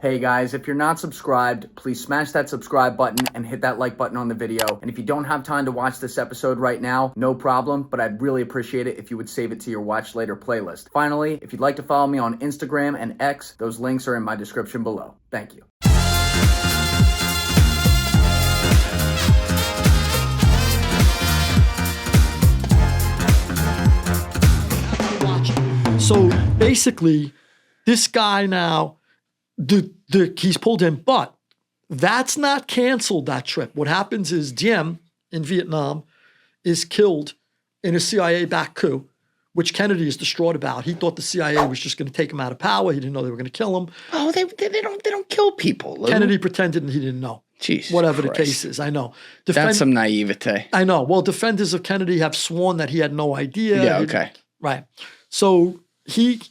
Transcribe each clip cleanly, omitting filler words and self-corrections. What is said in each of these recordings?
Hey guys, if you're not subscribed, please smash that subscribe button and hit that like button on the video. And if you don't have time to watch this episode right now, no problem, but I'd really appreciate it if you would save it to your watch later playlist. Finally, if you'd like to follow me on Instagram and X, those links are in my description below. Thank you. So basically, this guy now, he's pulled in, but that's not canceled, that trip. What happens is Diem in Vietnam is killed in a CIA-backed coup, which Kennedy is distraught about. He thought the CIA was just going to take him out of power. He didn't know they were going to kill him. Oh, they don't kill people, Lou. Kennedy pretended he didn't know. Jesus Whatever Christ. the case is, I know. That's some naivete. I know. Well, defenders of Kennedy have sworn that he had no idea. Yeah, okay. Right. So he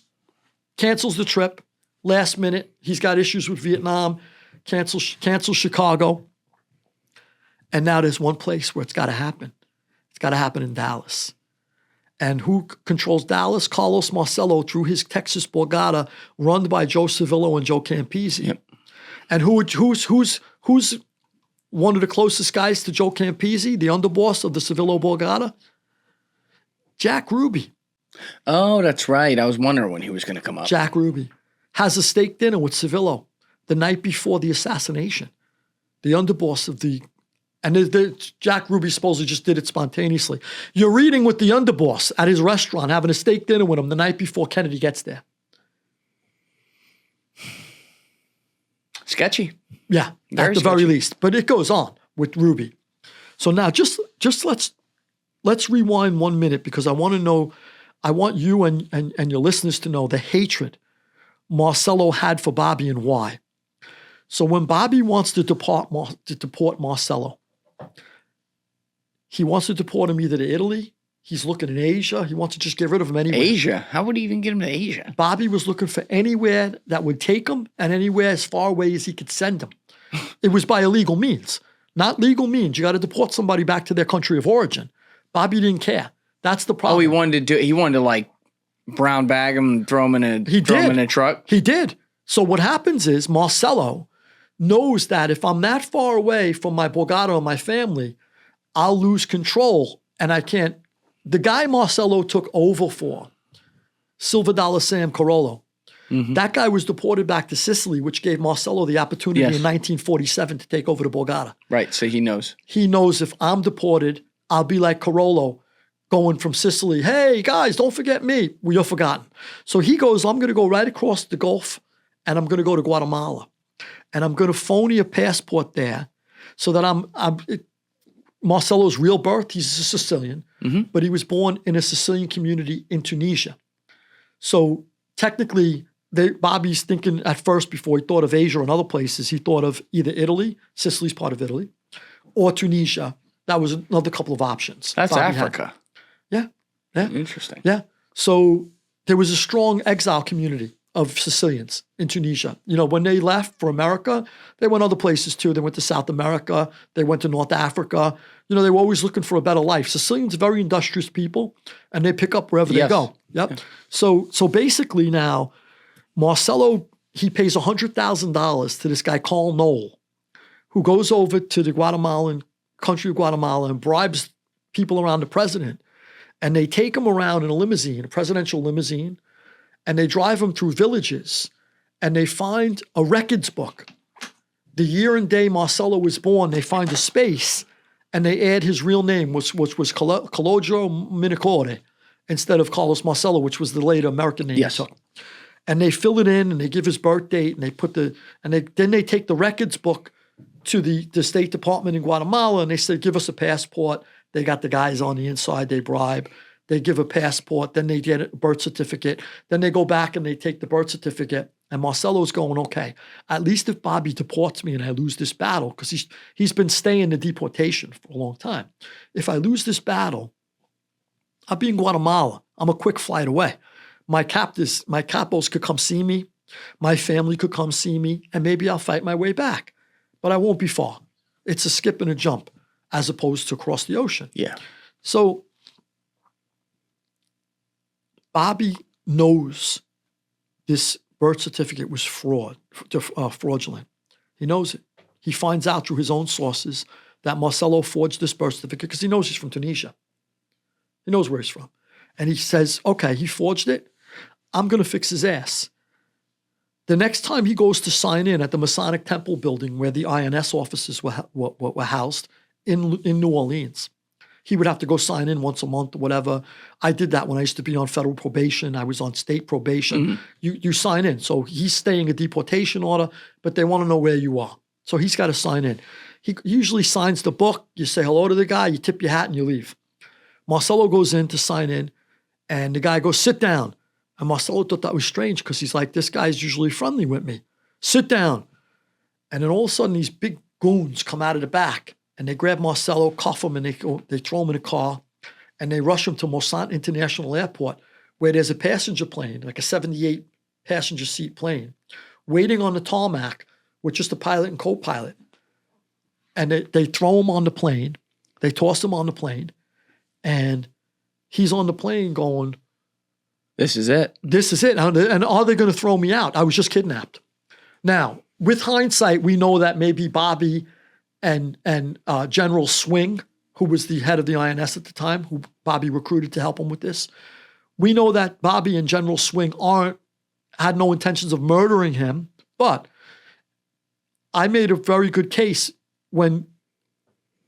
cancels the trip last minute. He's got issues with Vietnam, cancels Chicago. And now there's one place where it's got to happen. It's got to happen in Dallas. And who controls Dallas? Carlos Marcello through his Texas Borgata, run by Joe Civillo and Joe Campisi. Yep. And who's one of the closest guys to Joe Campisi, the underboss of the Civillo Borgata? Jack Ruby. Oh, that's right. I was wondering when he was going to come up. Jack Ruby has a steak dinner with Civillo the night before the assassination. The underboss of the... And Jack Ruby supposedly just did it spontaneously. You're eating with the underboss at his restaurant, having a steak dinner with him the night before Kennedy gets there. Sketchy. Yeah, at the very least. But it goes on with Ruby. So now just let's rewind 1 minute, because I want to know, I want you and your listeners to know the hatred Marcello had for Bobby and why. So when Bobby wants to deport Marcello, he wants to deport him either to Italy. He's looking in Asia. He wants to just get rid of him anywhere. Asia? How would he even get him to Asia? Bobby was looking for anywhere that would take him and anywhere as far away as he could send him. It was by illegal means. Not legal means. You got to deport somebody back to their country of origin. Bobby didn't care. That's the problem. Oh, he wanted to like brown bag him, throw him in a truck? He did. So what happens is Marcello knows that if I'm that far away from my Borgata and my family, I'll lose control and I can't. The guy Marcello took over for, Silverdollar Sam Carollo, that guy was deported back to Sicily, which gave Marcello the opportunity in 1947 to take over the Borgata. Right, so he knows. He knows if I'm deported, I'll be like Carollo going from Sicily. Hey, guys, don't forget me. Well, you're forgotten. So he goes, I'm going to go right across the Gulf and I'm going to go to Guatemala. And I'm going to phony a passport there so that Marcello's real birth, he's a Sicilian, but he was born in a Sicilian community in Tunisia. So technically, Bobby's thinking at first, before he thought of Asia and other places, he thought of either Italy, Sicily's part of Italy, or Tunisia. That was another couple of options. That's Bobby Africa. Yeah. Interesting. Yeah. So there was a strong exile community of Sicilians in Tunisia. You know, when they left for America, they went other places too. They went to South America. They went to North Africa. You know, they were always looking for a better life. Sicilians are very industrious people, and they pick up wherever they go. Yep. Yeah. So basically now, Marcello, he pays $100,000 to this guy, Carl Knoll, who goes over to the country of Guatemala and bribes people around the president. And they take him around in a presidential limousine, and they drive him through villages, and they find a records book. The year and day Marcello was born, they find a space, and they add his real name, which was Calogero Minicore, instead of Carlos Marcello, which was the later American name he took. And they fill it in, and they give his birth date, and then they take the records book to the State Department in Guatemala, and they say, give us a passport. They got the guys on the inside, they bribe. They give a passport, then they get a birth certificate. Then they go back and they take the birth certificate. And Marcello's going, okay, at least if Bobby deports me and I lose this battle, because he's been staying the deportation for a long time. If I lose this battle, I'll be in Guatemala. I'm a quick flight away. My capos could come see me. My family could come see me, and maybe I'll fight my way back. But I won't be far. It's a skip and a jump as opposed to across the ocean. Yeah. So Bobby knows this birth certificate was fraudulent. He knows it. He finds out through his own sources that Marcello forged this birth certificate because he knows he's from Tunisia. He knows where he's from. And he says, okay, he forged it. I'm going to fix his ass. The next time he goes to sign in at the Masonic Temple building where the INS offices were housed in New Orleans, he would have to go sign in once a month or whatever. I did that when I used to be on federal probation. I was on state probation. You sign in. So he's staying a deportation order, but they want to know where you are. So he's got to sign in. He usually signs the book. You say hello to the guy, you tip your hat, and you leave. Marcello goes in to sign in, and the guy goes, sit down. And Marcello thought that was strange because he's like, this guy's usually friendly with me. Sit down. And then all of a sudden, these big goons come out of the back, and they grab Marcello, cuff him, and they throw him in a car, and they rush him to Mossad International Airport, where there's a passenger plane, like a 78 passenger seat plane, waiting on the tarmac with just a pilot and co-pilot. And they throw him on the plane. They toss him on the plane. And he's on the plane going, this is it. This is it. And are they going to throw me out? I was just kidnapped. Now, with hindsight, we know that maybe Bobby and General Swing, who was the head of the INS at the time, who Bobby recruited to help him with this, we know that Bobby and General Swing had no intentions of murdering him, but I made a very good case when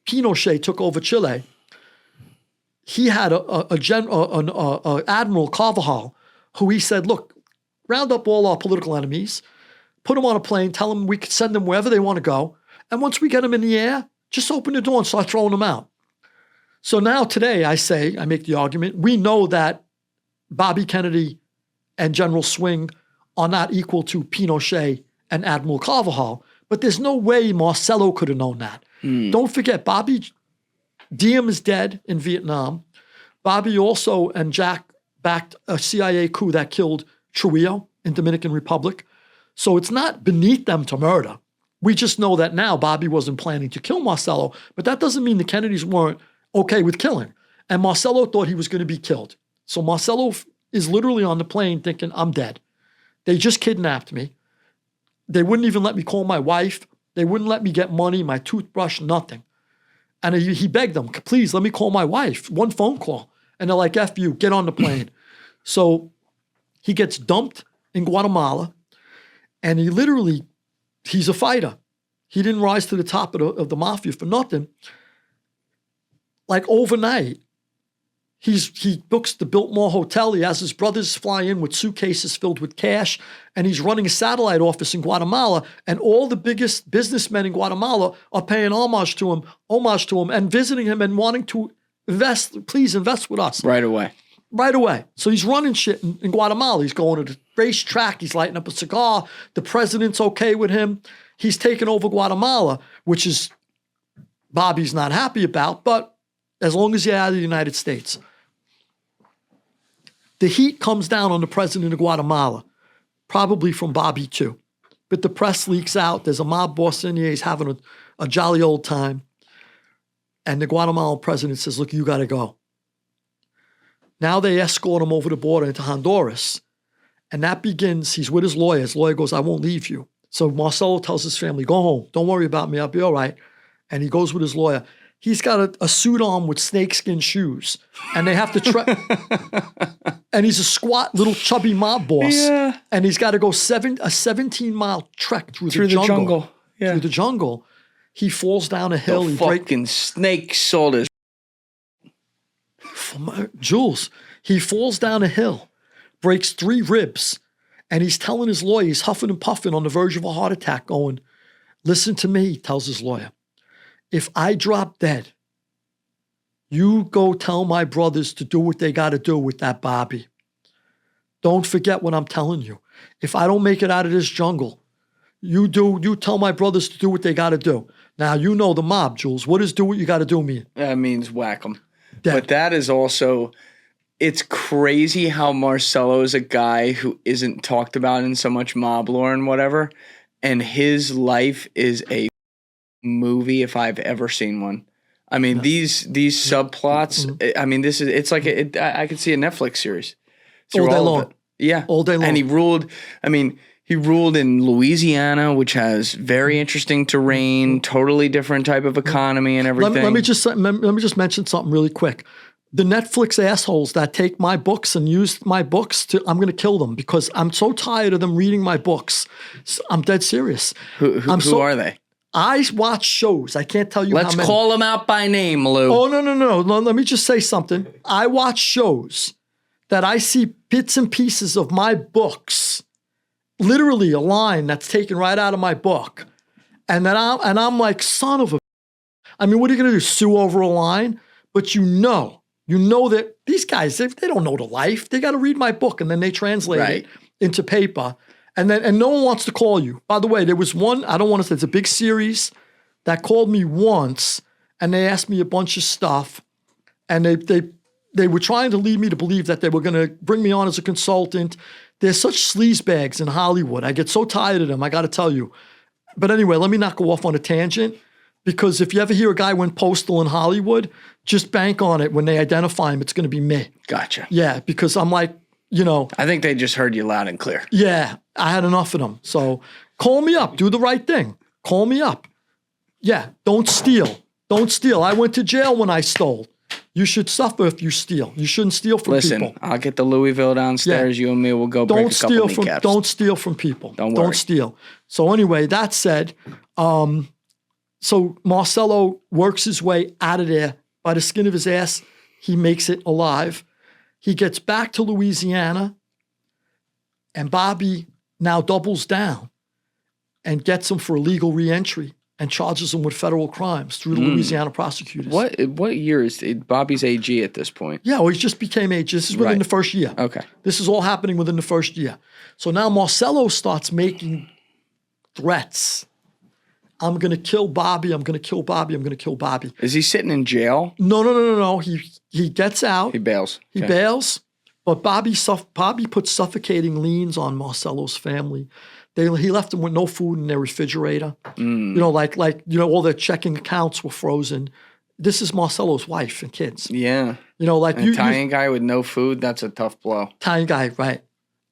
Pinochet took over Chile. He had an Admiral Carvajal who he said, look, round up all our political enemies, put them on a plane, tell them we could send them wherever they want to go. And once we get them in the air, just open the door and start throwing them out. So now today I make the argument, we know that Bobby Kennedy and General Swing are not equal to Pinochet and Admiral Carvajal, but there's no way Marcello could have known that. Don't forget, Diem is dead in Vietnam. Bobby also and Jack backed a CIA coup that killed Trujillo in Dominican Republic. So it's not beneath them to murder. We just know that now Bobby wasn't planning to kill Marcello, but that doesn't mean the Kennedys weren't okay with killing. And Marcello thought he was going to be killed. So Marcello is literally on the plane thinking, I'm dead. They just kidnapped me. They wouldn't even let me call my wife. They wouldn't let me get money, my toothbrush, nothing. And he begged them, please let me call my wife. One phone call. And they're like, F you, get on the plane. So he gets dumped in Guatemala. And he's a fighter. He didn't rise to the top of the Mafia for nothing. Like overnight, he books the Biltmore Hotel. He has his brothers fly in with suitcases filled with cash, and he's running a satellite office in Guatemala. And all the biggest businessmen in Guatemala are paying homage to him, and visiting him and wanting to invest. Please invest with us right away. Right away. So he's running shit in Guatemala. He's going to the racetrack. He's lighting up a cigar. The president's okay with him. He's taking over Guatemala, which is Bobby's not happy about, but as long as you're out of the United States. The heat comes down on the president of Guatemala, probably from Bobby too. But the press leaks out. There's a mob boss in here. He's having a jolly old time. And the Guatemalan president says, look, you got to go. Now they escort him over the border into Honduras. And that begins, he's with his lawyer. His lawyer goes, I won't leave you. So Marcello tells his family, go home. Don't worry about me. I'll be all right. And he goes with his lawyer. He's got a suit on with snakeskin shoes. And they have to and he's a squat little chubby mob boss. Yeah. And he's got to go a 17-mile trek through the jungle. Yeah. Through the jungle. He falls down a hill. The fucking snake sold his... Jules, he falls down a hill, breaks 3 ribs, and he's telling his lawyer, he's huffing and puffing on the verge of a heart attack going, listen to me, tells his lawyer. If I drop dead, you go tell my brothers to do what they got to do with that Bobby. Don't forget what I'm telling you. If I don't make it out of this jungle, you tell my brothers to do what they got to do. Now, you know the mob, Jules. What does do what you got to do mean? That means whack them. But that is also, it's crazy how Marcello is a guy who isn't talked about in so much mob lore and whatever. And his life is a movie if I've ever seen one. I mean, these subplots, I mean, it's like, I could see a Netflix series. All day long. Yeah. All day long. And he ruled in Louisiana, which has very interesting terrain, totally different type of economy and everything. Let me just mention something really quick. The Netflix assholes that take my books and use my books I'm going to kill them because I'm so tired of them reading my books. I'm dead serious. Who are they? I watch shows. I can't tell you how many. Let's call them out by name, Lou. Oh, no. Let me just say something. I watch shows that I see bits and pieces of my books, literally a line that's taken right out of my book. And then I'm like, son of a... I mean, what are you going to do, sue over a line? But you know that these guys, they don't know the life. They got to read my book, and then they translate it into paper. And no one wants to call you. By the way, there was one, I don't want to say, it's a big series that called me once, and they asked me a bunch of stuff, and they were trying to lead me to believe that they were going to bring me on as a consultant. They're such sleazebags in Hollywood. I get so tired of them, I got to tell you. But anyway, let me not go off on a tangent, because if you ever hear a guy went postal in Hollywood, just bank on it. When they identify him, it's going to be me. Gotcha. Yeah, because I'm like, I think they just heard you loud and clear. Yeah, I had enough of them. So call me up. Do the right thing. Call me up. Yeah, don't steal. Don't steal. I went to jail when I stole. You should suffer if you steal. You shouldn't steal from people. Listen, I'll get the Louisville downstairs. Yeah. You and me will go break a couple kneecaps. Don't steal from people. Don't worry. Don't steal. So anyway, that said, so Marcello works his way out of there by the skin of his ass. He makes it alive. He gets back to Louisiana, and Bobby now doubles down and gets him for illegal reentry and charges him with federal crimes through the Louisiana prosecutors. What year is Bobby's AG at this point? Yeah, well, he just became AG. This is within the first year. Okay. This is all happening within the first year. So now Marcello starts making threats. I'm going to kill Bobby. I'm going to kill Bobby. I'm going to kill Bobby. Is he sitting in jail? No. He gets out. He bails. He bails. But Bobby put suffocating liens on Marcello's family. He left them with no food in their refrigerator. Like all their checking accounts were frozen. This is Marcello's wife and kids. Yeah. An Italian guy with no food, that's a tough blow. Italian guy, right.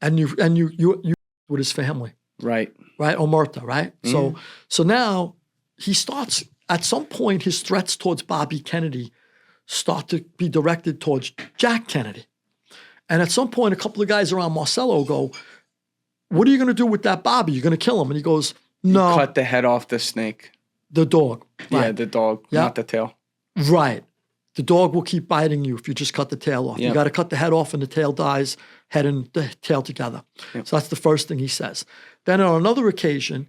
And you with his family. Right. Right, Omerta, right? So now he starts, at some point, his threats towards Bobby Kennedy start to be directed towards Jack Kennedy. And at some point, a couple of guys around Marcello go, what are you going to do with that Bobby? You're going to kill him. And he goes, no. You cut the head off the snake. The dog. Right. Yeah, the dog, not the tail. Right. The dog will keep biting you if you just cut the tail off. Yep. You got to cut the head off and the tail dies, head and the tail together. Yep. So that's the first thing he says. Then on another occasion,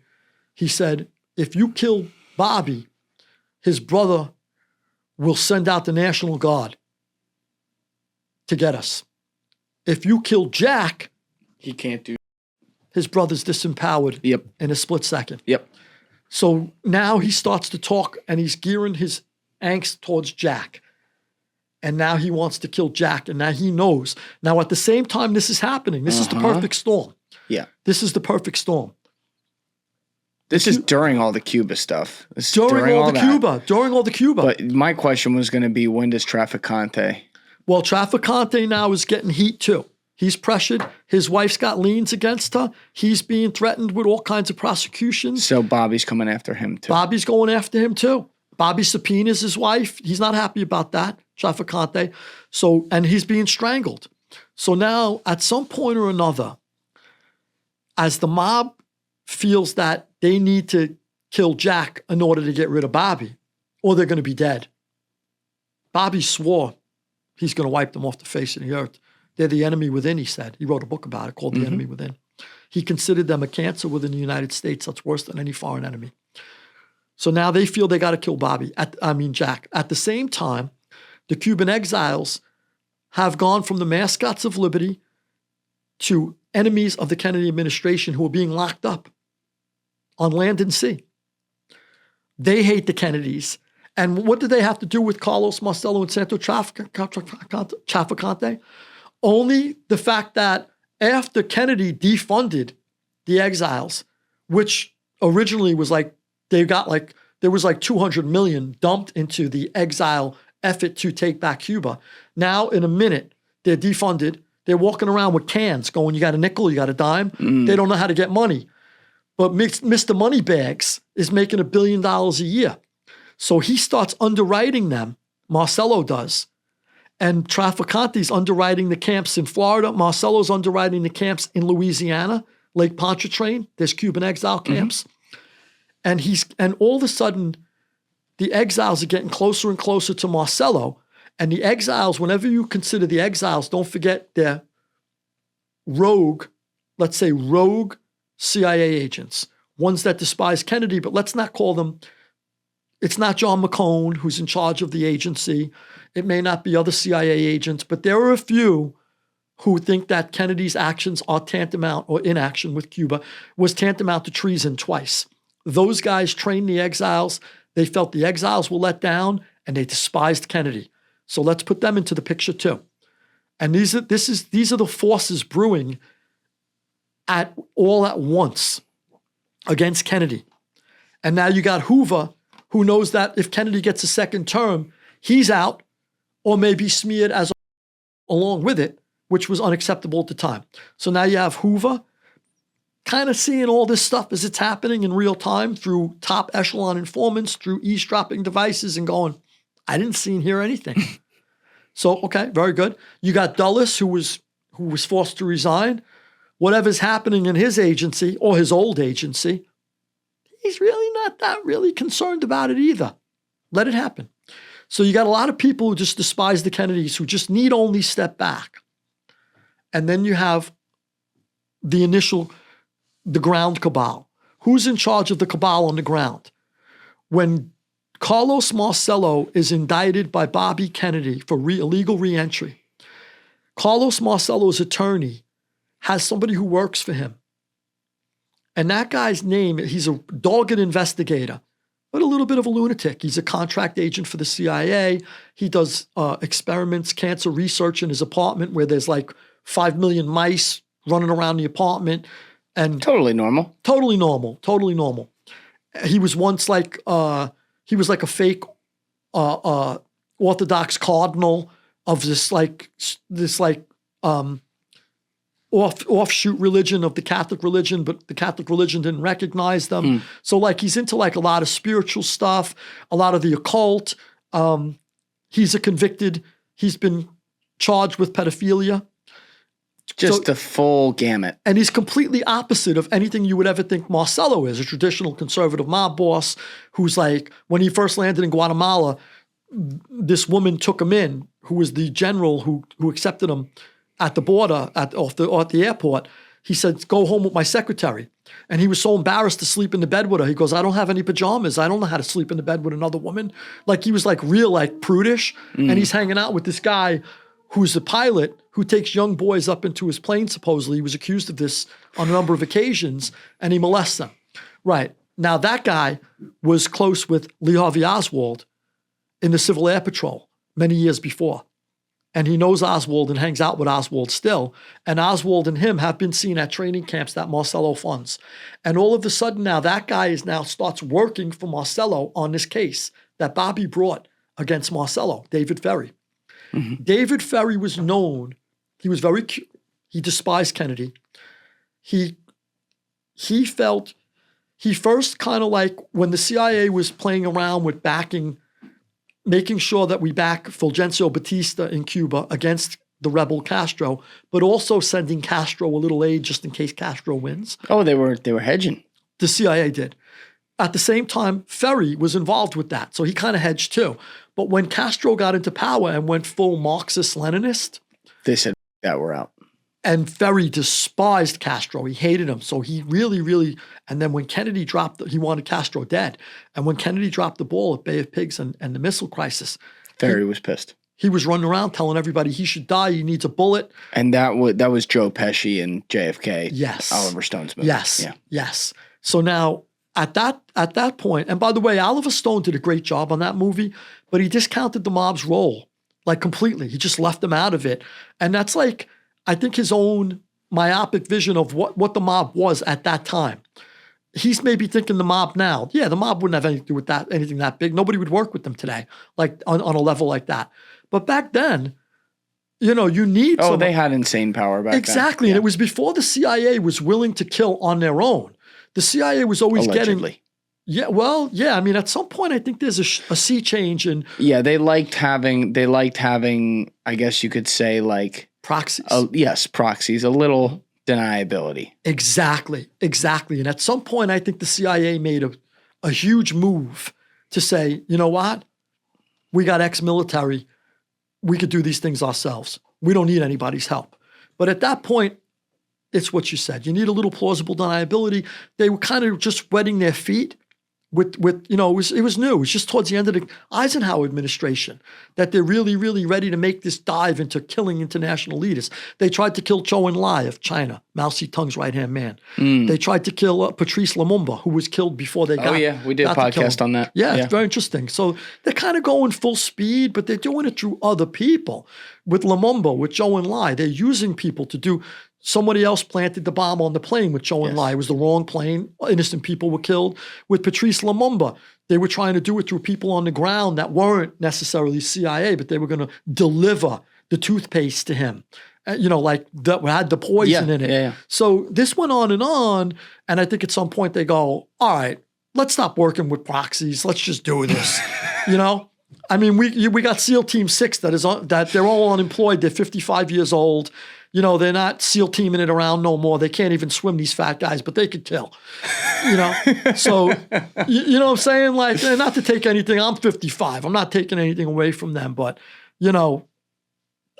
he said, if you kill Bobby, his brother will send out the National Guard to get us. If you kill Jack, he can't do. His brother's disempowered in a split second. Yep. So now he starts to talk, and he's gearing his angst towards Jack. And now he wants to kill Jack, and now he knows. Now at the same time this is happening, this is the perfect storm. Yeah. This is the perfect storm. This is during all the Cuba stuff. During all the Cuba. But my question was going to be, when does Trafficante? Well, Trafficante now is getting heat too. He's pressured. His wife's got liens against her. He's being threatened with all kinds of prosecutions. So Bobby's coming after him too. Bobby's going after him too. Bobby subpoenas his wife. He's not happy about that, Trafficante. So, and he's being strangled. So now, at some point or another, as the mob feels that they need to kill Jack in order to get rid of Bobby, or they're going to be dead. Bobby swore he's going to wipe them off the face of the earth. They're the enemy within, he said. He wrote a book about it called The Enemy Within. He considered them a cancer within the United States that's worse than any foreign enemy. So now they feel they got to kill Jack. At the same time, the Cuban exiles have gone from the mascots of liberty to enemies of the Kennedy administration who are being locked up on land and sea. They hate the Kennedys. And what do they have to do with Carlos Marcello and Santo Trafficante? Only the fact that after Kennedy defunded the exiles, which originally was there was 200 million dumped into the exile effort to take back Cuba. Now, in a minute, they're defunded. They're walking around with cans going, you got a nickel, you got a dime. They don't know how to get money. But Mr. Moneybags is making $1 billion a year. So he starts underwriting them. Marcello does. And Trafficante's underwriting the camps in Florida. Marcello's underwriting the camps in Louisiana, Lake Pontchartrain. There's Cuban exile camps. And all of a sudden, the exiles are getting closer and closer to Marcello. And the exiles, whenever you consider the exiles, don't forget they're rogue, let's say rogue CIA agents, ones that despise Kennedy, but let's not call them, it's not John McCone who's in charge of the agency. It may not be other CIA agents, but there are a few who think that Kennedy's actions are tantamount, or inaction with Cuba, was tantamount to treason twice. Those guys trained the exiles. They felt the exiles were let down, and they despised Kennedy. So let's put them into the picture too. And these are the forces brewing all at once against Kennedy. And now you got Hoover, who knows that if Kennedy gets a second term, he's out or may be smeared as along with it, which was unacceptable at the time. So now you have Hoover kind of seeing all this stuff as it's happening in real time through top echelon informants, through eavesdropping devices, and going, I didn't see and hear anything. So, okay, very good. You got Dulles, who was forced to resign. Whatever's happening in his agency or his old agency, he's really not that really concerned about it either. Let it happen. So you got a lot of people who just despise the Kennedys, who just need only step back. And then you have the ground cabal. Who's in charge of the cabal on the ground? When Carlos Marcello is indicted by Bobby Kennedy for illegal reentry, Carlos Marcello's attorney has somebody who works for him. And that guy's name, he's a dogged investigator, but a little bit of a lunatic. He's a contract agent for the CIA. He does experiments, cancer research in his apartment where there's like 5 million mice running around the apartment. And totally normal. Totally normal. Totally normal. He was once like, he was like a fake Orthodox cardinal of this offshoot religion of the Catholic religion, but the Catholic religion didn't recognize them. So like he's into like a lot of spiritual stuff, a lot of the occult. He's been charged with pedophilia. Just the full gamut. And he's completely opposite of anything you would ever think Marcello is, a traditional conservative mob boss who's like, when he first landed in Guatemala, this woman took him in, who was the general who accepted him at the border, at the airport. He said, go home with my secretary. And he was so embarrassed to sleep in the bed with her. He goes, I don't have any pajamas. I don't know how to sleep in the bed with another woman. Like he was like real, like prudish. And he's hanging out with this guy who's a pilot who takes young boys up into his plane, supposedly. He was accused of this on a number of occasions, and he molests them. Right. Now that guy was close with Lee Harvey Oswald in the Civil Air Patrol many years before. And he knows Oswald and hangs out with Oswald still. And Oswald and him have been seen at training camps that Marcello funds. And all of a sudden now that guy starts working for Marcello on this case that Bobby brought against Marcello, David Ferry. David Ferry was known, he was very cute. He despised Kennedy. He first kind of like when the CIA was playing around with making sure that we back Fulgencio Batista in Cuba against the rebel Castro, but also sending Castro a little aid just in case Castro wins. Oh, they were hedging. The CIA did. At the same time, Ferry was involved with that, so he kind of hedged too. But when Castro got into power and went full Marxist-Leninist, they said that we're out. And Ferry despised Castro. He hated him. So he really, and then when Kennedy he wanted Castro dead. And when Kennedy dropped the ball at Bay of Pigs and the missile crisis, Ferry was pissed. He was running around telling everybody he should die. He needs a bullet. And that was Joe Pesci and JFK. Yes. Oliver Stone's movie. Yes. Yeah. Yes. So now at that point, and by the way, Oliver Stone did a great job on that movie, but he discounted the mob's role like completely. He just left them out of it. And that's like, I think his own myopic vision of what the mob was at that time. He's maybe thinking the mob now. Yeah, the mob wouldn't have anything to do with that, anything that big. Nobody would work with them today, like on a level like that. But back then, You know, you need. Oh, they had insane power back then. Exactly, and it was before the CIA was willing to kill on their own. The CIA was always Allegedly. Yeah, well, yeah. I mean, at some point, I think there's a sea change in. Yeah, they liked having. I guess you could say like proxies. Yes, proxies. A little deniability. Exactly. And at some point, I think the CIA made a huge move to say, you know what, we got ex-military, we could do these things ourselves. We don't need anybody's help. But at that point, it's what you said. You need a little plausible deniability. They were kind of just wetting their feet. With you know, it was new. It was just towards the end of the Eisenhower administration that they're really, really ready to make this dive into killing international leaders. They tried to kill Zhou Enlai of China, Mao Zedong's right-hand man. They tried to kill Patrice Lumumba, who was killed before they got. Oh yeah, we did a podcast on that. Yeah, it's very interesting. So they're kind of going full speed, but they're doing it through other people. With Lumumba, with Zhou Enlai, they're using people to do. Somebody else planted the bomb on the plane with Zhou Enlai. It was the wrong plane. Innocent people were killed. With Patrice Lumumba, they were trying to do it through people on the ground that weren't necessarily CIA, but they were going to deliver the toothpaste to him. You know, like that had the poison in it. Yeah. So this went on, and I think at some point they go, all right, let's stop working with proxies. Let's just do this. You know? I mean, we got SEAL Team 6 that they're all unemployed. They're 55 years old. You know, they're not SEAL teaming it around no more. They can't even swim, these fat guys, but they could kill. You know? So, you know what I'm saying? Like, not to take anything. I'm 55. I'm not taking anything away from them. But, you know,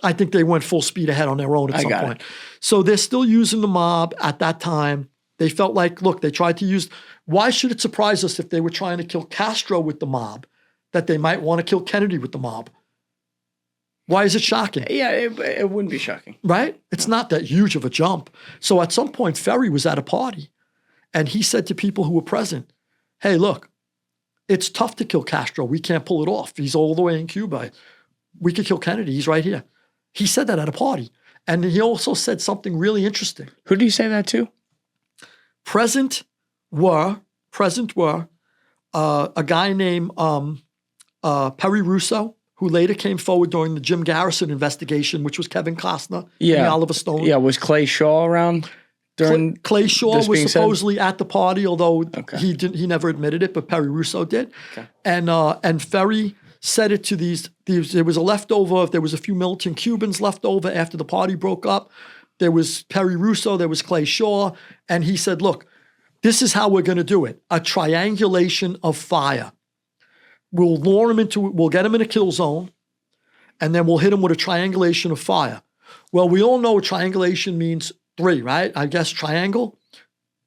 I think they went full speed ahead on their own at some point. So they're still using the mob at that time. They felt like, look, they tried to use. Why should it surprise us if they were trying to kill Castro with the mob, that they might want to kill Kennedy with the mob? Why is it shocking? Yeah, it wouldn't be shocking. Right? It's not that huge of a jump. So at some point, Ferry was at a party, and he said to people who were present, hey, look, it's tough to kill Castro. We can't pull it off. He's all the way in Cuba. We could kill Kennedy. He's right here. He said that at a party. And he also said something really interesting. Who did he say that to? Present were a guy named Perry Russo, who later came forward during the Jim Garrison investigation, which was Kevin Costner and Oliver Stone. Yeah, was Clay Shaw around during Clay Shaw was supposedly at the party, although he never admitted it, but Perry Russo did. Okay. And Ferry said it to these, there was a leftover, there was a few militant Cubans left over after the party broke up. There was Perry Russo, there was Clay Shaw, and he said, look, this is how we're going to do it. A triangulation of fire. We'll lure him we'll get him in a kill zone, and then we'll hit him with a triangulation of fire. Well, we all know triangulation means 3, right? I guess triangle.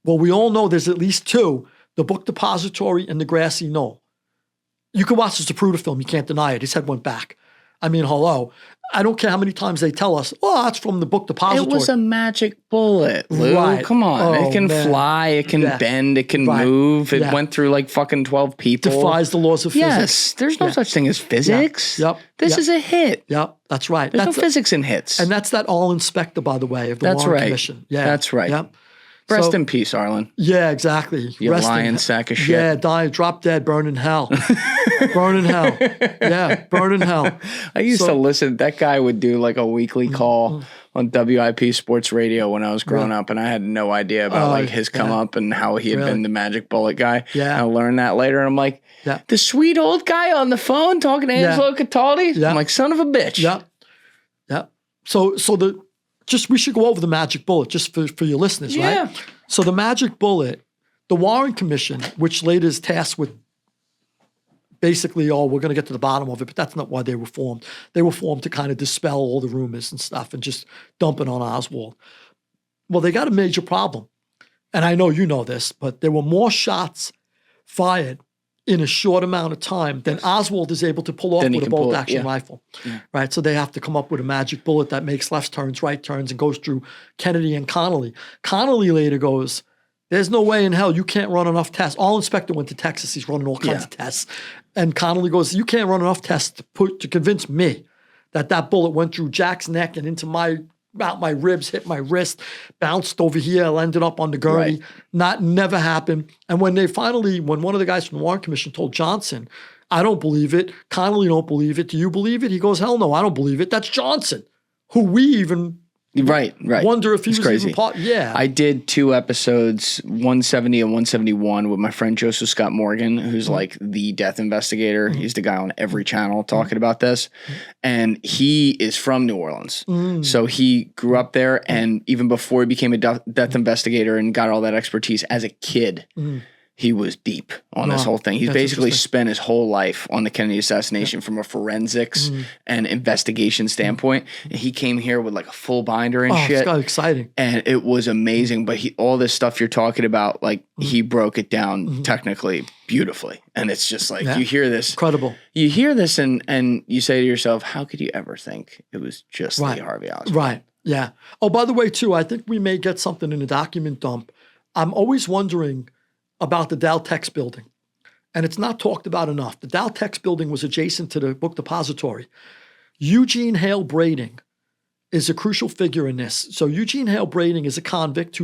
Well, we all know there's at least 2, the book depository and the grassy knoll. You can watch the Zapruder film. You can't deny it. His head went back. I mean, hello. I don't care how many times they tell us, oh, that's from the book depository. It was a magic bullet, Lou. Right. Come on. Oh, it can fly. It can bend. It can move. It went through like fucking 12 people. Defies the laws of physics. Yes. There's no such thing as physics. Yep. This is a hit. Yep. That's right. There's no physics in hits. And that's that all inspector, by the way, of the Warren Commission. Yeah. That's right. Yep. Rest in peace, Arlen. Yeah, exactly. You lying sack of shit. Yeah, die, drop dead, burn in hell. Burn in hell. Yeah, burn in hell. I used to listen. That guy would do like a weekly call on WIP Sports Radio when I was growing up, and I had no idea about like his come up and how he had been the magic bullet guy. Yeah. I learned that later, and I'm like, the sweet old guy on the phone talking to Angelo Cataldi? Yeah. I'm like, son of a bitch. Yeah. Yeah. So we should go over the magic bullet just for your listeners, right? So the magic bullet, the Warren Commission, which later is tasked with basically, we're going to get to the bottom of it, but that's not why they were formed. They were formed to kind of dispel all the rumors and stuff and just dump it on Oswald. Well, they got a major problem. And I know you know this, but there were more shots fired in a short amount of time than Oswald is able to pull off with a bolt-action rifle, right? So they have to come up with a magic bullet that makes left turns, right turns, and goes through Kennedy and Connolly. Connolly later goes, there's no way in hell you can't run enough tests. All inspector went to Texas. He's running all kinds of tests. And Connolly goes, you can't run enough tests to convince me that bullet went through Jack's neck and into out my ribs, hit my wrist, bounced over here, ended up on the gurney. Never happened. And when one of the guys from the Warren Commission told Johnson, I don't believe it. Connolly don't believe it. Do you believe it? He goes, hell no, I don't believe it. That's Johnson. who we even Right. wonder if he It's was crazy. even part. Yeah. I did 2 episodes, 170 and 171, with my friend Joseph Scott Morgan, who's like the death investigator. He's the guy on every channel talking about this. And he is from New Orleans. So he grew up there. And even before he became a death investigator and got all that expertise as a kid, he was deep on this whole thing. He's basically spent his whole life on the Kennedy assassination from a forensics and investigation standpoint. And he came here with like a full binder and shit. It's kind of exciting. And it was amazing. But all this stuff you're talking about, like he broke it down technically beautifully. And it's just like, you hear this. Incredible. You hear this and you say to yourself, how could you ever think it was just Lee Harvey Oswald? Right. Yeah. Oh, by the way, too, I think we may get something in the document dump. I'm always wondering about the Dow Tex building. And it's not talked about enough. The Dow Tex building was adjacent to the book depository. Eugene Hale Brading is a crucial figure in this. So Eugene Hale Brading is a convict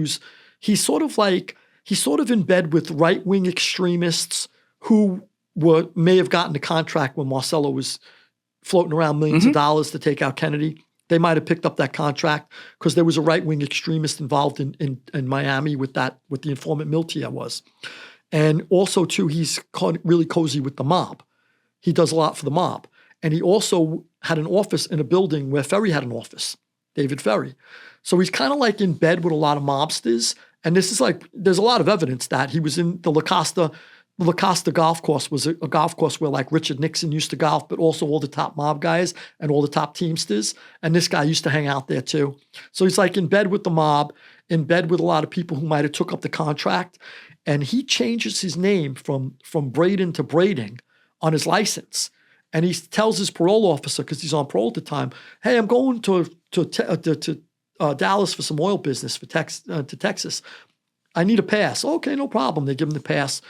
he's sort of in bed with right-wing extremists who may have gotten the contract when Marcello was floating around millions of dollars to take out Kennedy. They might have picked up that contract because there was a right-wing extremist involved in Miami with the informant Miltia was. And also, too, he's really cozy with the mob. He does a lot for the mob. And he also had an office in a building where Ferry had an office, David Ferry. So he's kind of like in bed with a lot of mobsters. And this is like, there's a lot of evidence that he was in the La Costa. The La Costa golf course was a golf course where like Richard Nixon used to golf, but also all the top mob guys and all the top teamsters. And this guy used to hang out there too. So he's like in bed with the mob, in bed with a lot of people who might have took up the contract. And he changes his name from Braden to Brading on his license. And he tells his parole officer, because he's on parole at the time, hey, I'm going to Dallas for some oil business to Texas. I need a pass. Okay, no problem. They give him the pass.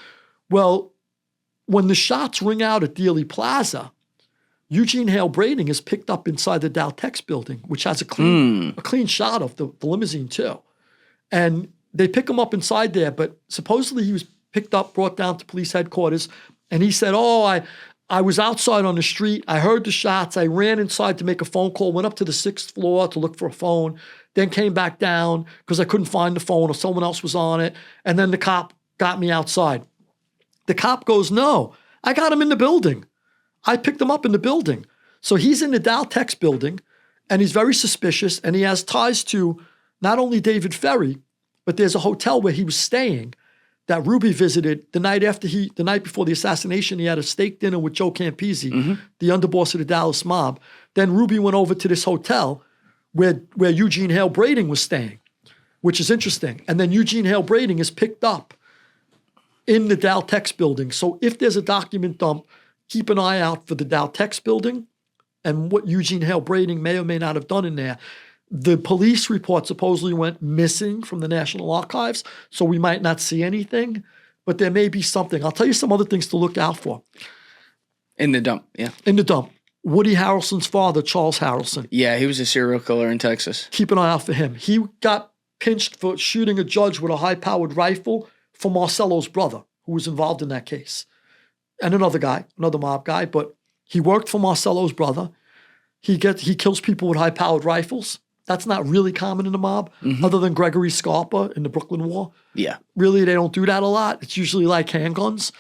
Well, when the shots ring out at Dealey Plaza, Eugene Hale Brading is picked up inside the Dow Tex building, which has a clean shot of the limousine too. And they pick him up inside there, but supposedly he was picked up, brought down to police headquarters, and he said, I was outside on the street. I heard the shots. I ran inside to make a phone call, went up to the 6th floor to look for a phone, then came back down because I couldn't find the phone or someone else was on it. And then the cop got me outside. The cop goes, no, I got him in the building. I picked him up in the building. So he's in the Dow Tex building, and he's very suspicious, and he has ties to not only David Ferry, but there's a hotel where he was staying that Ruby visited the night before the assassination. He had a steak dinner with Joe Campisi, the underboss of the Dallas mob. Then Ruby went over to this hotel where Eugene Hale Brading was staying, which is interesting. And then Eugene Hale Brading is picked up in the Dow Tex building. So if there's a document dump, keep an eye out for the Dow Tex building and what Eugene Hale Brading may or may not have done in there. The police report supposedly went missing from the National Archives, so we might not see anything, but there may be something. I'll tell you some other things to look out for. In the dump, yeah. In the dump. Woody Harrelson's father, Charles Harrelson. Yeah, he was a serial killer in Texas. Keep an eye out for him. He got pinched for shooting a judge with a high-powered rifle for Marcello's brother, who was involved in that case. And another mob guy, but he worked for Marcello's brother. He kills people with high-powered rifles. That's not really common in the mob, other than Gregory Scarpa in the Brooklyn War. Yeah. Really, they don't do that a lot. It's usually like handguns.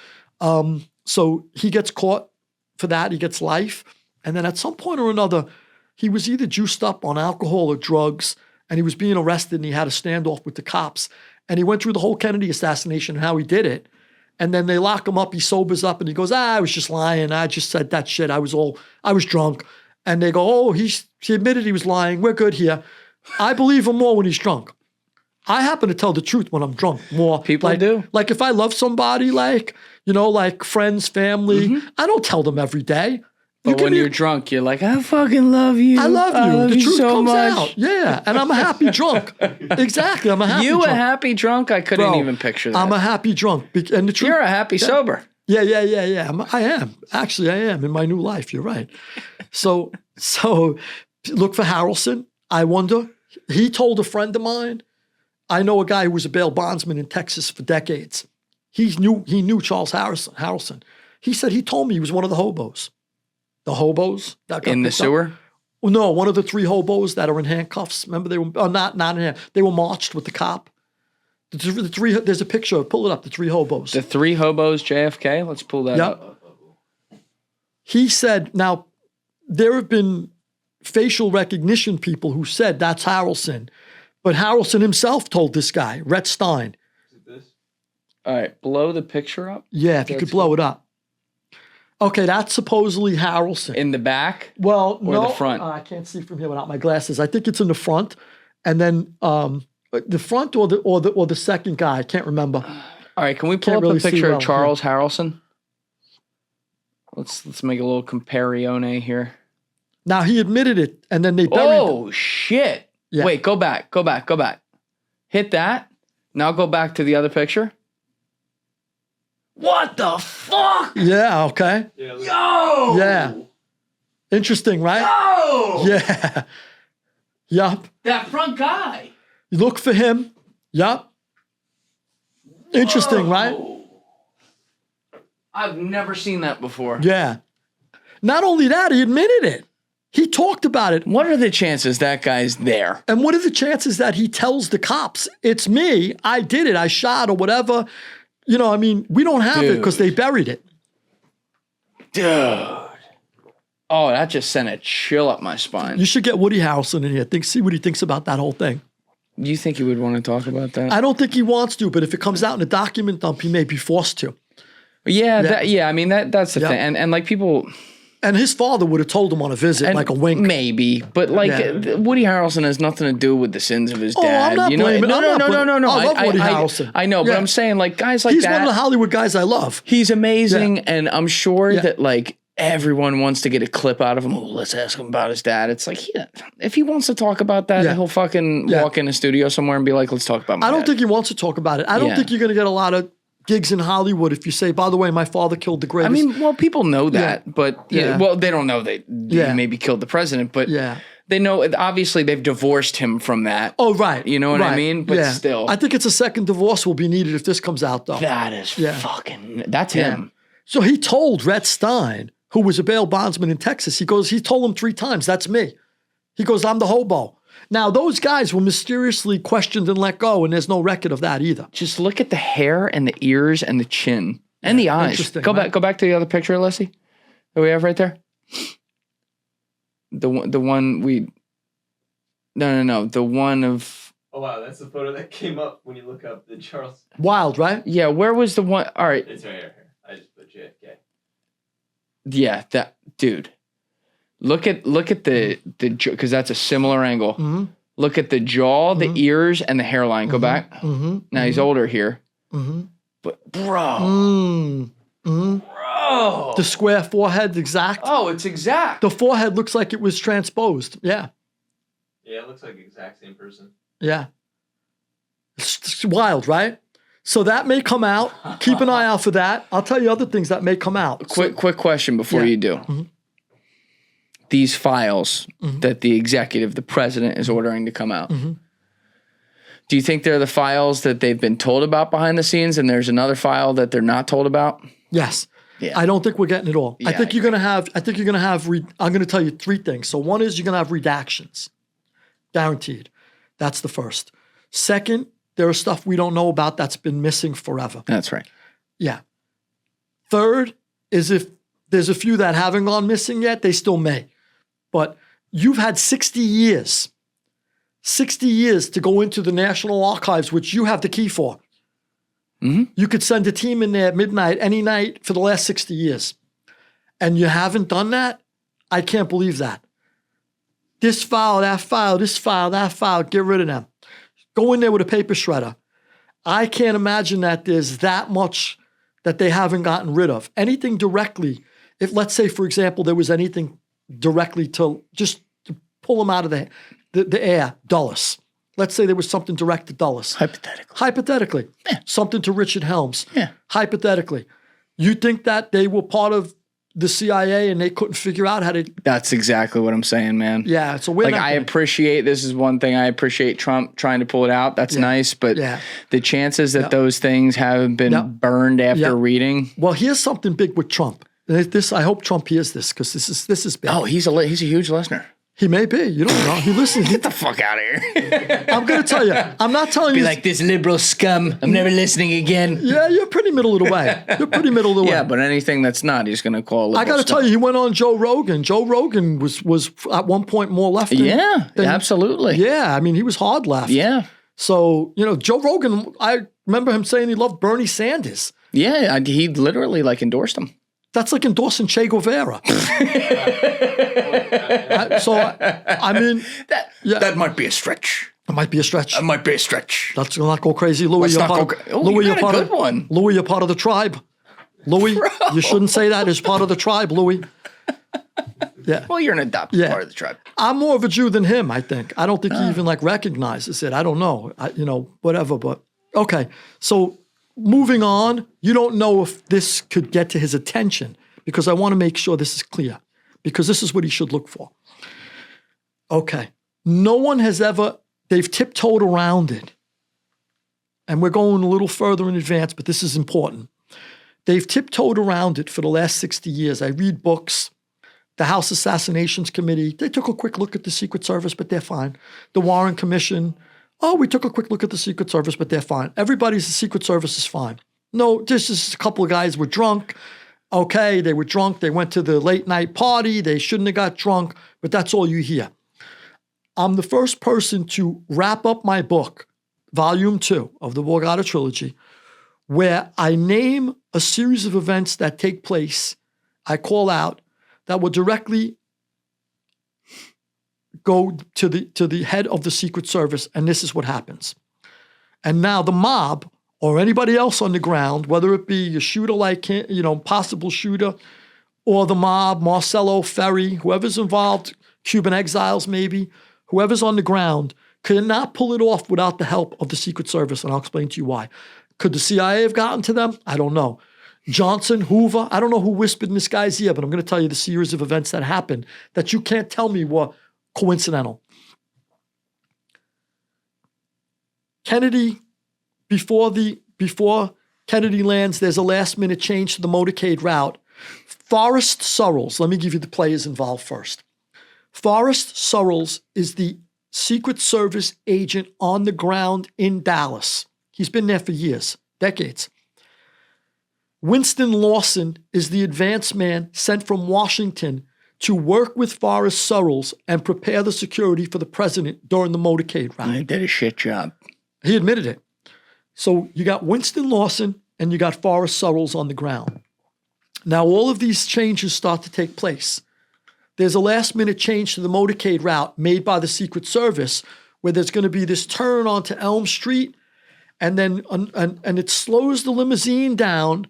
So he gets caught for that. He gets life. And then at some point or another, he was either juiced up on alcohol or drugs, and he was being arrested, and he had a standoff with the cops. And he went through the whole Kennedy assassination and how he did it. And then they lock him up. He sobers up, and he goes, I was just lying. I just said that shit. I was drunk. And they go, he admitted he was lying. We're good here. I believe him more when he's drunk. I happen to tell the truth when I'm drunk more. People do. Like if I love somebody, like friends, family, I don't tell them every day. But when you're drunk, you're like, I fucking love you. I love you. The truth so comes much. out. Yeah. And I'm a happy drunk. Exactly. I'm a happy drunk. You a happy drunk? I couldn't even picture that. I'm a happy drunk. And the truth, you're a happy sober. Yeah. I am. Actually, I am in my new life. You're right. So look for Harrelson. I wonder. He told a friend of mine, I know a guy who was a bail bondsman in Texas for decades. He knew Charles Harrelson. He said he told me he was one of the hobos. The hobos that got in the sewer? No, one of the 3 hobos that are in handcuffs. Remember, they were not in handcuffs. They were marched with the cop. The 3. There's a picture. Pull it up. The 3 hobos. The 3 hobos JFK. Let's pull that up. He said. Now, there have been facial recognition people who said that's Harrelson, but Harrelson himself told this guy, Rhett Stein. Is it this? All right, blow the picture up. Yeah, if you could blow it up. Okay, that's supposedly Harrelson. In the back? Well, or no, the front? I can't see from here without my glasses. I think it's in the front, and then the front or the second guy. I can't remember. All right, can we pull up a picture of Charles Harrelson? Let's make a little comparione here. Now he admitted it, and then they buried him. Oh shit! Yeah. Wait, go back. Hit that. Now go back to the other picture. What the fuck? Yeah. Okay. Yo. Yeah. Interesting, right? Yo. Yeah. Yup. That front guy. You look for him. Yup. Interesting, right? I've never seen that before. Yeah. Not only that, he admitted it. He talked about it. What are the chances that guy's there? And what are the chances that he tells the cops, it's me, I did it, I shot or whatever? You know, I mean, we don't have it because they buried it. Dude. Oh, that just sent a chill up my spine. You should get Woody Harrelson in here. See what he thinks about that whole thing. Do you think he would want to talk about that? I don't think he wants to, but if it comes out in a document dump, he may be forced to. Yeah, I mean, that's the thing. And like people... And his father would have told him on a visit, like a wink. Maybe, but like Woody Harrelson has nothing to do with the sins of his dad. I'm not blaming. No. I love Woody Harrelson. I know, but I'm saying like guys like he's that. He's one of the Hollywood guys I love. He's amazing, and I'm sure that like everyone wants to get a clip out of him. Oh, let's ask him about his dad. It's like if he wants to talk about that, he'll fucking walk in a studio somewhere and be like, "Let's talk about my dad." I don't think he wants to talk about it. I don't think you're going to get a lot of gigs in Hollywood if you say, by the way, my father killed the greatest. I mean, well, people know that, but well, they don't know that he maybe killed the president, but they know, obviously they've divorced him from that. Oh, right. You know what I mean? But still. I think it's a second divorce will be needed if this comes out, though. That is fucking, that's him. So he told Rhett Stein, who was a bail bondsman in Texas, he told him 3 times, that's me. He goes, I'm the hobo. Now, those guys were mysteriously questioned and let go, and there's no record of that either. Just look at the hair and the ears and the chin and the eyes. Go back to the other picture, Leslie, that we have right there. The one we... No. The one of... Oh, wow. That's the photo that came up when you look up the Charles... Wild, right? Yeah, where was the one... All right. It's right here. I just put JFK. Yeah, that... Dude. Look at the because that's a similar angle. Mm-hmm. Look at the jaw, the ears, and the hairline. Go back. Mm-hmm. Now he's older here. Mm-hmm. But bro. Bro. The square forehead, exact. Oh, it's exact. The forehead looks like it was transposed. Yeah. Yeah, it looks like the exact same person. Yeah. It's wild, right? So that may come out. Keep an eye out for that. I'll tell you other things that may come out. Quick question before you do. Mm-hmm. These files that the executive, the president, is ordering to come out. Mm-hmm. Do you think they're the files that they've been told about behind the scenes and there's another file that they're not told about? Yes. Yeah. I don't think we're getting it all. Yeah, I think you're going to have, I'm going to tell you 3 things. So one is you're going to have redactions. Guaranteed. That's the first. Second, there is stuff we don't know about that's been missing forever. That's right. Yeah. Third is if there's a few that haven't gone missing yet, they still may. But you've had 60 years to go into the National Archives, which you have the key for. Mm-hmm. You could send a team in there at midnight, any night for the last 60 years. And you haven't done that? I can't believe that. This file, that file, this file, that file, get rid of them. Go in there with a paper shredder. I can't imagine that there's that much that they haven't gotten rid of. Anything directly, if let's say, for example, there was anything directly to pull them out of the air, Dulles. Let's say there was something direct to Dulles. Hypothetically. Yeah. Something to Richard Helms. Yeah. Hypothetically. You think that they were part of the CIA and they couldn't figure out how to... That's exactly what I'm saying, man. Yeah, so we're I appreciate, this is one thing, I appreciate Trump trying to pull it out. That's nice, but the chances that those things haven't been burned after reading... Well, here's something big with Trump. This, I hope Trump hears this because this is big. Oh, he's a huge listener. He may be. You don't know. He listens. Get the fuck out of here. I'm going to tell you. I'm not telling you. Be like, this liberal scum. I'm never listening again. Yeah, you're pretty middle of the way. You're pretty middle of the way. Yeah, but anything that's not, he's going to call liberal I got to scum. tell you, he went on Joe Rogan. Joe Rogan was at one point more left. Yeah, absolutely. Yeah, I mean, he was hard left. Yeah. So, Joe Rogan, I remember him saying he loved Bernie Sanders. Yeah, he literally endorsed him. That's like endorsing Che Guevara. That might be a stretch. It might be a stretch. It might be a stretch. Let's not go crazy, Louis. Let's not go Louis, you got a good one. Louis, you're part of the tribe. Louis, you shouldn't say that as part of the tribe, Louis. Yeah. Well, you're an adopted part of the tribe. I'm more of a Jew than him, I think. I don't think he even recognizes it. I don't know. Whatever. But okay. So moving on, you don't know if this could get to his attention because I want to make sure this is clear because this is what he should look for. Okay. No one has ever, they've tiptoed around it. And we're going a little further in advance, but this is important. They've tiptoed around it for the last 60 years. I read books. The House Assassinations Committee, they took a quick look at the Secret Service, but they're fine. The Warren Commission, we took a quick look at the Secret Service, but they're fine. The Secret Service is fine. No, this is a couple of guys were drunk. Okay, they were drunk. They went to the late night party. They shouldn't have got drunk, but that's all you hear. I'm the first person to wrap up my book, Volume 2 of the Borgata Trilogy, where I name a series of events that take place, I call out, that will directly go to the head of the Secret Service, and this is what happens. And now the mob or anybody else on the ground, whether it be a shooter like him, possible shooter, or the mob, Marcello, Ferry, whoever's involved, Cuban exiles maybe, whoever's on the ground, could not pull it off without the help of the Secret Service, and I'll explain to you why. Could the CIA have gotten to them? I don't know. Johnson, Hoover, I don't know who whispered in this guy's ear, but I'm going to tell you the series of events that happened that you can't tell me were coincidental. Kennedy, before Kennedy lands, there's a last-minute change to the motorcade route. Forrest Sorrells, let me give you the players involved first. Forrest Sorrells is the Secret Service agent on the ground in Dallas. He's been there for years, decades. Winston Lawson is the advance man sent from Washington to work with Forrest Sorrells and prepare the security for the president during the motorcade route. He did a shit job. He admitted it. So you got Winston Lawson and you got Forrest Sorrells on the ground. Now all of these changes start to take place. There's a last-minute change to the motorcade route made by the Secret Service where there's going to be this turn onto Elm Street and then and it slows the limousine down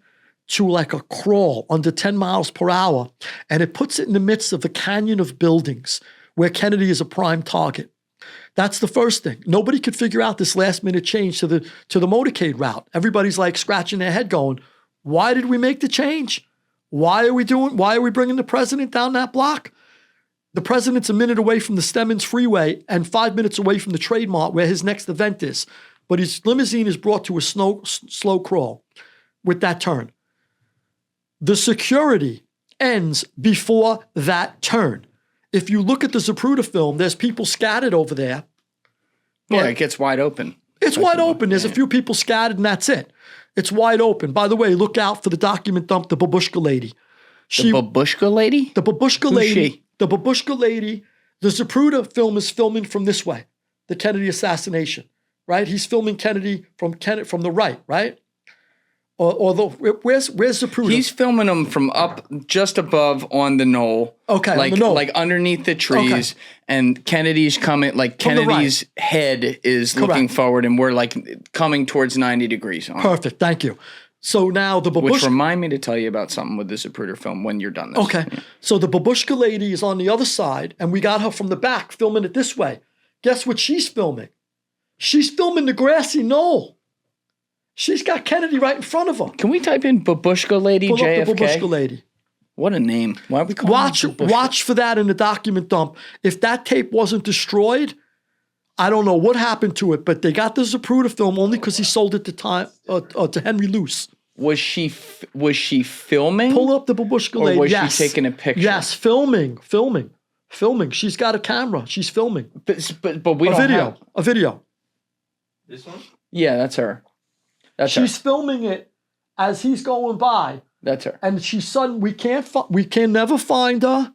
to like a crawl under 10 miles per hour, and it puts it in the midst of a canyon of buildings where Kennedy is a prime target. That's the first thing. Nobody could figure out this last-minute change to the motorcade route. Everybody's like scratching their head going, why did we make the change? Why are we bringing the president down that block? The president's a minute away from the Stemmons Freeway and 5 minutes away from the Trade Mart where his next event is. But his limousine is brought to a slow crawl with that turn. The security ends before that turn. If you look at the Zapruder film, there's people scattered over there. Yeah, it gets wide open. It's wide open. There's a few people scattered and that's it. It's wide open. By the way, look out for the document dump, the Babushka lady. The Babushka lady? The Babushka lady. Who's she? The Babushka lady. The Zapruder film is filming from this way, the Kennedy assassination, right? He's filming Kennedy from the right, right? Where's Zapruder? He's filming him from up just above on the knoll. Okay, like, on the knoll. Like underneath the trees. Okay. And Kennedy's coming, like Kennedy's head is looking forward and we're like coming towards 90 degrees on. Perfect, thank you. So now the Babushka... Which remind me to tell you about something with the Zapruder film when you're done this. Okay, so the Babushka lady is on the other side and we got her from the back filming it this way. Guess what she's filming? She's filming the grassy knoll. She's got Kennedy right in front of her. Can we type in Babushka Lady Pull JFK? Up the Babushka Lady. What a name. Why are we calling her Watch for that in the document dump. If that tape wasn't destroyed, I don't know what happened to it, but they got the Zapruder film only because he sold it to Henry Luce. Was she filming? Pull up the Babushka Lady. Or was she taking a picture? Yes, filming. Filming. She's got a camera. She's filming. But we A don't video. have. A video. This one? Yeah, that's her. That's She's her. filming it as he's going by. That's her. And she's sudden. We can never find her.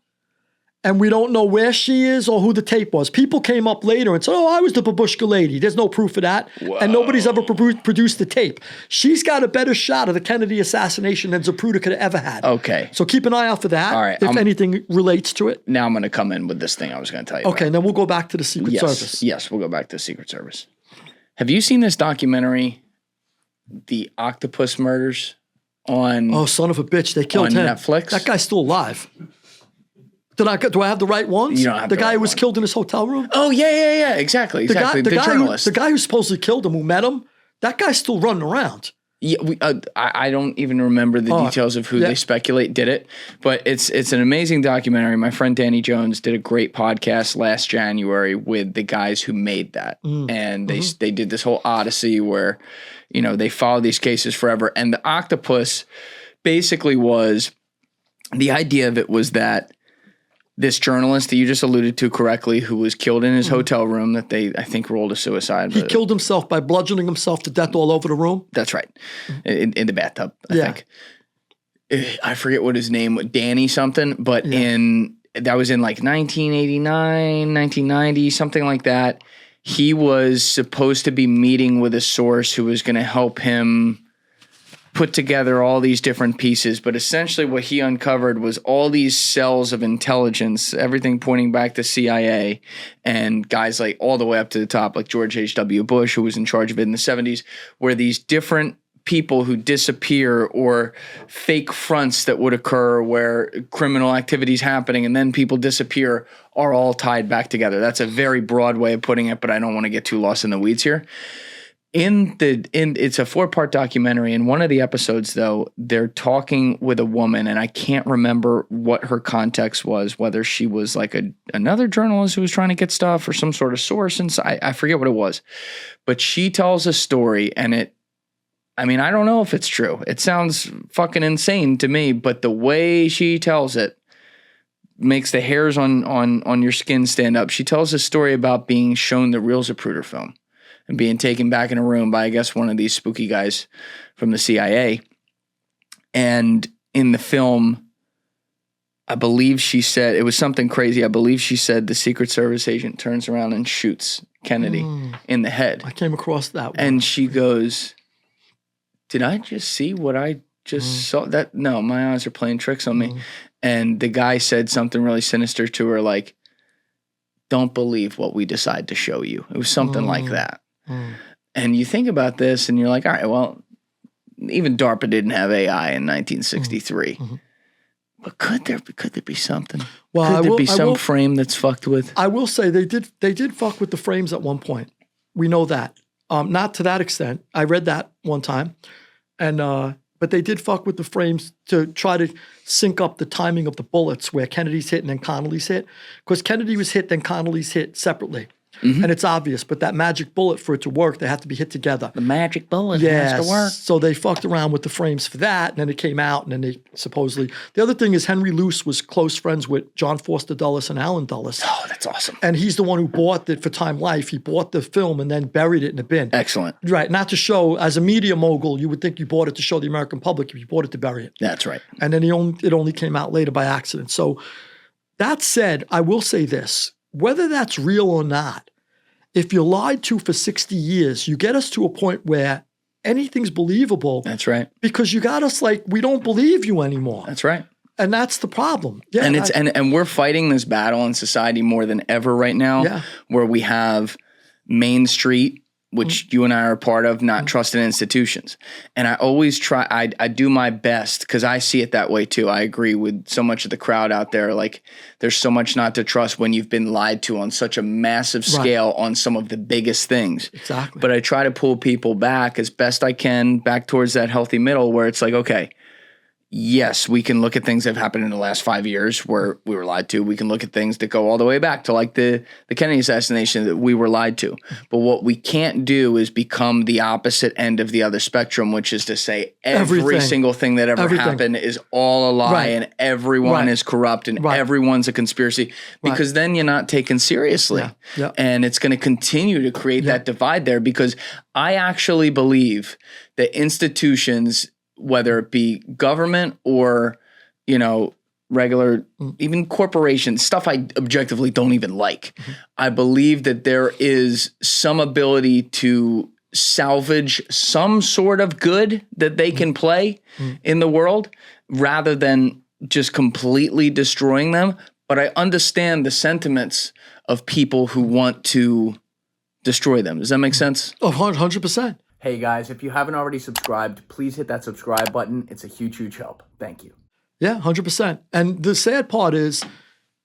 And we don't know where she is or who the tape was. People came up later and said, oh, I was the babushka lady. There's no proof of that. Whoa. And nobody's ever produced the tape. She's got a better shot of the Kennedy assassination than Zapruder could have ever had. Okay. So keep an eye out for that. All right, If anything relates to it. Now I'm going to come in with this thing I was going to tell you Okay, about. and then we'll go back to the Secret Service. Yes, we'll go back to the Secret Service. Have you seen this documentary, The Octopus Murders, on Oh, son of a bitch. They killed on him. Netflix? That guy's still alive. Do I have the right ones? You don't have the the guy right who was one. killed in his hotel room? Oh, yeah, exactly. The journalist. guy who supposedly killed him, who met him, that guy's still running around. Yeah, I don't even remember the details of who they speculate did it, but it's an amazing documentary. My friend Danny Jones did a great podcast last January with the guys who made that, and they did this whole odyssey where, you know, they followed these cases forever. And the Octopus basically was, the idea of it was that this journalist that you just alluded to correctly, who was killed in his hotel room, that they, I think, ruled a suicide. He killed himself by bludgeoning himself to death all over the room. That's right. In the bathtub, I think. I forget what his name was, Danny something, but that was in like 1989, 1990, something like that. He was supposed to be meeting with a source who was going to help him put together all these different pieces, but essentially what he uncovered was all these cells of intelligence, everything pointing back to CIA and guys like all the way up to the top, like George H.W. Bush, who was in charge of it in the 70s, where these different people who disappear or fake fronts that would occur where criminal activity's happening and then people disappear are all tied back together. That's a very broad way of putting it, but I don't want to get too lost in the weeds here. It's a 4-part documentary. In one of the episodes, though, they're talking with a woman, and I can't remember what her context was, whether she was like another journalist who was trying to get stuff or some sort of source. And I forget what it was, but she tells a story, and I don't know if it's true. It sounds fucking insane to me, but the way she tells it makes the hairs on your skin stand up. She tells a story about being shown the real Zapruder film and being taken back in a room by, I guess, one of these spooky guys from the CIA. And in the film, I believe she said, it was something crazy. I believe she said the Secret Service agent turns around and shoots Kennedy in the head. I came across that one. And she goes, did I just see what I just saw? No, my eyes are playing tricks on me. And the guy said something really sinister to her, like, don't believe what we decide to show you. It was something like that. And you think about this and you're like, all right, well, even DARPA didn't have AI in 1963. But could there be something? Well, could there be some frame that's fucked with? I will say they did fuck with the frames at one point. We know that. Not to that extent. I read that one time. And but they did fuck with the frames to try to sync up the timing of the bullets where Kennedy's hit and then Connolly's hit. Because Kennedy was hit, then Connolly's hit separately. And it's obvious, but that magic bullet, for it to work, they have to be hit together. The magic bullet has to work. So they fucked around with the frames for that, and then it came out, and then they supposedly... The other thing is Henry Luce was close friends with John Foster Dulles and Allen Dulles. Oh, that's awesome. And he's the one who bought it for Time Life. He bought the film and then buried it in a bin. Excellent. Right, not to show, as a media mogul, you would think you bought it to show the American public, you bought it to bury it. That's right. And then it only came out later by accident. So that said, I will say this, whether that's real or not, if you're lied to for 60 years, you get us to a point where anything's believable. That's right. Because you got us like, we don't believe you anymore. That's right. And that's the problem. Yeah, and we're fighting this battle in society more than ever right now, where we have Main Street, which you and I are a part of, not trusted institutions. And I always try, I do my best, because I see it that way too. I agree with so much of the crowd out there. Like, there's so much not to trust when you've been lied to on such a massive scale on some of the biggest things. Exactly. But I try to pull people back as best I can, back towards that healthy middle where it's like, okay, yes, we can look at things that have happened in the last 5 years where we were lied to. We can look at things that go all the way back to like the Kennedy assassination that we were lied to. But what we can't do is become the opposite end of the other spectrum, which is to say every single thing that ever happened is all a lie and everyone is corrupt and everyone's a conspiracy, because then you're not taken seriously. And it's going to continue to create that divide there, because I actually believe that institutions, whether it be government or, you know, regular, even corporations, stuff I objectively don't even like. I believe that there is some ability to salvage some sort of good that they can play in the world rather than just completely destroying them. But I understand the sentiments of people who want to destroy them. Does that make sense? Oh, 100%. Hey guys, if you haven't already subscribed, please hit that subscribe button. It's a huge, huge help. Thank you. Yeah, 100%. And the sad part is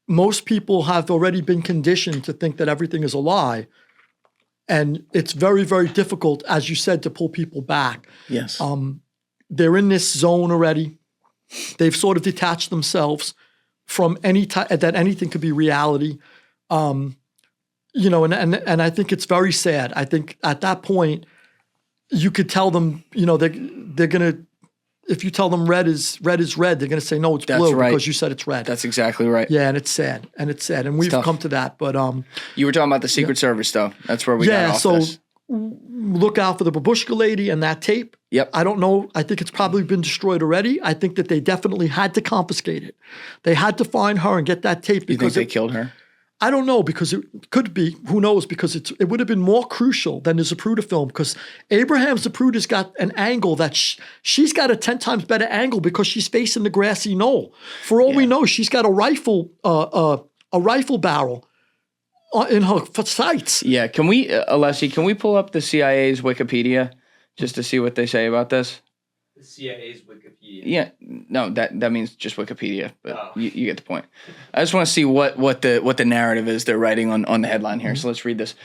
most people have already been conditioned to think that everything is a lie. And it's very, very difficult, as you said, to pull people back. Yes. They're in this zone already. They've sort of detached themselves from that anything could be reality. You know, and I think it's very sad. I think at that point, you could tell them, you know, they're gonna. If you tell them red is red, they're gonna say no, it's blue because you said it's red. That's exactly right. Yeah, and it's sad, and we've come to that. But you were talking about the Secret Service, though. That's where we got off this. Look out for the babushka lady and that tape. Yep. I don't know. I think it's probably been destroyed already. I think that they definitely had to confiscate it. They had to find her and get that tape. You think they killed her? I don't know, because it could be. Who knows? Because it would have been more crucial than the Zapruder film, because Abraham Zapruder's got an angle that she's got a 10 times better angle because she's facing the grassy knoll. For all we know, she's got a rifle barrel in her sights. Yeah. Can we, Alessi, can we pull up the CIA's Wikipedia just to see what they say about this? The CIA's Wikipedia. Yeah, no, that means just Wikipedia, but you get the point. I just want to see what the narrative is they're writing on the headline here. So let's read this.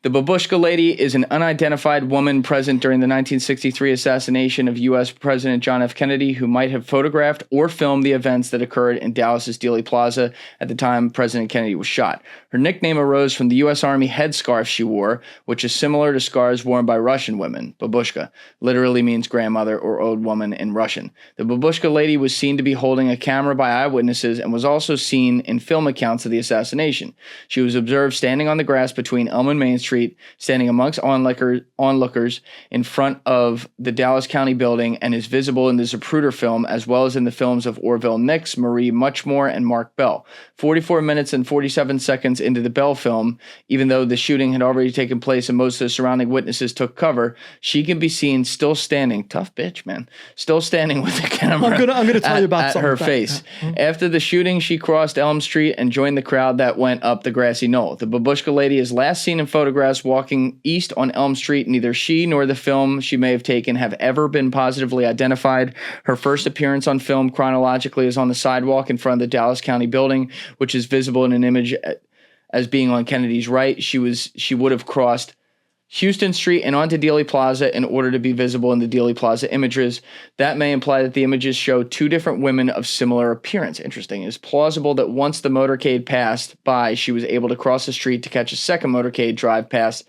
The babushka lady is an unidentified woman present during the 1963 assassination of U.S. President John F. Kennedy, who might have photographed or filmed the events that occurred in Dallas's Dealey Plaza at the time President Kennedy was shot. Her nickname arose from the U.S. Army headscarf she wore, which is similar to scarves worn by Russian women. Babushka literally means grandmother or old woman in Russian. The babushka lady was seen to be holding a camera by eyewitnesses and was also seen in film accounts of the assassination. She was observed standing on the grass between Elm and Main Street, standing amongst onlookers in front of the Dallas County building, and is visible in the Zapruder film as well as in the films of Orville Nix, Marie Muchmore, and Mark Bell. 44 minutes and 47 seconds into the Bell film, even though the shooting had already taken place and most of the surrounding witnesses took cover, she can be seen still standing, tough bitch, man, still standing with the camera I'm gonna tell you about at her face. After the shooting, she crossed Elm Street and joined the crowd that went up the grassy knoll. The babushka lady is last seen in photographs walking east on Elm Street. Neither she nor the film she may have taken have ever been positively identified. Her first appearance on film chronologically is on the sidewalk in front of the Dallas County building, which is visible in an image as being on Kennedy's right. She would have crossed Houston Street and onto Dealey Plaza in order to be visible in the Dealey Plaza images. That may imply that the images show two different women of similar appearance. Interesting. It is plausible that once the motorcade passed by, she was able to cross the street to catch a second motorcade drive past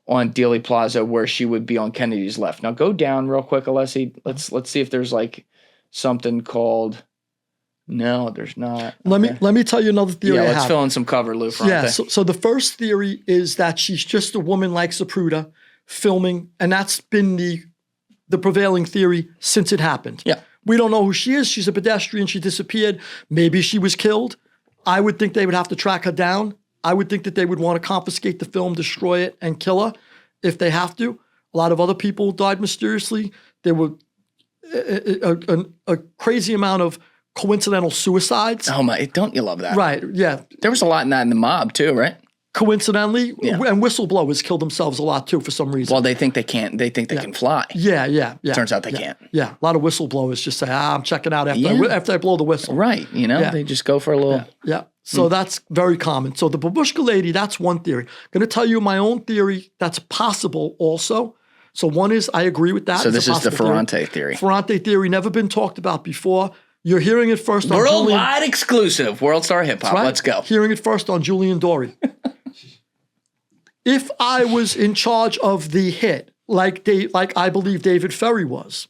on Dealey Plaza, where she would be on Kennedy's left. Now go down real quick, Alessi. Let's see if there's like something called. No, there's not. Let me tell you another theory. Yeah, let's fill in some cover, Lou. Ferrante. Yeah, so the first theory is that she's just a woman like Zapruder filming, and that's been the prevailing theory since it happened. Yeah. We don't know who she is. She's a pedestrian. She disappeared. Maybe she was killed. I would think they would have to track her down. I would think that they would want to confiscate the film, destroy it, and kill her if they have to. A lot of other people died mysteriously. There were a crazy amount of coincidental suicides. Oh my, don't you love that? Right, yeah. There was a lot in that in the mob too, right? Coincidentally, and whistleblowers killed themselves a lot too for some reason. Well, they think they can't. They think they can fly. Yeah. Turns out they can't. Yeah, a lot of whistleblowers just say, I'm checking out after I blow the whistle. Right, they just go for a little. Yeah. So that's very common. So the babushka lady, that's one theory. I'm going to tell you my own theory that's possible also. So one is, I agree with that. So It's this a is the possible Ferrante theory. Ferrante theory, never been talked about before. You're hearing it first on Worldwide exclusive. World Star Hip Hop. Right? Let's go. Hearing it first on Julian Dorey. If I was in charge of the hit, like I believe David Ferry was,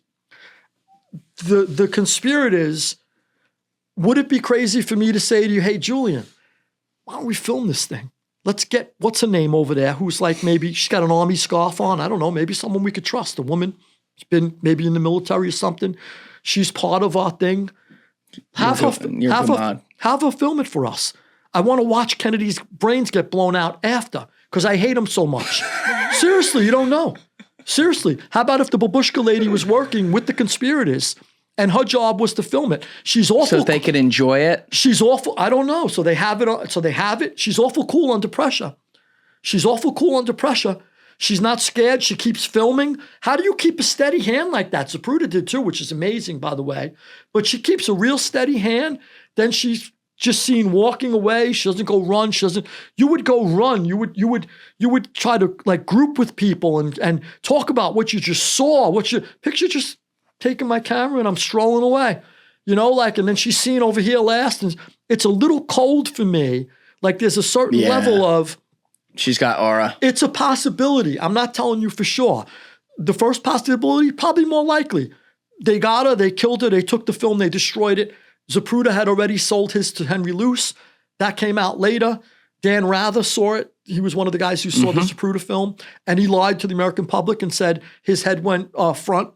the conspirators, would it be crazy for me to say to you, hey, Julian, why don't we film this thing? Let's get, what's her name over there, who's like, maybe she's got an army scarf on. I don't know, maybe someone we could trust. A woman who's been maybe in the military or something. She's part of our thing. Have her film it for us. I want to watch Kennedy's brains get blown out after, because I hate him so much. Seriously, you don't know. Seriously. How about if the babushka lady was working with the conspirators and her job was to film it? She's awful. So they could enjoy it? She's awful. I don't know. So they have it. She's awful cool under pressure. She's not scared. She keeps filming. How do you keep a steady hand like that? Zapruder did too, which is amazing, by the way. But she keeps a real steady hand. Then she's just seen walking away. She doesn't go run. You would go run. You would try to like group with people and talk about what you just saw. Picture just taking my camera and I'm strolling away. And then she's seen over here last. And it's a little cold for me. Like there's a certain level of, she's got aura. it's a possibility. I'm not telling you for sure. The first possibility, probably more likely. They got her, they killed her, they took the film, they destroyed it. Zapruder had already sold his to Henry Luce. That came out later. Dan Rather saw it. He was one of the guys who saw the Zapruder film. And he lied to the American public and said his head went front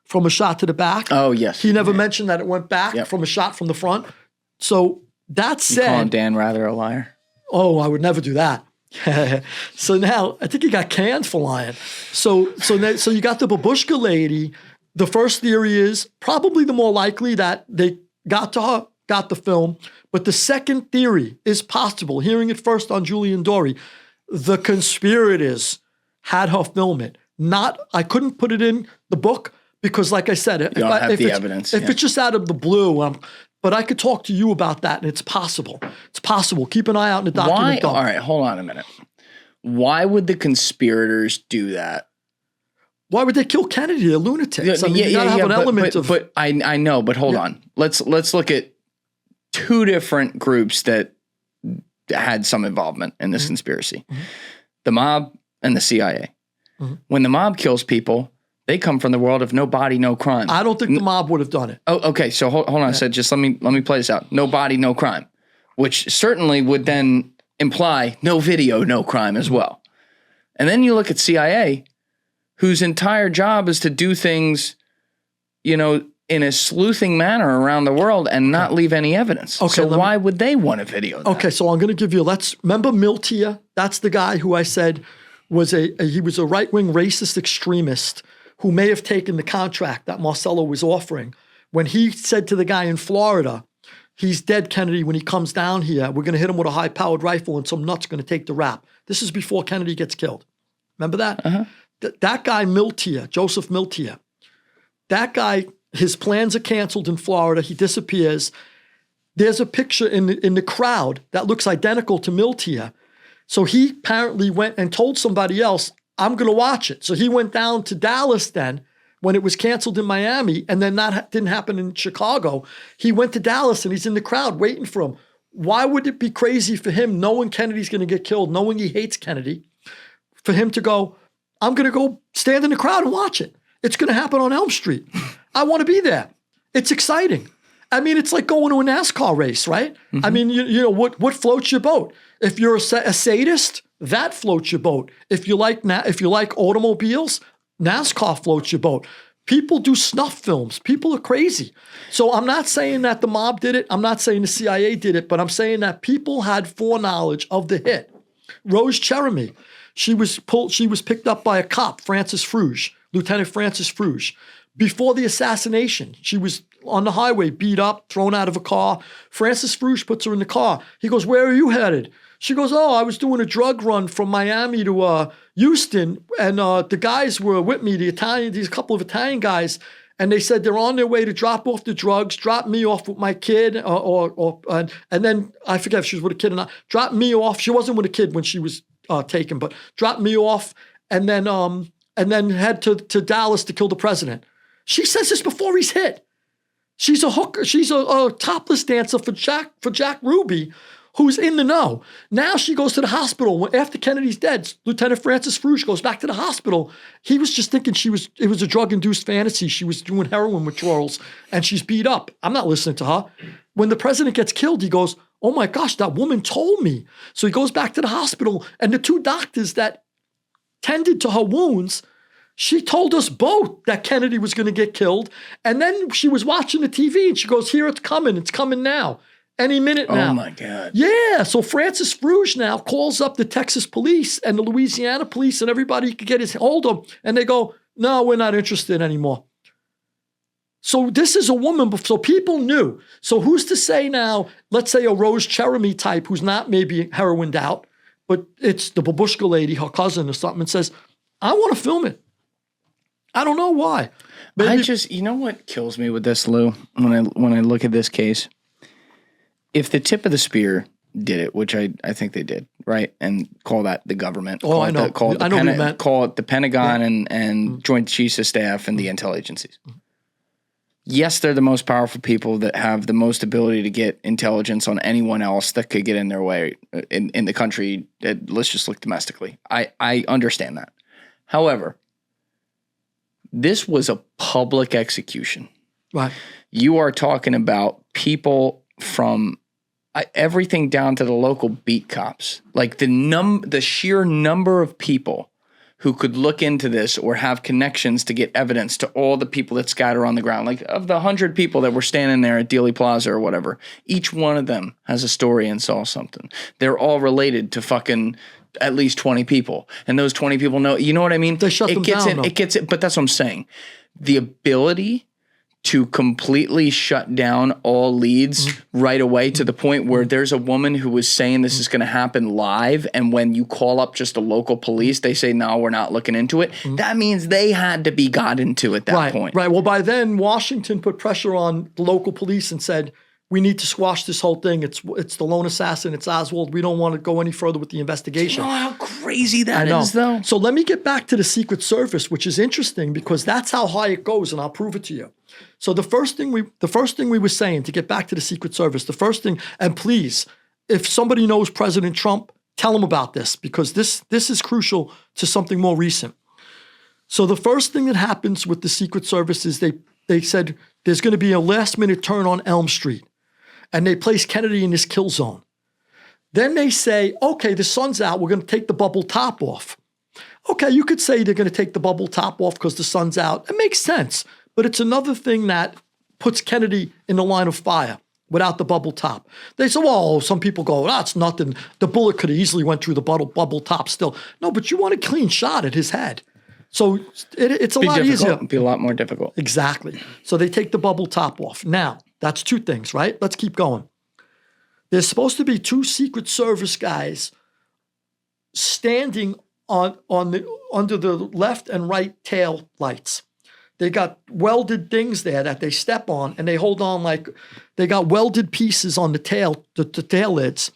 from a shot to the back. Oh, yes. He never mentioned that it went back from a shot from the front. So that said— You calling Dan Rather a liar? Oh, I would never do that. So now I think he got canned for lying. So you got the babushka lady. The first theory is probably the more likely that they got to her, got the film. But the second theory is possible. Hearing it first on Julian Dorey. The conspirators had her film it. I couldn't put it in the book because, like I said, you don't have the evidence. If it's just out of the blue, but I could talk to you about that, and it's possible. It's possible. Keep an eye out in the document. All right, hold on a minute. Why would the conspirators do that? Why would they kill Kennedy? They're lunatics. You gotta have an element of. But I know. But hold on. Let's look at two different groups that had some involvement in this conspiracy: the mob and the CIA. When the mob kills people, they come from the world of no body, no crime. I don't think the mob would have done it. Oh, okay. So hold on. I said, just let me play this out. No body, no crime, which certainly would then imply no video, no crime as well. And then you look at CIA, whose entire job is to do things, in a sleuthing manner around the world and not leave any evidence. Okay, so why would they want a video of that? Okay, so I'm going to give you, remember Miltia? That's the guy who I said he was a right-wing racist extremist who may have taken the contract that Marcello was offering. When he said to the guy in Florida, he's dead, Kennedy, when he comes down here, we're going to hit him with a high-powered rifle and some nut's going to take the rap. This is before Kennedy gets killed. Remember that? That guy, Miltia, Joseph Miltia, that guy, his plans are canceled in Florida. He disappears. There's a picture in the crowd that looks identical to Miltia. So he apparently went and told somebody else, I'm going to watch it. So he went down to Dallas then when it was canceled in Miami, and then that didn't happen in Chicago. He went to Dallas and he's in the crowd waiting for him. Why would it be crazy for him, knowing Kennedy's going to get killed, knowing he hates Kennedy, for him to go, I'm going to go stand in the crowd and watch it. It's going to happen on Elm Street. I want to be there. It's exciting. I mean, it's like going to a NASCAR race, right? I mean, what floats your boat? If you're a sadist, that floats your boat. If you like automobiles, NASCAR floats your boat. People do snuff films. People are crazy. So I'm not saying that the mob did it. I'm not saying the CIA did it, but I'm saying that people had foreknowledge of the hit. Rose Cherami, she was picked up by a cop, Lieutenant Francis Fruge. Before the assassination, she was on the highway, beat up, thrown out of a car. Francis Fruge puts her in the car. He goes, where are you headed? She goes, I was doing a drug run from Miami to Houston, and the guys were with me, these couple of Italian guys, and they said they're on their way to drop off the drugs, drop me off with my kid, and then I forget if she was with a kid or not. Drop me off. She wasn't with a kid when she was taken, but drop me off, and then and then head to Dallas to kill the president. She says this before he's hit. She's a hooker. She's a topless dancer for Jack Ruby, who's in the know. Now she goes to the hospital. After Kennedy's dead, Lieutenant Francis Fruge goes back to the hospital. He was just thinking it was a drug-induced fantasy. She was doing heroin withdrawals, and she's beat up. I'm not listening to her. When the president gets killed, he goes, oh my gosh, that woman told me. So he goes back to the hospital, and the 2 doctors that tended to her wounds, she told us both that Kennedy was going to get killed. And then she was watching the TV and she goes, here, it's coming now. Any minute now. Oh my God. Yeah. So Francis Fruge now calls up the Texas police and the Louisiana police and everybody he could get his hold of. And they go, no, we're not interested anymore. So this is a woman. So people knew. So who's to say now, let's say a Rose Cherami type who's not maybe heroined out, but it's the Babushka lady, her cousin or something, and says, I want to film it. I don't know why. Maybe, you know what kills me with this, Lou, when I look at this case? If the tip of the spear did it, which I think they did, right? And call that the government. Oh, I know. Call it the Pentagon and Joint Chiefs of Staff and the intel agencies. Yes, they're the most powerful people that have the most ability to get intelligence on anyone else that could get in their way in the country. Let's just look domestically. I understand that. However, this was a public execution. Right. You are talking about people from everything down to the local beat cops. Like the sheer number of people who could look into this or have connections to get evidence to all the people that scatter on the ground. Like of the 100 people that were standing there at Dealey Plaza or whatever, each one of them has a story and saw something. They're all related to fucking at least 20 people. And those 20 people know, you know what I mean? They shut them down. It gets it, but that's what I'm saying. The ability to completely shut down all leads right away to the point where there's a woman who was saying this is going to happen live. And when you call up just the local police, they say, no, we're not looking into it. That means they had to be got into at that point. Right. Well, by then, Washington put pressure on the local police and said, we need to squash this whole thing. It's the lone assassin. It's Oswald. We don't want to go any further with the investigation. You know how crazy that is, though? So let me get back to the Secret Service, which is interesting because that's how high it goes, and I'll prove it to you. So the first thing we were saying, to get back to the Secret Service, the first thing, and please, if somebody knows President Trump, tell him about this because this is crucial to something more recent. So the first thing that happens with the Secret Service is they said there's going to be a last-minute turn on Elm Street. And they place Kennedy in this kill zone. Then they say, okay, the sun's out. We're going to take the bubble top off. Okay, you could say they're going to take the bubble top off because the sun's out. It makes sense. But it's another thing that puts Kennedy in the line of fire without the bubble top. They say, well, some people go, that's nothing. The bullet could have easily went through the bubble top still. No, but you want a clean shot at his head. So it's a lot easier. It'd be a lot more difficult. Exactly. So they take the bubble top off. Now, that's 2 things, right? Let's keep going. There's supposed to be 2 Secret Service guys standing under the left and right tail lights. They got welded things there that they step on, and they hold on like they got welded pieces on the tail lids,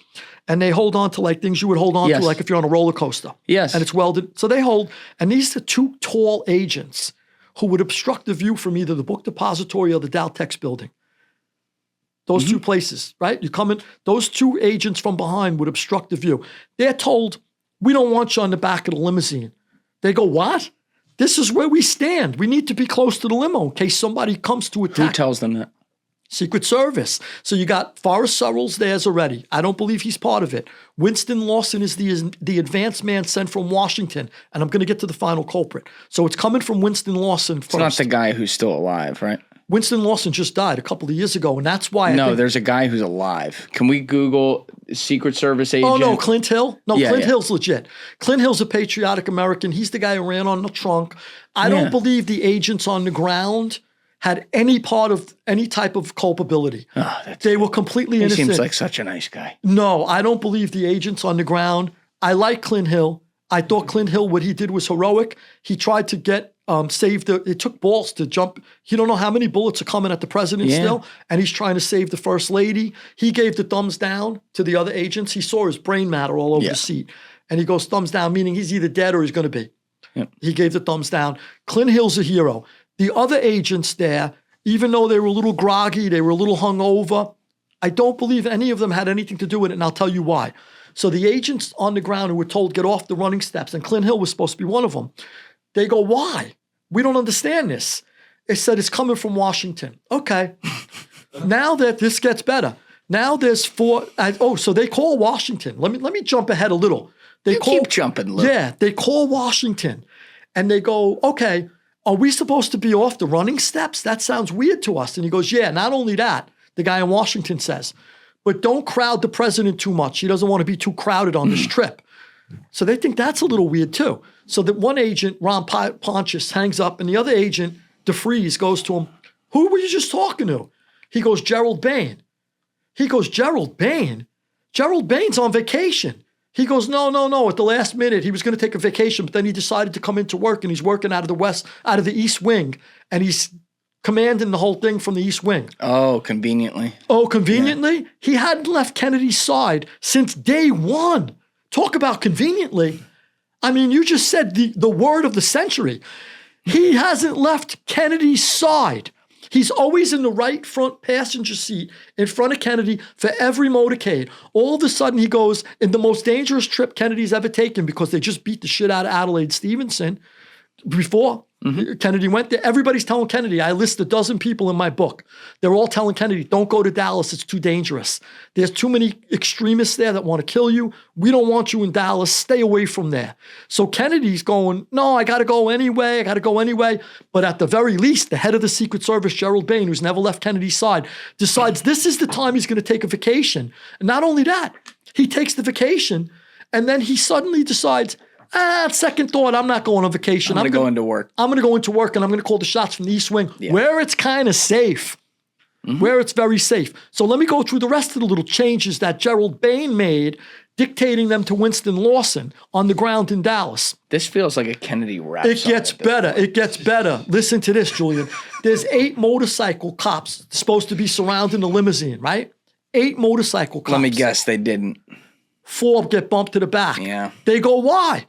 and they hold on to like things you would hold on to like if you're on a roller coaster. Yes. And it's welded. So they hold, and these are 2 tall agents who would obstruct the view from either the book depository or the Daltex building. Those 2 places, right? You come in, those 2 agents from behind would obstruct the view. They're told, we don't want you on the back of the limousine. They go, what? This is where we stand. We need to be close to the limo in case somebody comes to attack. Who tells them that? Secret Service. So you got Forrest Searles there's already. I don't believe he's part of it. Winston Lawson is the advanced man sent from Washington, and I'm going to get to the final culprit. So it's coming from Winston Lawson first. It's not the guy who's still alive, right? Winston Lawson just died a couple of years ago, and that's why there's a guy who's alive. Can we Google Secret Service agent? Oh, no, Clint Hill? No, Yeah, Clint Hill's legit. Clint Hill's a patriotic American. He's the guy who ran on the trunk. I don't believe the agents on the ground had any part of any type of culpability. They were completely innocent. He seems like such a nice guy. No, I don't believe the agents on the ground. I like Clint Hill. I thought Clint Hill, what he did was heroic. He tried to get it took balls to jump. You don't know how many bullets are coming at the president still, and he's trying to save the first lady. He gave the thumbs down to the other agents. He saw his brain matter all over the seat, and he goes thumbs down, meaning he's either dead or he's going to be. Yep. He gave the thumbs down. Clint Hill's a hero. The other agents there, even though they were a little groggy, they were a little hungover, I don't believe any of them had anything to do with it, and I'll tell you why. So the agents on the ground who were told, get off the running steps, and Clint Hill was supposed to be one of them, they go, why? We don't understand this. It said it's coming from Washington. Okay. Now that this gets better. Now there's so they call Washington. Let me jump ahead a little. They keep jumping, Lou. Yeah, they call Washington, and they go, okay, are we supposed to be off the running steps? That sounds weird to us. And he goes, yeah, not only that, the guy in Washington says, but don't crowd the president too much. He doesn't want to be too crowded on this trip. So they think that's a little weird too. So that one agent, Ron Pontius, hangs up, and the other agent, DeFreeze, goes to him, who were you just talking to? He goes, Gerald Bain. He goes, Gerald Bain? Gerald Bain's on vacation. He goes, no. At the last minute, he was going to take a vacation, but then he decided to come into work, and he's working out of the East Wing, and he's commanding the whole thing from the East Wing. Oh, conveniently. Yeah. He hadn't left Kennedy's side since day one. Talk about conveniently. I mean, you just said the word of the century. He hasn't left Kennedy's side. He's always in the right front passenger seat in front of Kennedy for every motorcade. All of a sudden, he goes in the most dangerous trip Kennedy's ever taken because they just beat the shit out of Adelaide Stevenson before Kennedy went there. Everybody's telling Kennedy, I list a dozen people in my book. They're all telling Kennedy, don't go to Dallas. It's too dangerous. There's too many extremists there that want to kill you. We don't want you in Dallas. Stay away from there. So Kennedy's going, no, I got to go anyway. But at the very least, the head of the Secret Service, Gerald Bain, who's never left Kennedy's side, decides this is the time he's going to take a vacation. And not only that, he takes the vacation, and then he suddenly decides, second thought, I'm not going on vacation. I'm going to go into work. I'm going to go into work, and I'm going to call the shots from the East Wing, where it's kind of safe, where it's very safe. So let me go through the rest of the little changes that Gerald Bain made, dictating them to Winston Lawson on the ground in Dallas. This feels like a Kennedy rap It song gets better. It gets better. Listen to this, Julian. There's 8 motorcycle cops supposed to be surrounding the limousine, right? 8 motorcycle cops. Let me guess, they didn't. 4 get bumped to the back. Yeah. They go, why?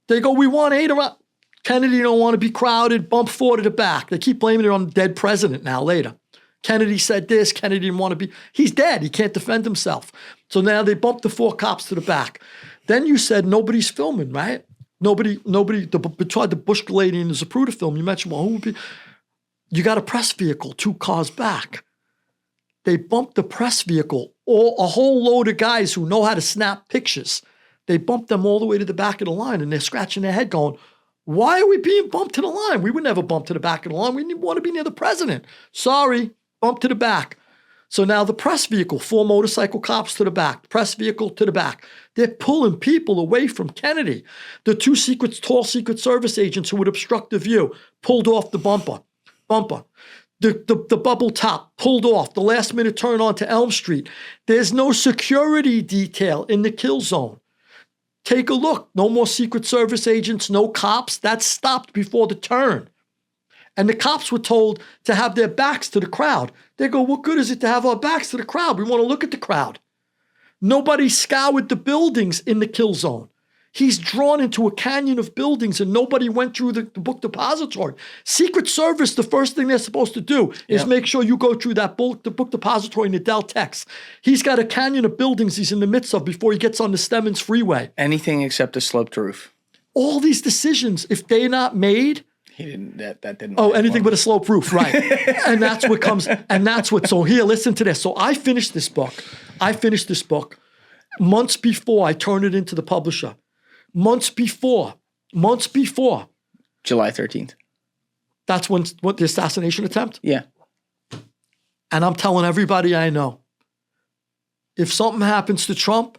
They go, we want 8 around. Kennedy don't want to be crowded, bump 4 to the back. They keep blaming it on the dead president now later. Kennedy said this, Kennedy didn't want to be. He's dead. He can't defend himself. So now they bump the 4 cops to the back. Then you said nobody's filming, right? Nobody, tried the Bush lady in the Zapruder film. You mentioned, well, who would be? You got a press vehicle 2 cars back. They bumped the press vehicle, a whole load of guys who know how to snap pictures. They bumped them all the way to the back of the line, and they're scratching their head going, why are we being bumped to the line? We would never bump to the back of the line. We didn't want to be near the president. Sorry, bump to the back. So now the press vehicle, 4 motorcycle cops to the back, press vehicle to the back. They're pulling people away from Kennedy. The 2 tall Secret Service agents who would obstruct the view pulled off the bumper. The bubble top pulled off. The last minute turn onto Elm Street. There's no security detail in the kill zone. Take a look. No more Secret Service agents, no cops. That stopped before the turn. And the cops were told to have their backs to the crowd. They go, what good is it to have our backs to the crowd? We want to look at the crowd. Nobody scoured the buildings in the kill zone. He's drawn into a canyon of buildings, and nobody went through the book depository. Secret Service, the first thing they're supposed to do is make sure you go through the book depository in the Del Tex. He's got a canyon of buildings he's in the midst of before he gets on the Stemmons Freeway. Anything except a sloped roof. All these decisions, if they're not made... He didn't, that didn't... Oh, anything but a sloped roof, right. And that's what comes... So here, listen to this. So I finished this book. Months before I turned it into the publisher. Months before. July 13th. That's when the assassination attempt? Yeah. And I'm telling everybody I know, if something happens to Trump,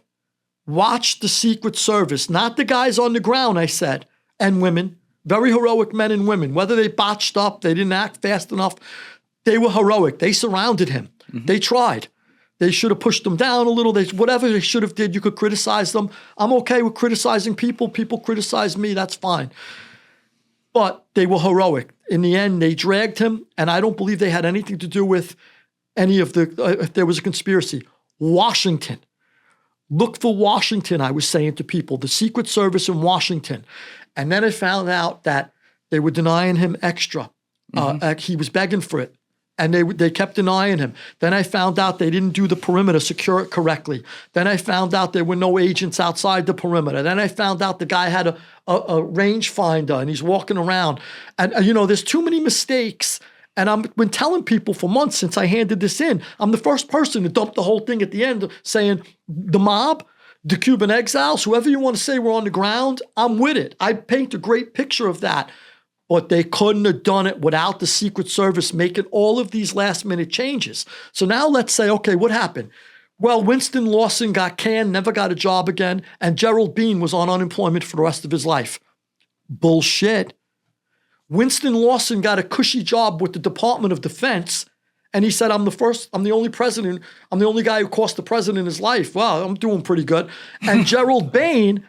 watch the Secret Service, not the guys on the ground, I said, and women, very heroic men and women, whether they botched up, they didn't act fast enough, they were heroic. They surrounded him. They tried. They should have pushed them down a little. Whatever they should have did, you could criticize them. I'm okay with criticizing people. People criticize me. That's fine. But they were heroic. In the end, they dragged him, and I don't believe they had anything to do with any of if there was a conspiracy. Washington. Look for Washington, I was saying to people, the Secret Service in Washington. And then I found out that they were denying him extra. He was begging for it. And they kept denying him. Then I found out they didn't do the perimeter, secure it correctly. Then I found out there were no agents outside the perimeter. Then I found out the guy had a rangefinder and he's walking around. And, there's too many mistakes. And I've been telling people for months since I handed this in. I'm the first person to dump the whole thing at the end saying the mob, the Cuban exiles, whoever you want to say were on the ground, I'm with it. I paint a great picture of that. But they couldn't have done it without the Secret Service making all of these last-minute changes. So now let's say, okay, what happened? Well, Winston Lawson got canned, never got a job again, and Gerald Bean was on unemployment for the rest of his life. Bullshit. Winston Lawson got a cushy job with the Department of Defense, and he said, I'm the only president, I'm the only guy who cost the president his life. Wow, I'm doing pretty good. And Gerald Bain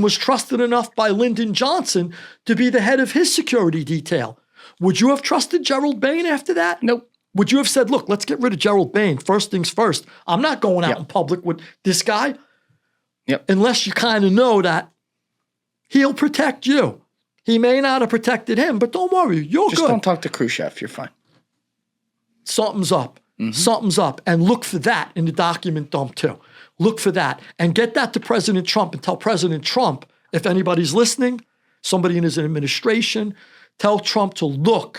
was trusted enough by Lyndon Johnson to be the head of his security detail. Would you have trusted Gerald Bain after that? Nope. Would you have said, look, let's get rid of Gerald Bain. First things first. I'm not going out in public with this guy. Yep. Unless you kind of know that he'll protect you. He may not have protected him, but don't worry, you're Just good. don't talk to Khrushchev. You're fine. Something's up. Something's up. And look for that in the document dump too. Look for that. And get that to President Trump and tell President Trump, if anybody's listening, somebody in his administration, tell Trump to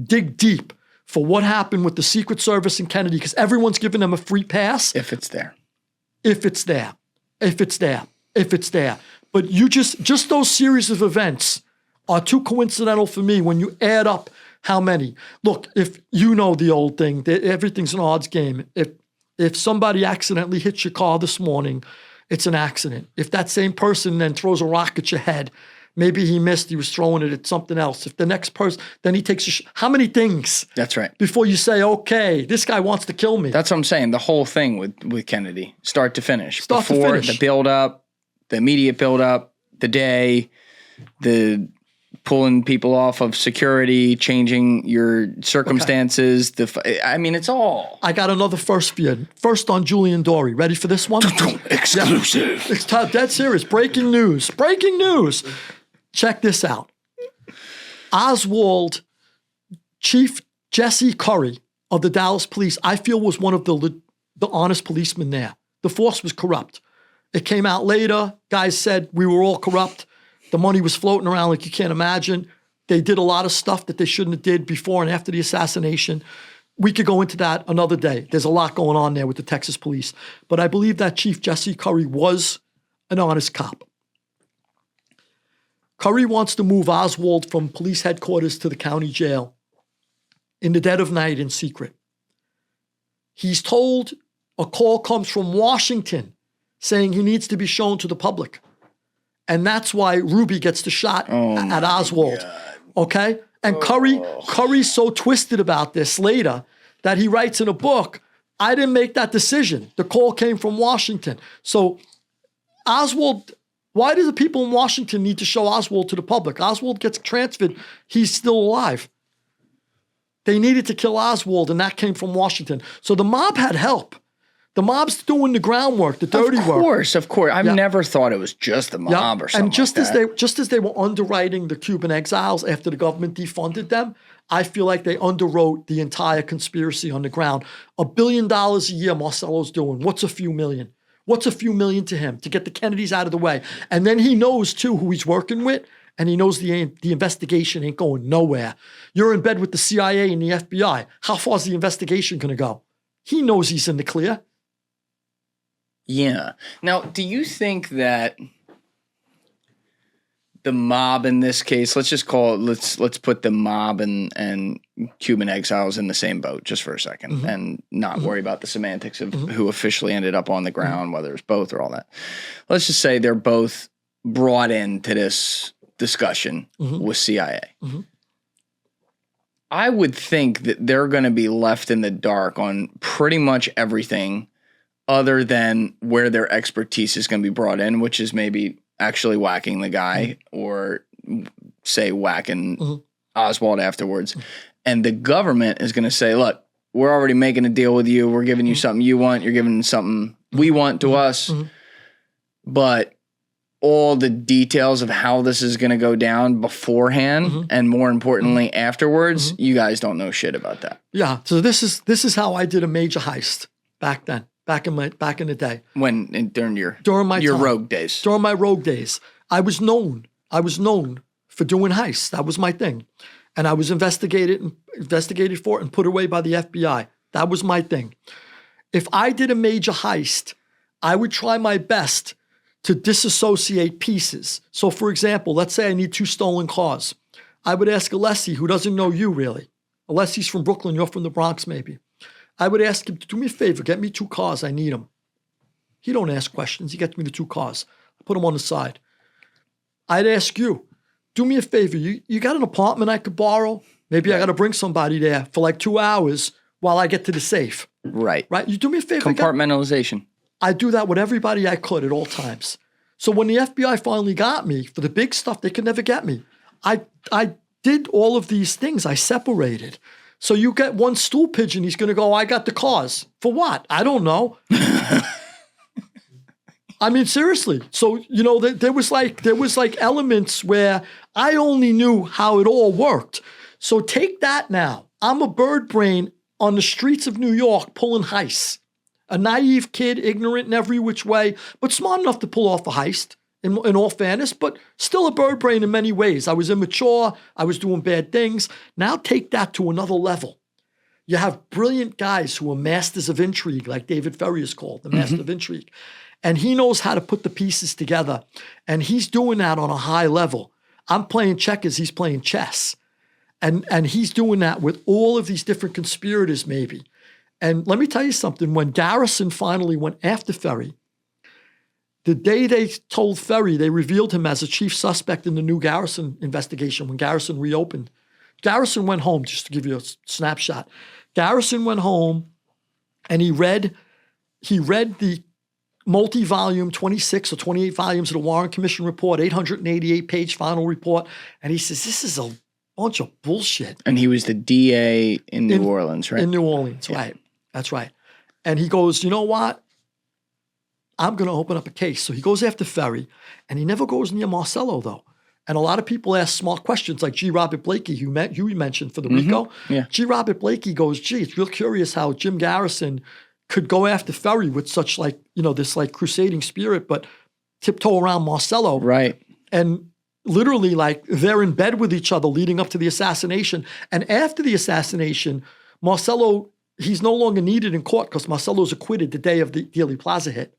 dig deep for what happened with the Secret Service and Kennedy, because everyone's giving them a free pass. If it's there. If it's there. If it's there. If it's there. But you just those series of events are too coincidental for me when you add up how many? Look, if you know the old thing, everything's an odds game. If somebody accidentally hits your car this morning, it's an accident. If that same person then throws a rock at your head, maybe he missed, he was throwing it at something else. If the next person, then he takes how many things? That's right. Before you say, okay, this guy wants to kill me. That's what I'm saying. The whole thing with Kennedy, start to finish. Before the build-up, the immediate build-up, the day, the pulling people off of security, changing your circumstances. Okay. It's all. I got another first for you. First on Julian Dorey. Ready for this one? Exclusive. Yeah. It's dead serious. Breaking news. Breaking news. Check this out. Oswald, Chief Jesse Curry of the Dallas Police, I feel was one of the honest policemen there. The force was corrupt. It came out later. Guys said we were all corrupt. The money was floating around like you can't imagine. They did a lot of stuff that they shouldn't have did before and after the assassination. We could go into that another day. There's a lot going on there with the Texas police. But I believe that Chief Jesse Curry was an honest cop. Curry wants to move Oswald from police headquarters to the county jail in the dead of night in secret. He's told a call comes from Washington saying he needs to be shown to the public. And that's why Ruby gets the shot at Oswald. God. Okay? And Curry's so twisted about this later that he writes in a book, I didn't make that decision. The call came from Washington. So Oswald, why do the people in Washington need to show Oswald to the public? Oswald gets transferred. He's still alive. They needed to kill Oswald, and that came from Washington. So the mob had help. The mob's doing the groundwork, the dirty work. Of course. I've never thought it was just the mob or something. And just as they were underwriting the Cuban exiles after the government defunded them, I feel like they underwrote the entire conspiracy on the ground. $1 billion a year Marcello's doing. What's a few million? What's a few million to him to get the Kennedys out of the way? And then he knows, too, who he's working with, and he knows the investigation ain't going nowhere. You're in bed with the CIA and the FBI. How far is the investigation going to go? He knows he's in the clear. Yeah. Now, do you think that the mob in this case, let's just call it, let's put the mob and Cuban exiles in the same boat just for a second and not worry about the semantics of who officially ended up on the ground, whether it's both or all that. Let's just say they're both brought into this discussion with CIA. I would think that they're going to be left in the dark on pretty much everything other than where their expertise is going to be brought in, which is maybe actually whacking the guy or say whacking Oswald afterwards. And the government is going to say, look, we're already making a deal with you. We're giving you something you want. You're giving something we want to us. But all the details of how this is going to go down beforehand, and more importantly afterwards, you guys don't know shit about that. Yeah. So this is how I did a major heist back then, back in the day. During your time. rogue days. During my rogue days, I was known for doing heists. That was my thing, and I was investigated for it and put away by the FBI. That was my thing. If I did a major heist, I would try my best to disassociate pieces. So for example, let's say I need 2 stolen cars. I would ask Alessi, who doesn't know you really. Alessi's from Brooklyn, you're from the Bronx maybe. I would ask him to do me a favor, get me 2 cars, I need them. He don't ask questions, he gets me the 2 cars. I put them on the side. I'd ask you, do me a favor, you got an apartment I could borrow? Maybe I got to bring somebody there for like 2 hours while I get to the safe. Right. You do me a favor. Compartmentalization. I do that with everybody I could at all times. So when the FBI finally got me for the big stuff, they could never get me. I did all of these things. I separated. So you get one stool pigeon, he's going to go, I got the cause. For what? I don't know. I mean, seriously. So, there was like elements where I only knew how it all worked. So take that now. I'm a bird brain on the streets of New York pulling heists. A naive kid, ignorant in every which way, but smart enough to pull off a heist, in all fairness, but still a bird brain in many ways. I was immature. I was doing bad things. Now take that to another level. You have brilliant guys who are masters of intrigue, like David Ferry is called, the master of intrigue. And he knows how to put the pieces together. And he's doing that on a high level. I'm playing checkers, he's playing chess. And he's doing that with all of these different conspirators maybe. And let me tell you something, when Garrison finally went after Ferry, the day they told Ferry, they revealed him as a chief suspect in the new Garrison investigation when Garrison reopened. Garrison went home, just to give you a snapshot. Garrison went home and he read the multi-volume, 26 or 28 volumes of the Warren Commission report, 888-page final report. And he says, this is a bunch of bullshit. And he was the DA in New Orleans, right? In New Orleans, right. That's right. And he goes, you know what? I'm going to open up a case. So he goes after Ferry, and he never goes near Marcello, though. And a lot of people ask smart questions like G. Robert Blakey, who you mentioned for the RICO. Yeah. G. Robert Blakey goes, gee, it's real curious how Jim Garrison could go after Ferry with such this crusading spirit, but tiptoe around Marcello. Right. And literally they're in bed with each other leading up to the assassination. And after the assassination, Marcello, he's no longer needed in court because Marcello's acquitted the day of the Dealey Plaza hit.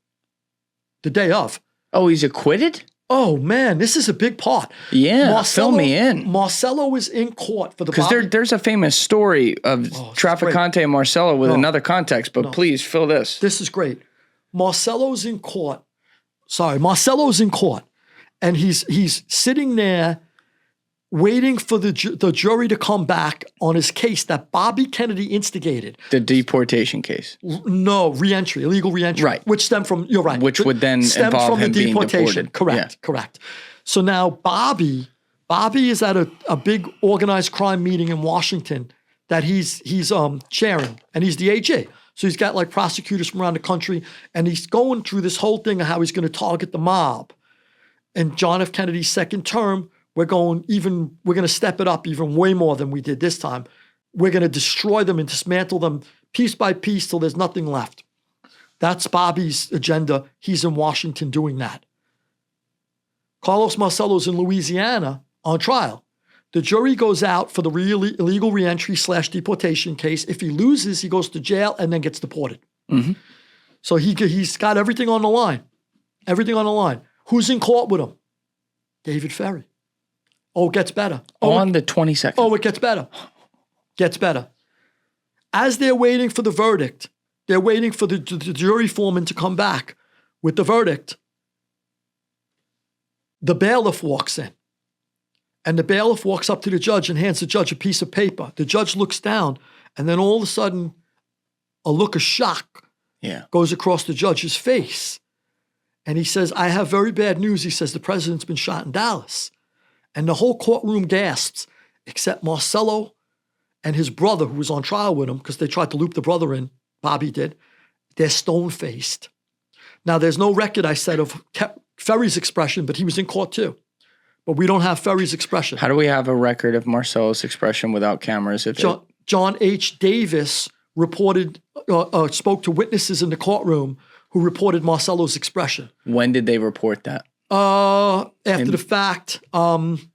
The day of. Oh, he's acquitted? Oh, man, this is a big part. Yeah, fill me in. Marcello is in court for the Because there's a famous story of Trafficante and Marcello with another context, but please fill this. This is great. Marcello's in court. Marcello's in court. And he's sitting there waiting for the jury to come back on his case that Bobby Kennedy instigated. The deportation case. No, illegal reentry. Right. Which stemmed from, you're right. Which would then involve him being deported. Correct. So now Bobby is at a big organized crime meeting in Washington that he's chairing, and he's the AJ. So he's got prosecutors from around the country, and he's going through this whole thing of how he's going to target the mob. And John F. Kennedy's second term, we're going to step it up even way more than we did this time. We're going to destroy them and dismantle them piece by piece till there's nothing left. That's Bobby's agenda. He's in Washington doing that. Carlos Marcello's in Louisiana on trial. The jury goes out for the illegal reentry / deportation case. If he loses, he goes to jail and then gets deported. Mm-hmm. So he's got everything on the line. Everything on the line. Who's in court with him? David Ferry. Oh, it gets better. On the 22nd. Oh, it gets better. Gets better. As they're waiting for the verdict, they're waiting for the jury foreman to come back with the verdict. The bailiff walks in. And the bailiff walks up to the judge and hands the judge a piece of paper. The judge looks down, and then all of a sudden, a look of shock goes across the judge's face. And he says, I have very bad news. He says, the president's been shot in Dallas. And the whole courtroom gasps, except Marcello and his brother, who was on trial with him, because they tried to loop the brother in, Bobby did. They're stone-faced. Now, there's no record, I said, of Ferry's expression, but he was in court too. But we don't have Ferry's expression. How do we have a record of Marcello's expression without cameras? If John H. Davis reported, spoke to witnesses in the courtroom who reported Marcello's expression. When did they report that? After the fact. Gosh.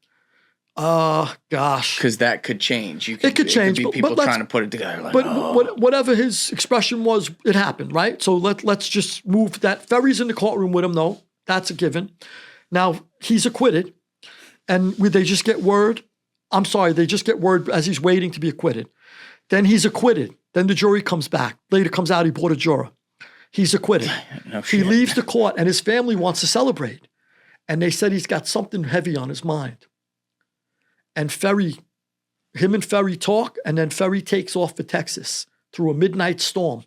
Because that could change. It could change. It could be people trying to put it together. Like, but whatever his expression was, it happened, right? So let's just move that. Ferry's in the courtroom with him, though. That's a given. Now, he's acquitted. And they just get word. I'm sorry, they just get word as he's waiting to be acquitted. Then he's acquitted. Then the jury comes back. Later comes out he bought a juror. He's acquitted. No he shit. leaves the court and his family wants to celebrate. And they said he's got something heavy on his mind. And him and Ferry talk, and then Ferry takes off for Texas through a midnight storm.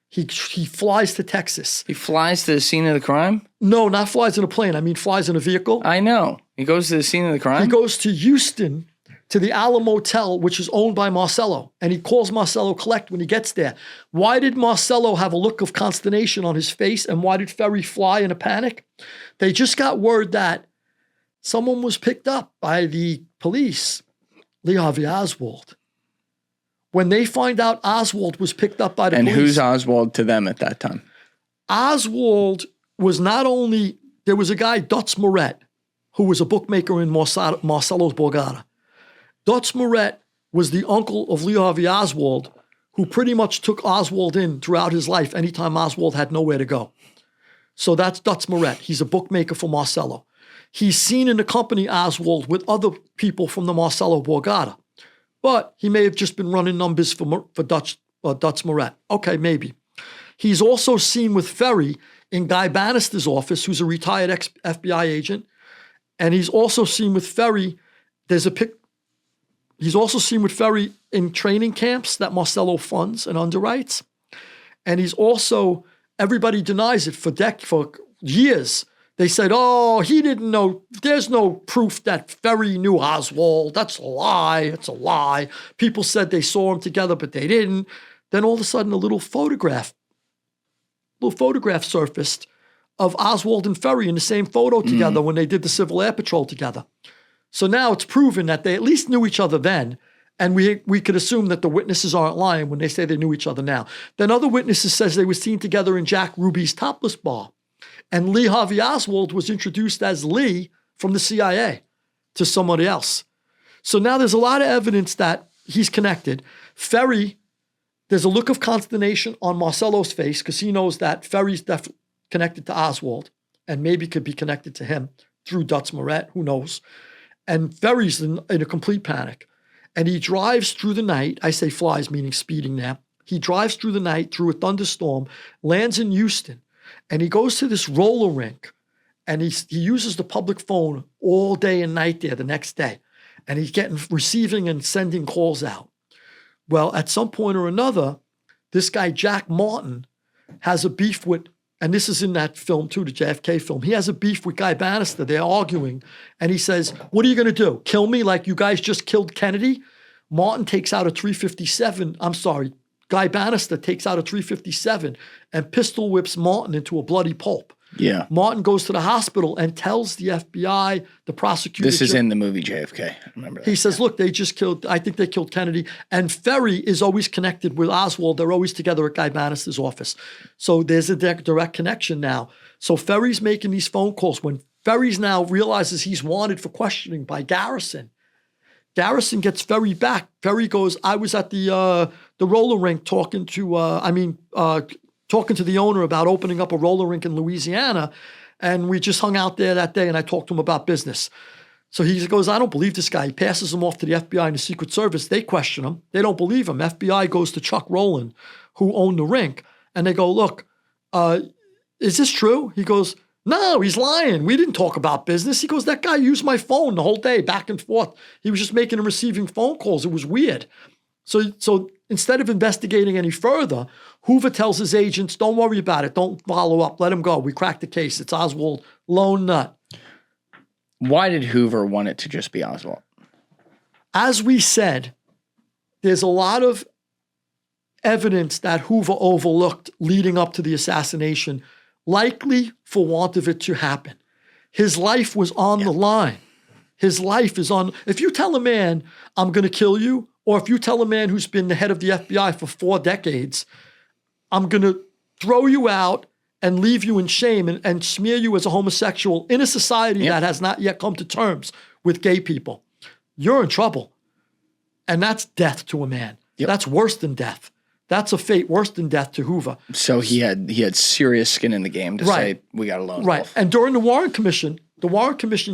He flies to Texas. He flies to the scene of the crime? No, not flies in a plane. I mean flies in a vehicle. I know. He goes to the scene of the crime? He goes to Houston, to the Alamo Motel, which is owned by Marcello. And he calls Marcello collect when he gets there. Why did Marcello have a look of consternation on his face? And why did Ferry fly in a panic? They just got word that someone was picked up by the police, Lee Harvey Oswald. When they find out Oswald was picked up by the police. And who's Oswald to them at that time? Oswald was not only, there was a guy, Dutz Moret, who was a bookmaker in Marcello's Borgata. Dutz Moret was the uncle of Lee Harvey Oswald, who pretty much took Oswald in throughout his life anytime Oswald had nowhere to go. So that's Dutz Moret. He's a bookmaker for Marcello. He's seen in the company Oswald with other people from the Marcello Borgata. But he may have just been running numbers for Dutz Moret. Okay, maybe. He's also seen with Ferry in Guy Bannister's office, who's a retired FBI agent. And he's also seen with Ferry, he's also seen with Ferry in training camps that Marcello funds and underwrites. And he's also, everybody denies it for years. They said, oh, he didn't know. There's no proof that Ferry knew Oswald. That's a lie. It's a lie. People said they saw him together, but they didn't. Then all of a sudden, a little photograph surfaced of Oswald and Ferry in the same photo together when they did the Civil Air Patrol together. So now it's proven that they at least knew each other then. And we could assume that the witnesses aren't lying when they say they knew each other now. Then other witnesses says they were seen together in Jack Ruby's Topless Bar. And Lee Harvey Oswald was introduced as Lee from the CIA to somebody else. So now there's a lot of evidence that he's connected. Ferry, there's a look of consternation on Marcello's face because he knows that Ferry's connected to Oswald and maybe could be connected to him through Dutz Moret, who knows. And Ferry's in a complete panic. And he drives through the night. I say flies, meaning speeding now. He drives through the night through a thunderstorm, lands in Houston. And he goes to this roller rink and he uses the public phone all day and night there the next day. And he's receiving and sending calls out. Well, at some point or another, this guy, Jack Martin, has a beef with, and this is in that film too, the JFK film. He has a beef with Guy Bannister. They're arguing. And he says, what are you going to do? Kill me like you guys just killed Kennedy? Martin takes out a .357. I'm sorry. Guy Bannister takes out a .357 and pistol whips Martin into a bloody pulp. Yeah. Martin goes to the hospital and tells the FBI, the prosecutor. This is in the movie JFK. I remember that. He says, look, I think they killed Kennedy. And Ferry is always connected with Oswald. They're always together at Guy Bannister's office. So there's a direct connection now. So Ferry's making these phone calls. When Ferry's now realizes he's wanted for questioning by Garrison, Garrison gets Ferry back. Ferry goes, I was at the roller rink talking to the owner about opening up a roller rink in Louisiana. And we just hung out there that day and I talked to him about business. So he goes, I don't believe this guy. He passes him off to the FBI and the Secret Service. They question him. They don't believe him. FBI goes to Chuck Rowland, who owned the rink. And they go, look, is this true? He goes, no, he's lying. We didn't talk about business. He goes, that guy used my phone the whole day, back and forth. He was just making and receiving phone calls. It was weird. So instead of investigating any further, Hoover tells his agents, don't worry about it. Don't follow up. Let him go. We cracked the case. It's Oswald, lone nut. Why did Hoover want it to just be Oswald? As we said, there's a lot of evidence that Hoover overlooked leading up to the assassination likely for want of it to happen. His life was on the line. His life is on. If you tell a man, I'm going to kill you, or if you tell a man who's been the head of the FBI for 4 decades, I'm going to throw you out and leave you in shame and smear you as a homosexual in a society that has not yet come to terms with gay people, you're in trouble. And that's death to a man. Yep. That's worse than death. That's a fate worse than death to Hoover. So he had serious skin in the game to say, we got a lone wolf. And during the Warren Commission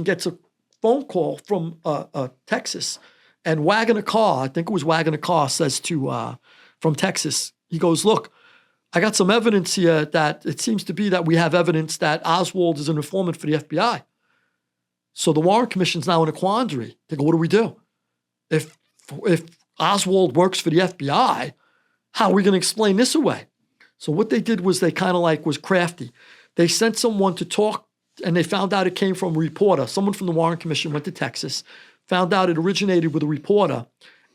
gets a phone call from Texas, and Wagoner Carr, I think it was Wagoner Carr, says to, from Texas, he goes, look, I got some evidence here that it seems to be that we have evidence that Oswald is an informant for the FBI. So the Warren Commission's now in a quandary. They go, what do we do? If Oswald works for the FBI, how are we going to explain this away? So what they did was they kind of was crafty. They sent someone to talk, and they found out it came from a reporter. Someone from the Warren Commission went to Texas, found out it originated with a reporter,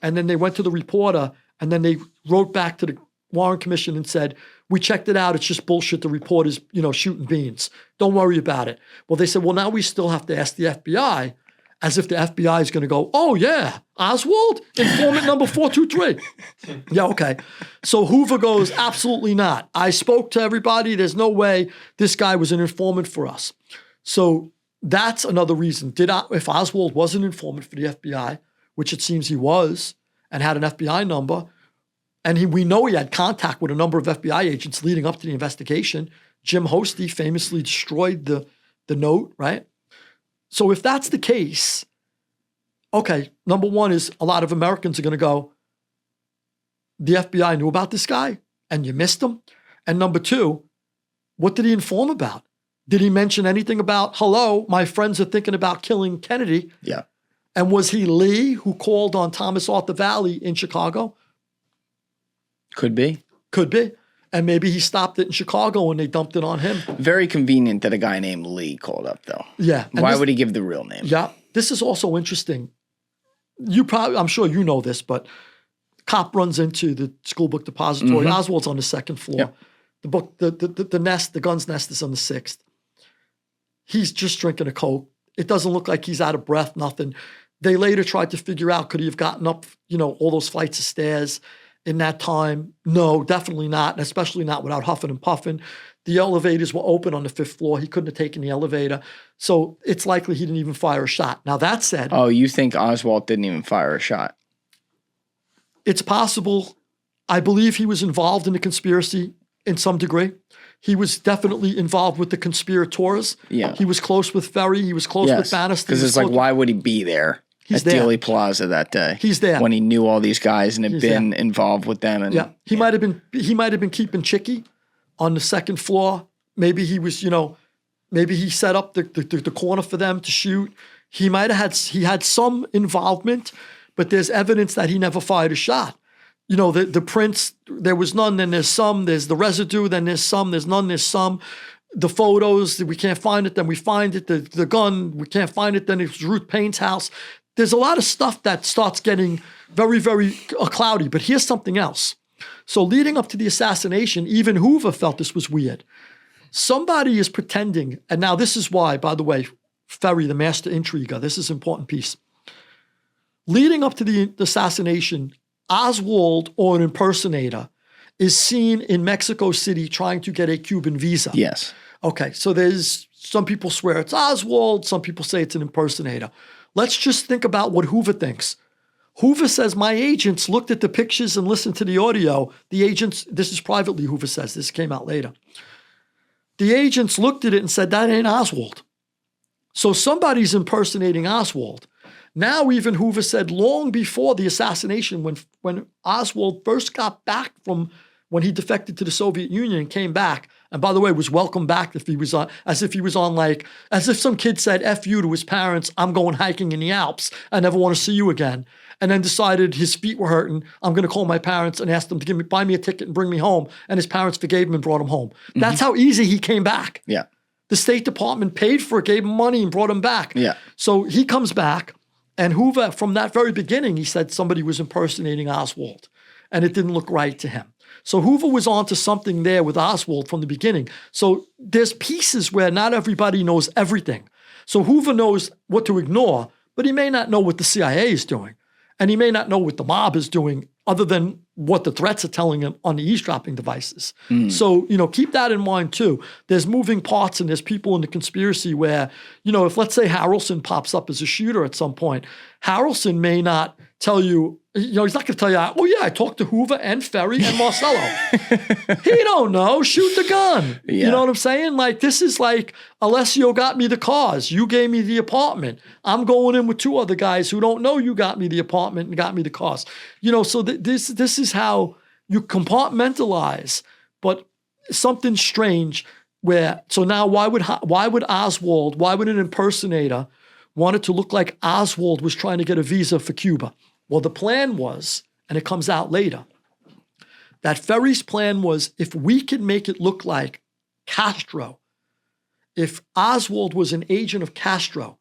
and then they went to the reporter, and then they wrote back to the Warren Commission and said, we checked it out. It's just bullshit. The reporter's, shooting beans. Don't worry about it. Well, they said, well, now we still have to ask the FBI, as if the FBI is going to go, oh, yeah, Oswald, informant number 423. Yeah, okay. So Hoover goes, absolutely not. I spoke to everybody. There's no way this guy was an informant for us. So that's another reason. If Oswald was an informant for the FBI, which it seems he was, and had an FBI number, and we know he had contact with a number of FBI agents leading up to the investigation. Jim Hosty famously destroyed the note, right? So if that's the case, okay, number one is a lot of Americans are going to go, the FBI knew about this guy and you missed him. And number two, what did he inform about? Did he mention anything about, hello, my friends are thinking about killing Kennedy? Yeah. And was he Lee who called on Thomas Arthur Valley in Chicago? Could be. Could be. And maybe he stopped it in Chicago and they dumped it on him. Very convenient that a guy named Lee called up, though. Yeah. Why would he give the real name? Yeah. This is also interesting. I'm sure you know this, but cop runs into the school book depository. Mm-hmm. Oswald's on the 2nd floor. Yep. The book, the nest, the gun's nest is on the 6th. He's just drinking a Coke. It doesn't look like he's out of breath, nothing. They later tried to figure out, could he have gotten up, all those flights of stairs in that time? No, definitely not, and especially not without huffing and puffing. The elevators were open on the 5th floor. He couldn't have taken the elevator. So it's likely he didn't even fire a shot. Now, that said... Oh, you think Oswald didn't even fire a shot? It's possible. I believe he was involved in the conspiracy in some degree. He was definitely involved with the conspirators. Yeah. He was close with Ferry. He was close with Bannister. Because it's why would he be there? He's at Dealey Plaza that day. He's there when he knew all these guys and had been involved with them. And he might have been keeping Chicky on the 2nd floor. Maybe he was, maybe he set up the corner for them to shoot. He had some involvement, but there's evidence that he never fired a shot. The prints, there was none, then there's some. There's the residue, then there's some. There's none, there's some. The photos, we can't find it, then we find it. The gun, we can't find it, then it's Ruth Payne's house. There's a lot of stuff that starts getting very, very cloudy. But here's something else. So leading up to the assassination, even Hoover felt this was weird. Somebody is pretending, and now this is why, by the way, Ferry, the master intriguer, this is an important piece. Leading up to the assassination, Oswald, or an impersonator, is seen in Mexico City trying to get a Cuban visa. Yes. Okay, so there's some people swear it's Oswald, some people say it's an impersonator. Let's just think about what Hoover thinks. Hoover says, my agents looked at the pictures and listened to the audio. The agents, this is privately, Hoover says, this came out later. The agents looked at it and said, that ain't Oswald. So somebody's impersonating Oswald. Now even Hoover said long before the assassination, when Oswald first got back from when he defected to the Soviet Union and came back, and by the way, was welcomed back as if some kid said F you to his parents, I'm going hiking in the Alps, I never want to see you again. And then decided his feet were hurting, I'm going to call my parents and ask them to buy me a ticket and bring me home. And his parents forgave him and brought him home. Mm-hmm. That's how easy he came back. Yeah. The State Department paid for it, gave him money and brought him back. Yeah. So he comes back, and Hoover, from that very beginning, he said somebody was impersonating Oswald, and it didn't look right to him. So Hoover was onto something there with Oswald from the beginning. So there's pieces where not everybody knows everything. So Hoover knows what to ignore, but he may not know what the CIA is doing. And he may not know what the mob is doing other than what the threats are telling him on the eavesdropping devices. So, keep that in mind too. There's moving parts and there's people in the conspiracy where, if let's say Harrelson pops up as a shooter at some point, Harrelson may not tell you, he's not going to tell you, oh yeah, I talked to Hoover and Ferry and Marcello. He don't know, shoot the gun. Yeah. You know what I'm saying? Like, this is like, Alessio got me the cars, you gave me the apartment. I'm going in with 2 other guys who don't know you got me the apartment and got me the cars. So this is how you compartmentalize, but something strange where, so now why would Oswald, why would an impersonator want it to look like Oswald was trying to get a visa for Cuba? Well, the plan was, and it comes out later, that Ferry's plan was, if we can make it look like Castro, if Oswald was an agent of Castro,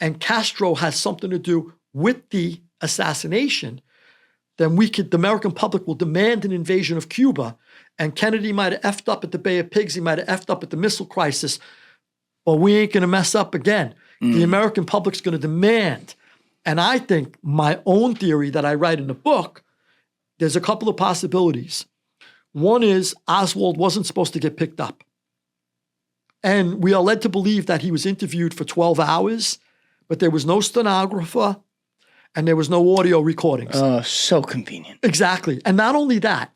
and Castro has something to do with the assassination, then the American public will demand an invasion of Cuba, and Kennedy might have effed up at the Bay of Pigs, he might have effed up at the missile crisis, but we ain't gonna mess up again. The American public's gonna demand. And I think my own theory that I write in the book, there's a couple of possibilities. One is Oswald wasn't supposed to get picked up. And we are led to believe that he was interviewed for 12 hours, but there was no stenographer and there was no audio recordings. Oh, so convenient. Exactly. And not only that,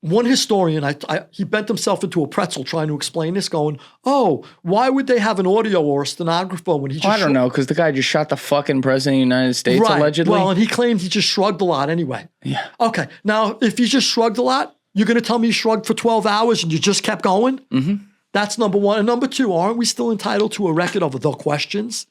one historian, he bent himself into a pretzel trying to explain this, going, oh, why would they have an audio or a stenographer when he just... I don't know, because the guy just shot the fucking president of the United States, right. allegedly. Well, and he claimed he just shrugged a lot anyway. Yeah. Okay, now, if he just shrugged a lot, you're going to tell me he shrugged for 12 hours and you just kept going? Mm-hmm. That's number one. And number two, aren't we still entitled to a record of the questions,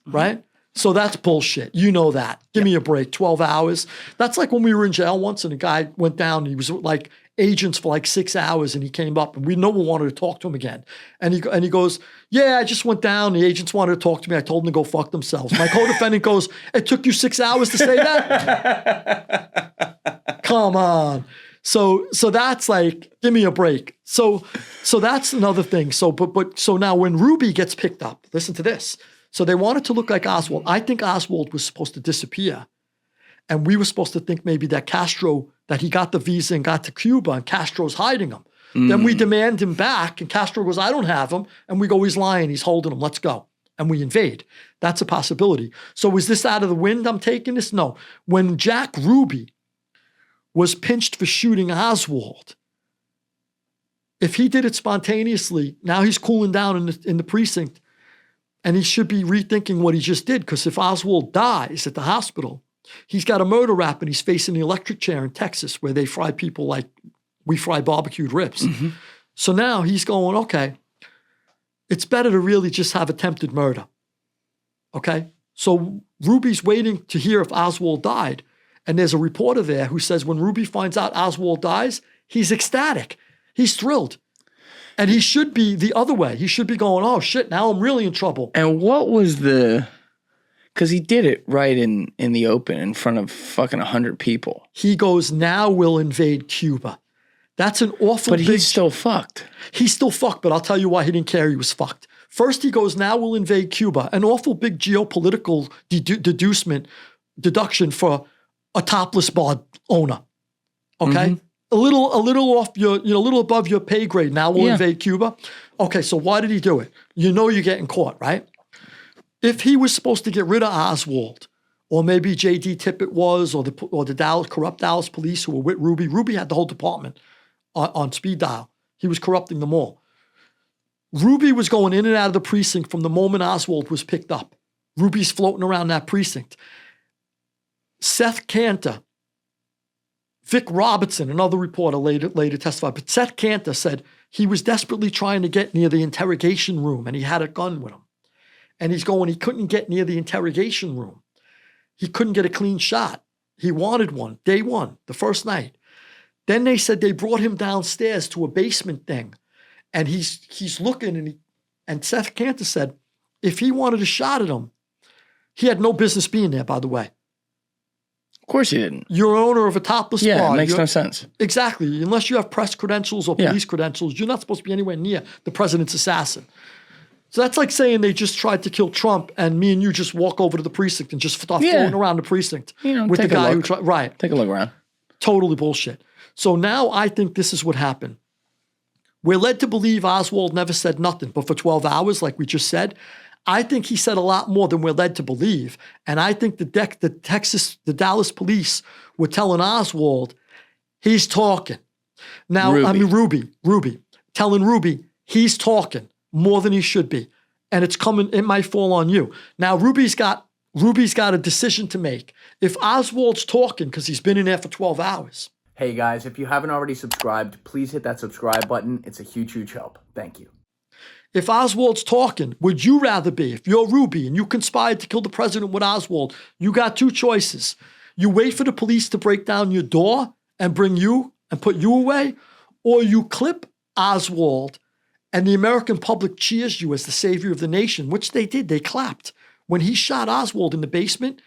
right? So that's bullshit. You know that. Give me a break. 12 hours. That's like when we were in jail once and a guy went down and he was like agents for like 6 hours and he came up and no one wanted to talk to him again. And he goes, yeah, I just went down. The agents wanted to talk to me. I told them to go fuck themselves. My co-defendant goes, it took you 6 hours to say that? Come on. So that's like, give me a break. So that's another thing. So now when Ruby gets picked up, listen to this. So they want it to look like Oswald. I think Oswald was supposed to disappear. And we were supposed to think maybe that Castro, that he got the visa and got to Cuba and Castro's hiding him. Then we demand him back and Castro goes, I don't have him. And we go, he's lying, he's holding him, let's go. And we invade. That's a possibility. So is this out of the wind I'm taking this? No. When Jack Ruby was pinched for shooting Oswald, if he did it spontaneously, now he's cooling down in the precinct and he should be rethinking what he just did, because if Oswald dies at the hospital, he's got a murder rap and he's facing the electric chair in Texas where they fry people like we fry barbecued ribs. Mm-hmm. So now he's going, okay, it's better to really just have attempted murder. Okay? So Ruby's waiting to hear if Oswald died. And there's a reporter there who says when Ruby finds out Oswald dies, he's ecstatic. He's thrilled. And he should be the other way. He should be going, oh shit, now I'm really in trouble. And what was because he did it right in the open in front of fucking 100 people. He goes, now we'll invade Cuba. That's an awful But he's still fucked. He's still fucked, but I'll tell you why he didn't care he was fucked. First he goes, now we'll invade Cuba. An awful big geopolitical deduction for a topless bar owner. Okay? Mm-hmm. A little off your, a little above your pay grade. Now we'll invade Cuba. Okay, so why did he do it? You know you're getting caught, right? If he was supposed to get rid of Oswald, or maybe J.D. Tippit was, or the corrupt Dallas police who were with Ruby. Ruby had the whole department on speed dial. He was corrupting them all. Ruby was going in and out of the precinct from the moment Oswald was picked up. Ruby's floating around that precinct. Seth Cantor, Vic Robertson, another reporter later testified, but Seth Cantor said he was desperately trying to get near the interrogation room and he had a gun with him. And he's going, he couldn't get near the interrogation room. He couldn't get a clean shot. He wanted one, day one, the first night. Then they said they brought him downstairs to a basement thing. And he's looking and Seth Cantor said, if he wanted a shot at him, he had no business being there, by the way. course he didn't. You're owner of a topless bar. Yeah, it makes no sense. Exactly. Unless you have press credentials or police credentials, you're not supposed to be anywhere near the president's assassin. So that's like saying they just tried to kill Trump and me and you just walk over to the precinct and just start floating around the precinct with the guy who tried. Right. Take a look around. Totally bullshit. So now I think this is what happened. We're led to believe Oswald never said nothing, but for 12 hours, like we just said, I think he said a lot more than we're led to believe. And I think the Dallas police were telling Oswald, he's talking. Now, Ruby. I mean, Ruby, telling Ruby, he's talking more than he should be. And it's coming, it might fall on you. Now, Ruby's got a decision to make. If Oswald's talking, because he's been in there for 12 hours. Hey guys, if you haven't already subscribed, please hit that subscribe button. It's a huge, huge help. Thank you. If Oswald's talking, would you rather be, if you're Ruby and you conspired to kill the president with Oswald, you got two choices. You wait for the police to break down your door and bring you and put you away, or you clip Oswald and the American public cheers you as the savior of the nation, which they did. They clapped. When he shot Oswald in the basement,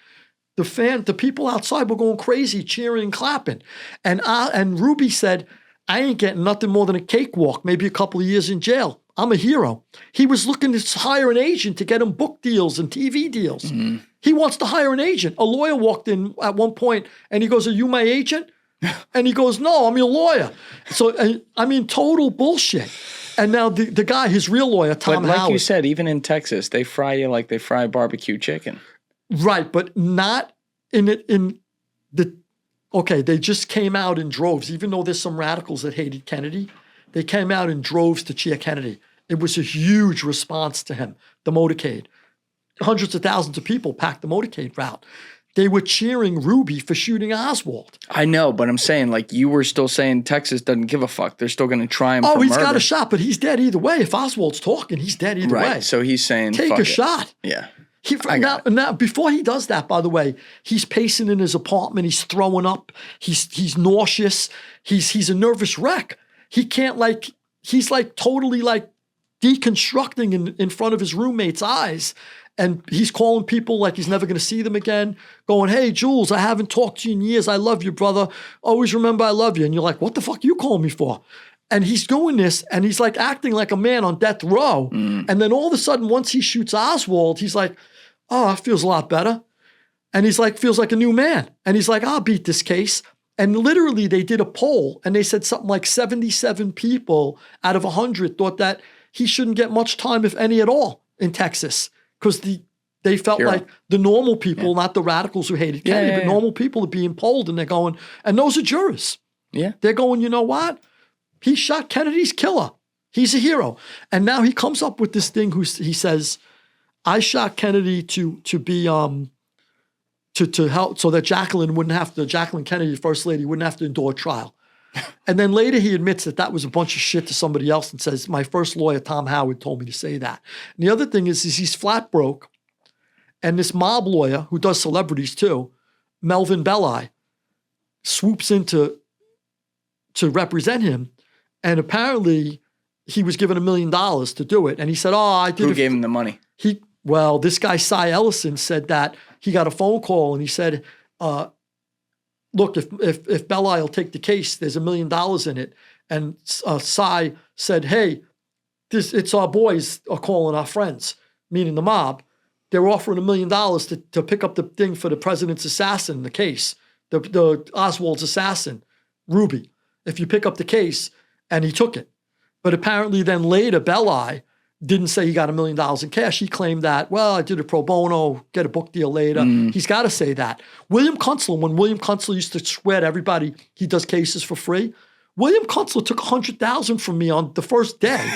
the people outside were going crazy, cheering and clapping. And Ruby said, I ain't getting nothing more than a cakewalk, maybe a couple of years in jail. I'm a hero. He was looking to hire an agent to get him book deals and TV deals. Mm-hmm. He wants to hire an agent. A lawyer walked in at one point and he goes, are you my agent? And he goes, no, I'm your lawyer. So, I mean, total bullshit. And now the guy, his real lawyer, Tom Howard. But like you Howard, said, even in Texas, they fry you like they fry barbecue chicken. Right, but not okay, they just came out in droves. Even though there's some radicals that hated Kennedy, they came out in droves to cheer Kennedy. It was a huge response to him, the motorcade. Hundreds of thousands of people packed the motorcade route. They were cheering Ruby for shooting Oswald. I know, but I'm saying, like, you were still saying Texas doesn't give a fuck. They're still going to try him for he's murder. got a shot, but he's dead either way. If Oswald's talking, he's dead either way. Right, so he's saying, take fuck a it. shot. Yeah. Now, before he does that, by the way, he's pacing in his apartment. He's throwing up. He's nauseous. He's a nervous wreck. He can't he's totally deconstructing in front of his roommate's eyes. And he's calling people like he's never going to see them again, going, hey, Jules, I haven't talked to you in years. I love you, brother. Always remember I love you. And you're like, what the fuck you calling me for? And he's doing this, and he's like acting like a man on death row. Mm. And then all of a sudden, once he shoots Oswald, he's like, oh, that feels a lot better. And he's like, feels like a new man. And he's like, I'll beat this case. And literally, they did a poll, and they said something like 77 people out of 100 thought that he shouldn't get much time, if any at all, in Texas. Because they felt like the normal people, not the radicals who hated Kennedy, but normal people are being polled, and they're going, and those are jurors. Yeah. They're going, you know what? He shot Kennedy's killer. He's a hero. And now he comes up with this thing he says, I shot Kennedy to help so that Jacqueline Kennedy, First Lady, wouldn't have to endure trial. And then later he admits that was a bunch of shit to somebody else and says, my first lawyer, Tom Howard, told me to say that. And the other thing is he's flat broke. And this mob lawyer, who does celebrities too, Melvin Belli, swoops in to represent him. And apparently he was given $1 million to do it. And he said, I did. Who gave him the money? This guy, Cy Ellison, said that he got a phone call and he said, look, if Belli will take the case, there's $1 million in it. And Cy said, hey, it's our boys are calling our friends, meaning the mob. They're offering $1 million to pick up the thing for the president's assassin, the case, the Oswald's assassin, Ruby. If you pick up the case, and he took it. But apparently then later, Belli didn't say he got $1 million in cash. He claimed that, well, I did it pro bono, get a book deal later. He's got to say that. William Kunstler, when William Kunstler used to swear to everybody he does cases for free, William Kunstler took $100,000 from me on the first day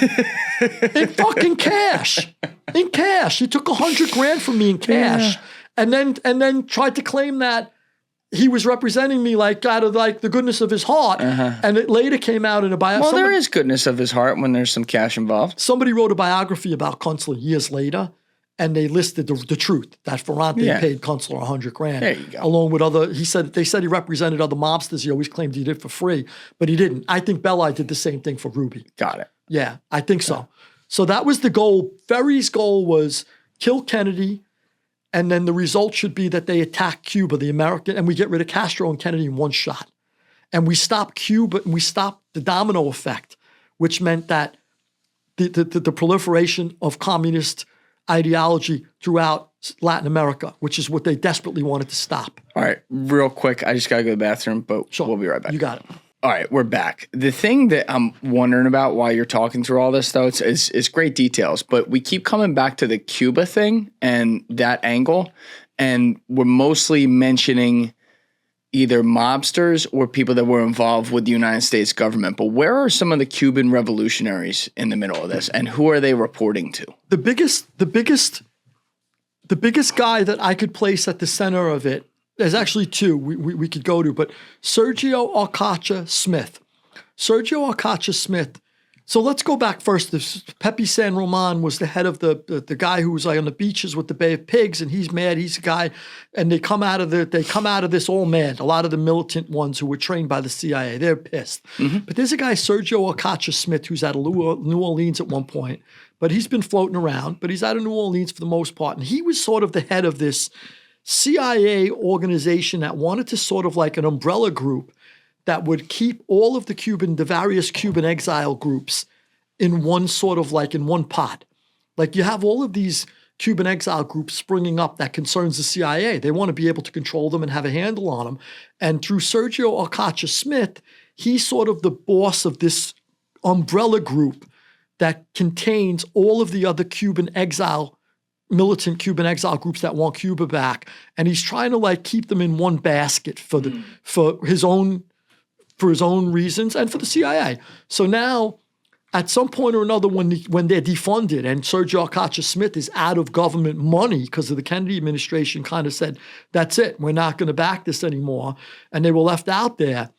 in fucking cash. In cash. He took $100,000 from me in cash. Yeah. And then tried to claim that he was representing me out of the goodness of his heart. And it later came out in a biography. Well, there is goodness of his heart when there's some cash involved. Somebody wrote a biography about Kunstler years later, and they listed the truth, that Ferrante paid Kunstler $100,000. There you go. Along with they said he represented other mobsters. He always claimed he did for free, but he didn't. I think Belli did the same thing for Ruby. Got it. Yeah, I think so. So that was the goal. Ferry's goal was kill Kennedy And then the result should be that they attack Cuba, the American, and we get rid of Castro and Kennedy in one shot. And we stop Cuba, and we stop the domino effect, which meant that the proliferation of communist ideology throughout Latin America, which is what they desperately wanted to stop. All right, real quick. I just got to go to the bathroom, but Sure. we'll be right back. You got it. All right, we're back. The thing that I'm wondering about while you're talking through all this, though, it's great details, but we keep coming back to the Cuba thing and that angle, and we're mostly mentioning either mobsters or people that were involved with the United States government. But where are some of the Cuban revolutionaries in the middle of this, and who are they reporting to? The biggest guy that I could place at the center of it, there's actually two we could go to, but Sergio Arcacha Smith. Sergio Arcacha Smith. So let's go back first. Pepe San Roman was the head of the guy who was like on the beaches with the Bay of Pigs, and he's mad. He's a guy, and they come out of this all mad. A lot of the militant ones who were trained by the CIA, they're pissed. Mm-hmm. But there's a guy, Sergio Arcacha Smith, who's out of New Orleans at one point, but he's been floating around. But he's out of New Orleans for the most part, and he was sort of the head of this CIA organization that wanted to sort of like an umbrella group that would keep all of the various Cuban exile groups in one sort of like in one pot. Like you have all of these Cuban exile groups springing up that concerns the CIA. They want to be able to control them and have a handle on them. And through Sergio Arcacha Smith, he's sort of the boss of this umbrella group that contains all of the other militant Cuban exile groups that want Cuba back. And he's trying to like keep them in one basket for his own reasons and for the CIA. So now, at some point or another, when they're defunded and Sergio Arcacha Smith is out of government money because of the Kennedy administration kind of said, that's it, we're not going to back this anymore, and they were left out there,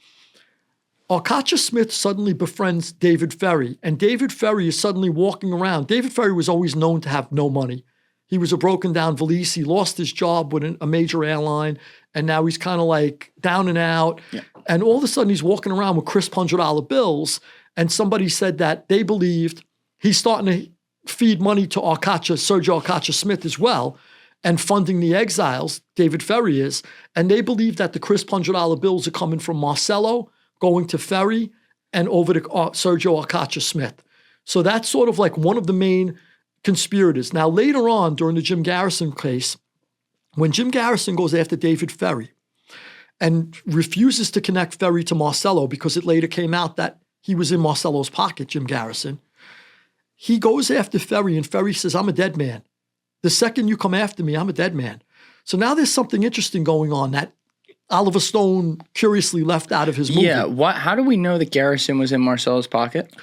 Arcacha Smith suddenly befriends David Ferry, and David Ferry is suddenly walking around. David Ferry was always known to have no money. He was a broken down valise. He lost his job with a major airline, and now he's kind of like down and out. Yeah. And all of a sudden, he's walking around with crisp $100 bills. And somebody said that they believed he's starting to feed money to Sergio Arcacha Smith as well, and funding the exiles. David Ferry is, and they believe that the crisp $100 bills are coming from Marcello, going to Ferry, and over to Sergio Arcacha Smith. So that's sort of like one of the main conspirators. Now, later on, during the Jim Garrison case, when Jim Garrison goes after David Ferry and refuses to connect Ferry to Marcello because it later came out that he was in Marcello's pocket, Jim Garrison, he goes after Ferry, and Ferry says, I'm a dead man. The second you come after me, I'm a dead man. So now there's something interesting going on that Oliver Stone curiously left out of his movie. Yeah, how do we know that Garrison was in Marcello's pocket?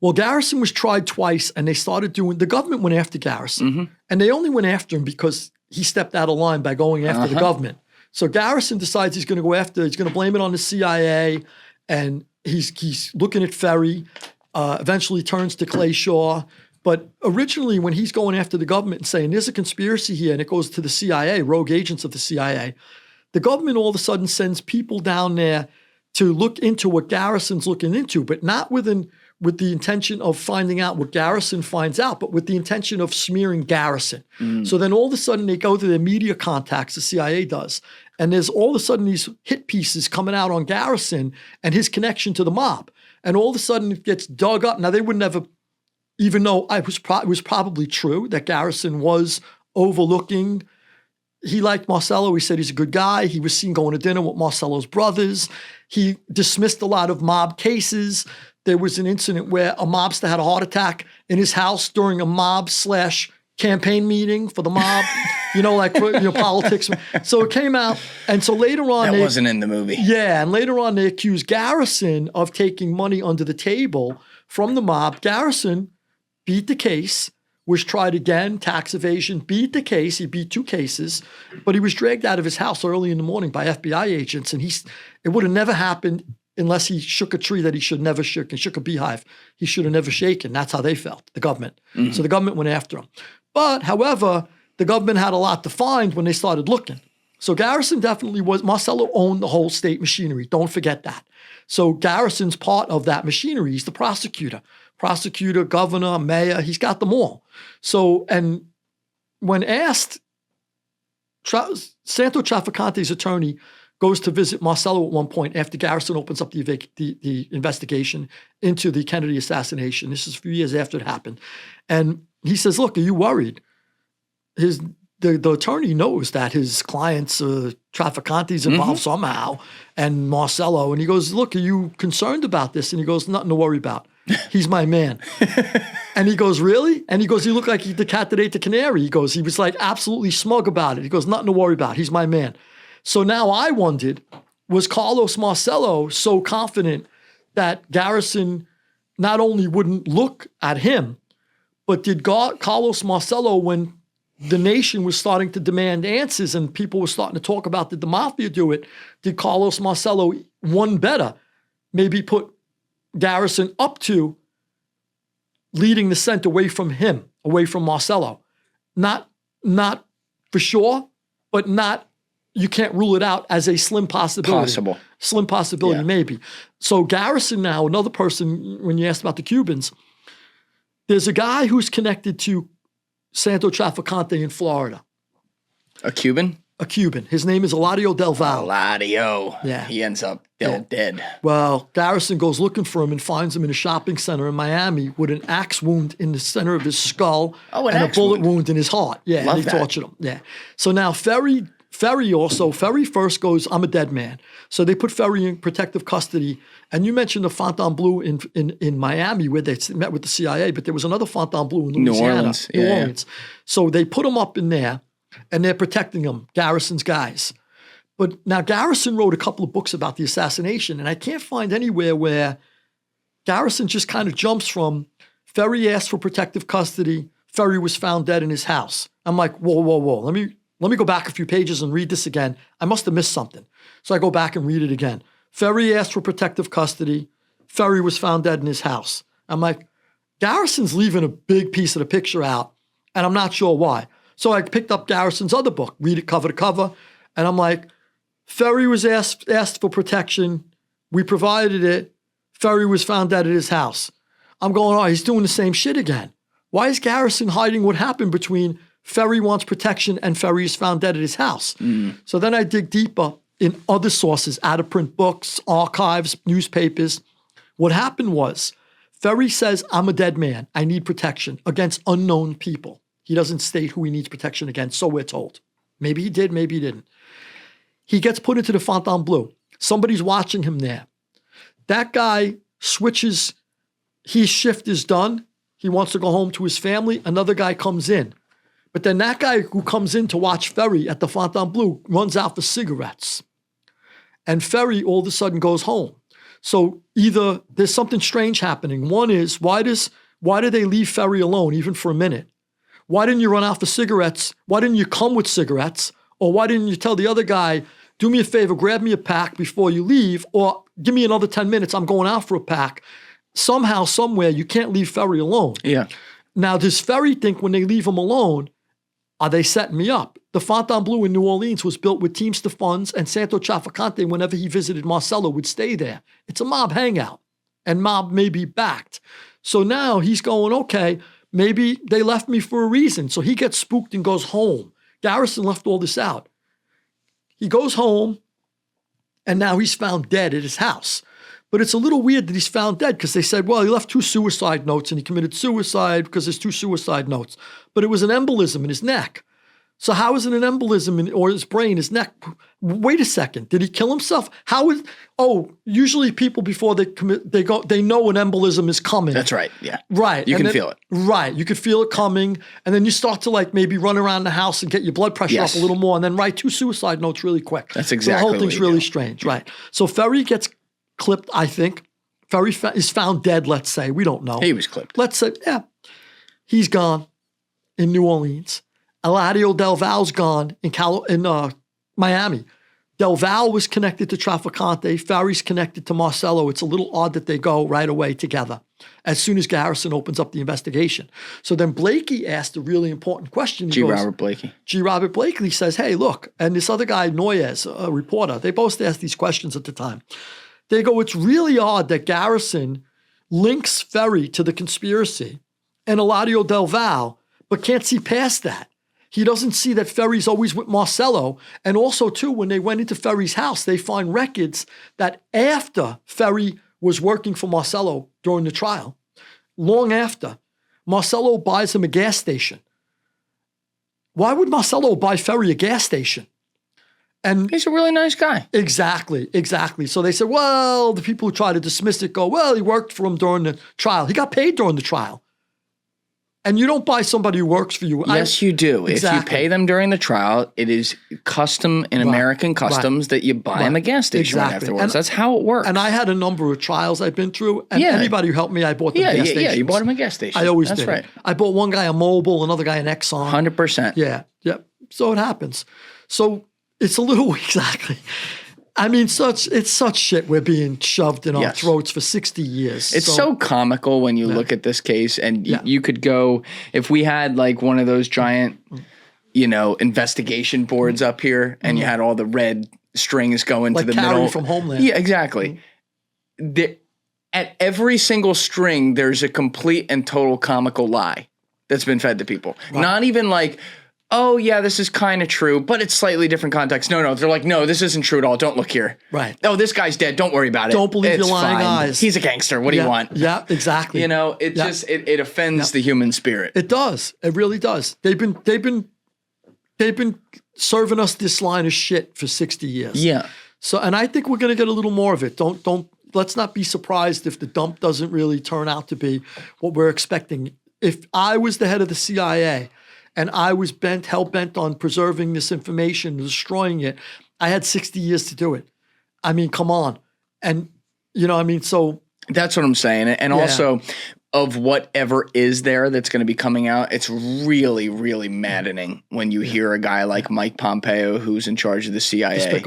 Well, Garrison was tried twice, and the government went after Garrison, and they only went after him because he stepped out of line by going after the government. So Garrison decides he's going to blame it on the CIA, and he's looking at Ferry, eventually turns to Clay Shaw. But originally, when he's going after the government and saying there's a conspiracy here, and it goes to the CIA, rogue agents of the CIA, the government all of a sudden sends people down there to look into what Garrison's looking into, but not with the intention of finding out what Garrison finds out, but with the intention of smearing Garrison. So then all of a sudden they go to their media contacts, the CIA does, and there's all of a sudden these hit pieces coming out on Garrison and his connection to the mob. And all of a sudden it gets dug up. Now they would never, even though it was probably true that Garrison was overlooking. He liked Marcello. He said he's a good guy. He was seen going to dinner with Marcello's brothers. He dismissed a lot of mob cases. There was an incident where a mobster had a heart attack in his house during a mob/campaign meeting for the mob, politics. So it came out. And so later on. That wasn't in the movie. Yeah. And later on, they accused Garrison of taking money under the table from the mob. Garrison beat the case, was tried again, tax evasion, beat the case. He beat 2 cases, but he was dragged out of his house early in the morning by FBI agents. And it would have never happened unless he shook a tree that he should never shook, and shook a beehive he should have never shaken. That's how they felt, the government. So the government went after him. But, however, the government had a lot to find when they started looking. So Garrison definitely Marcello owned the whole state machinery. Don't forget that. So Garrison's part of that machinery. He's the prosecutor, governor, mayor. He's got them all. So, and when asked Santo Trafficante's attorney goes to visit Marcello at one point after Garrison opens up the investigation into the Kennedy assassination. This is a few years after it happened. And he says, look, are you worried? The attorney knows that his client's Trafficante's involved somehow, and Marcello. And he goes, look, are you concerned about this? And he goes, nothing to worry about. He's my man. And he goes, really? And he goes, he looked like the cat that ate the canary. He goes, he was like absolutely smug about it. He goes, nothing to worry about. He's my man. So now I wondered, was Carlos Marcello so confident that Garrison not only wouldn't look at him, but did Carlos Marcello, when the nation was starting to demand answers and people were starting to talk about, did the Mafia do it? Did Carlos Marcello, one better, maybe put Garrison up to leading the scent away from him, away from Marcello? Not for sure, but you can't rule it out as a slim possibility. Slim possibility, maybe. So Garrison now, another person, when you asked about the Cubans, there's a guy who's connected to Santo Trafficante in Florida. A Cuban? A Cuban. His name is Eladio Del Val. Eladio. Yeah. He ends up dead. Well, Garrison goes looking for him and finds him in a shopping center in Miami with an axe wound in the center of his skull and a bullet wound in his heart. Yeah, Love and they tortured him. Yeah. So now Ferry first goes, I'm a dead man. So they put Ferry in protective custody. And you mentioned the Fontainebleau in Miami where they met with the CIA, but there was another Fontainebleau in Louisiana. New Orleans. So they put him up in there and they're protecting him, Garrison's guys. But now Garrison wrote a couple of books about the assassination, and I can't find anywhere where Garrison just kind of jumps from Ferry asked for protective custody, Ferry was found dead in his house. I'm like, whoa. Let me go back a few pages and read this again. I must have missed something. So I go back and read it again. Ferry asked for protective custody. Ferry was found dead in his house. I'm like, Garrison's leaving a big piece of the picture out, and I'm not sure why. So I picked up Garrison's other book, read it cover to cover, and I'm like, Ferry was asked for protection. We provided it. Ferry was found dead at his house. I'm going, oh, he's doing the same shit again. Why is Garrison hiding what happened between Ferry wants protection and Ferry is found dead at his house? So then I dig deeper in other sources, out-of-print books, archives, newspapers. What happened was Ferry says, I'm a dead man. I need protection against unknown people. He doesn't state who he needs protection against, so we're told. Maybe he did, maybe he didn't. He gets put into the Fontainebleau. Somebody's watching him there. That guy switches. His shift is done. He wants to go home to his family. Another guy comes in. But then that guy who comes in to watch Ferry at the Fontainebleau runs out for cigarettes. And Ferry all of a sudden goes home. So either there's something strange happening. One is, why do they leave Ferry alone even for a minute? Why didn't you run out for cigarettes? Why didn't you come with cigarettes? Or why didn't you tell the other guy, do me a favor, grab me a pack before you leave, or give me another 10 minutes, I'm going out for a pack. Somehow, somewhere, you can't leave Ferry alone. Yeah. Now, does Ferry think when they leave him alone, are they setting me up? The Fontainebleau in New Orleans was built with Teamster funds, and Santo Trafficante, whenever he visited Marcello, would stay there. It's a mob hangout, and mob may be backed. So now he's going, okay, maybe they left me for a reason. So he gets spooked and goes home. Garrison left all this out. He goes home, and now he's found dead at his house. But it's a little weird that he's found dead because they said, well, he left 2 suicide notes and he committed suicide because there's 2 suicide notes. But it was an embolism in his neck. So how is it an embolism or his brain, his neck? Wait a second. Did he kill himself? Usually people before they commit, they know an embolism is coming. That's right. Yeah. Right. You can feel it. Right. You could feel it coming. And then you start to maybe run around the house and get your blood pressure up a little more and then write 2 suicide notes really quick. That's exactly so the whole thing's really strange. Right. So Ferry gets clipped, I think. Ferry is found dead, let's say. We don't know. He was clipped. Let's say, he's gone in New Orleans. Eladio Del Val's gone in Miami. Del Val was connected to Trafficante. Ferry's connected to Marcello. It's a little odd that they go right away together as soon as Garrison opens up the investigation. So then Blakey asked a really important question. Robert Blakey says, hey, look, and this other guy, Noyes, a reporter, they both asked these questions at the time. They go, it's really odd that Garrison links Ferry to the conspiracy and Eladio Del Val, but can't see past that. He doesn't see that Ferry's always with Marcello. And also, too, when they went into Ferry's house, they find records that after Ferry was working for Marcello during the trial, long after, Marcello buys him a gas station. Why would Marcello buy Ferry a gas station? And he's a really nice guy. Exactly. So they said, well, the people who try to dismiss it go, well, he worked for him during the trial. He got paid during the trial. And you don't buy somebody who works for you. Yes, you do. Exactly. If you pay them during the trial, it is custom in American customs that you buy them a gas station afterwards. And that's how it works. And I had a number of trials I've been through, and anybody who helped me, I bought them gas stations. Yeah, you bought them a gas station. I always did. That's right. I bought one guy a Mobil, another guy an Exxon. 100%. Yeah. So it happens. So it's a little, exactly. I mean, it's such shit we're being shoved in our throats for 60 years. It's so comical when you look at this case, and you could go, if we had like one of those giant, investigation boards up here, and you had all the red strings going like to the Carrie middle. from Homeland. Yeah, exactly. At every single string, there's a complete and total comical lie that's been fed to people. Right. Not even like, oh, yeah, this is kind of true, but it's slightly different context. No, they're like, no, this isn't true at all. Don't look here. Right. Oh, this guy's dead. Don't worry about it. Don't believe your lying eyes. He's a gangster. What do you want? Yeah, exactly. It just, it offends the human spirit. It does. It really does. They've been serving us this line of shit for 60 years. Yeah. So, and I think we're going to get a little more of it. Let's not be surprised if the dump doesn't really turn out to be what we're expecting. If I was the head of the CIA, and I was hell-bent on preserving this information, destroying it, I had 60 years to do it. I mean, come on. And, so. That's what I'm saying. And also, of whatever is there that's going to be coming out, it's really, really maddening when you hear a guy like Mike Pompeo, who's in charge of the CIA,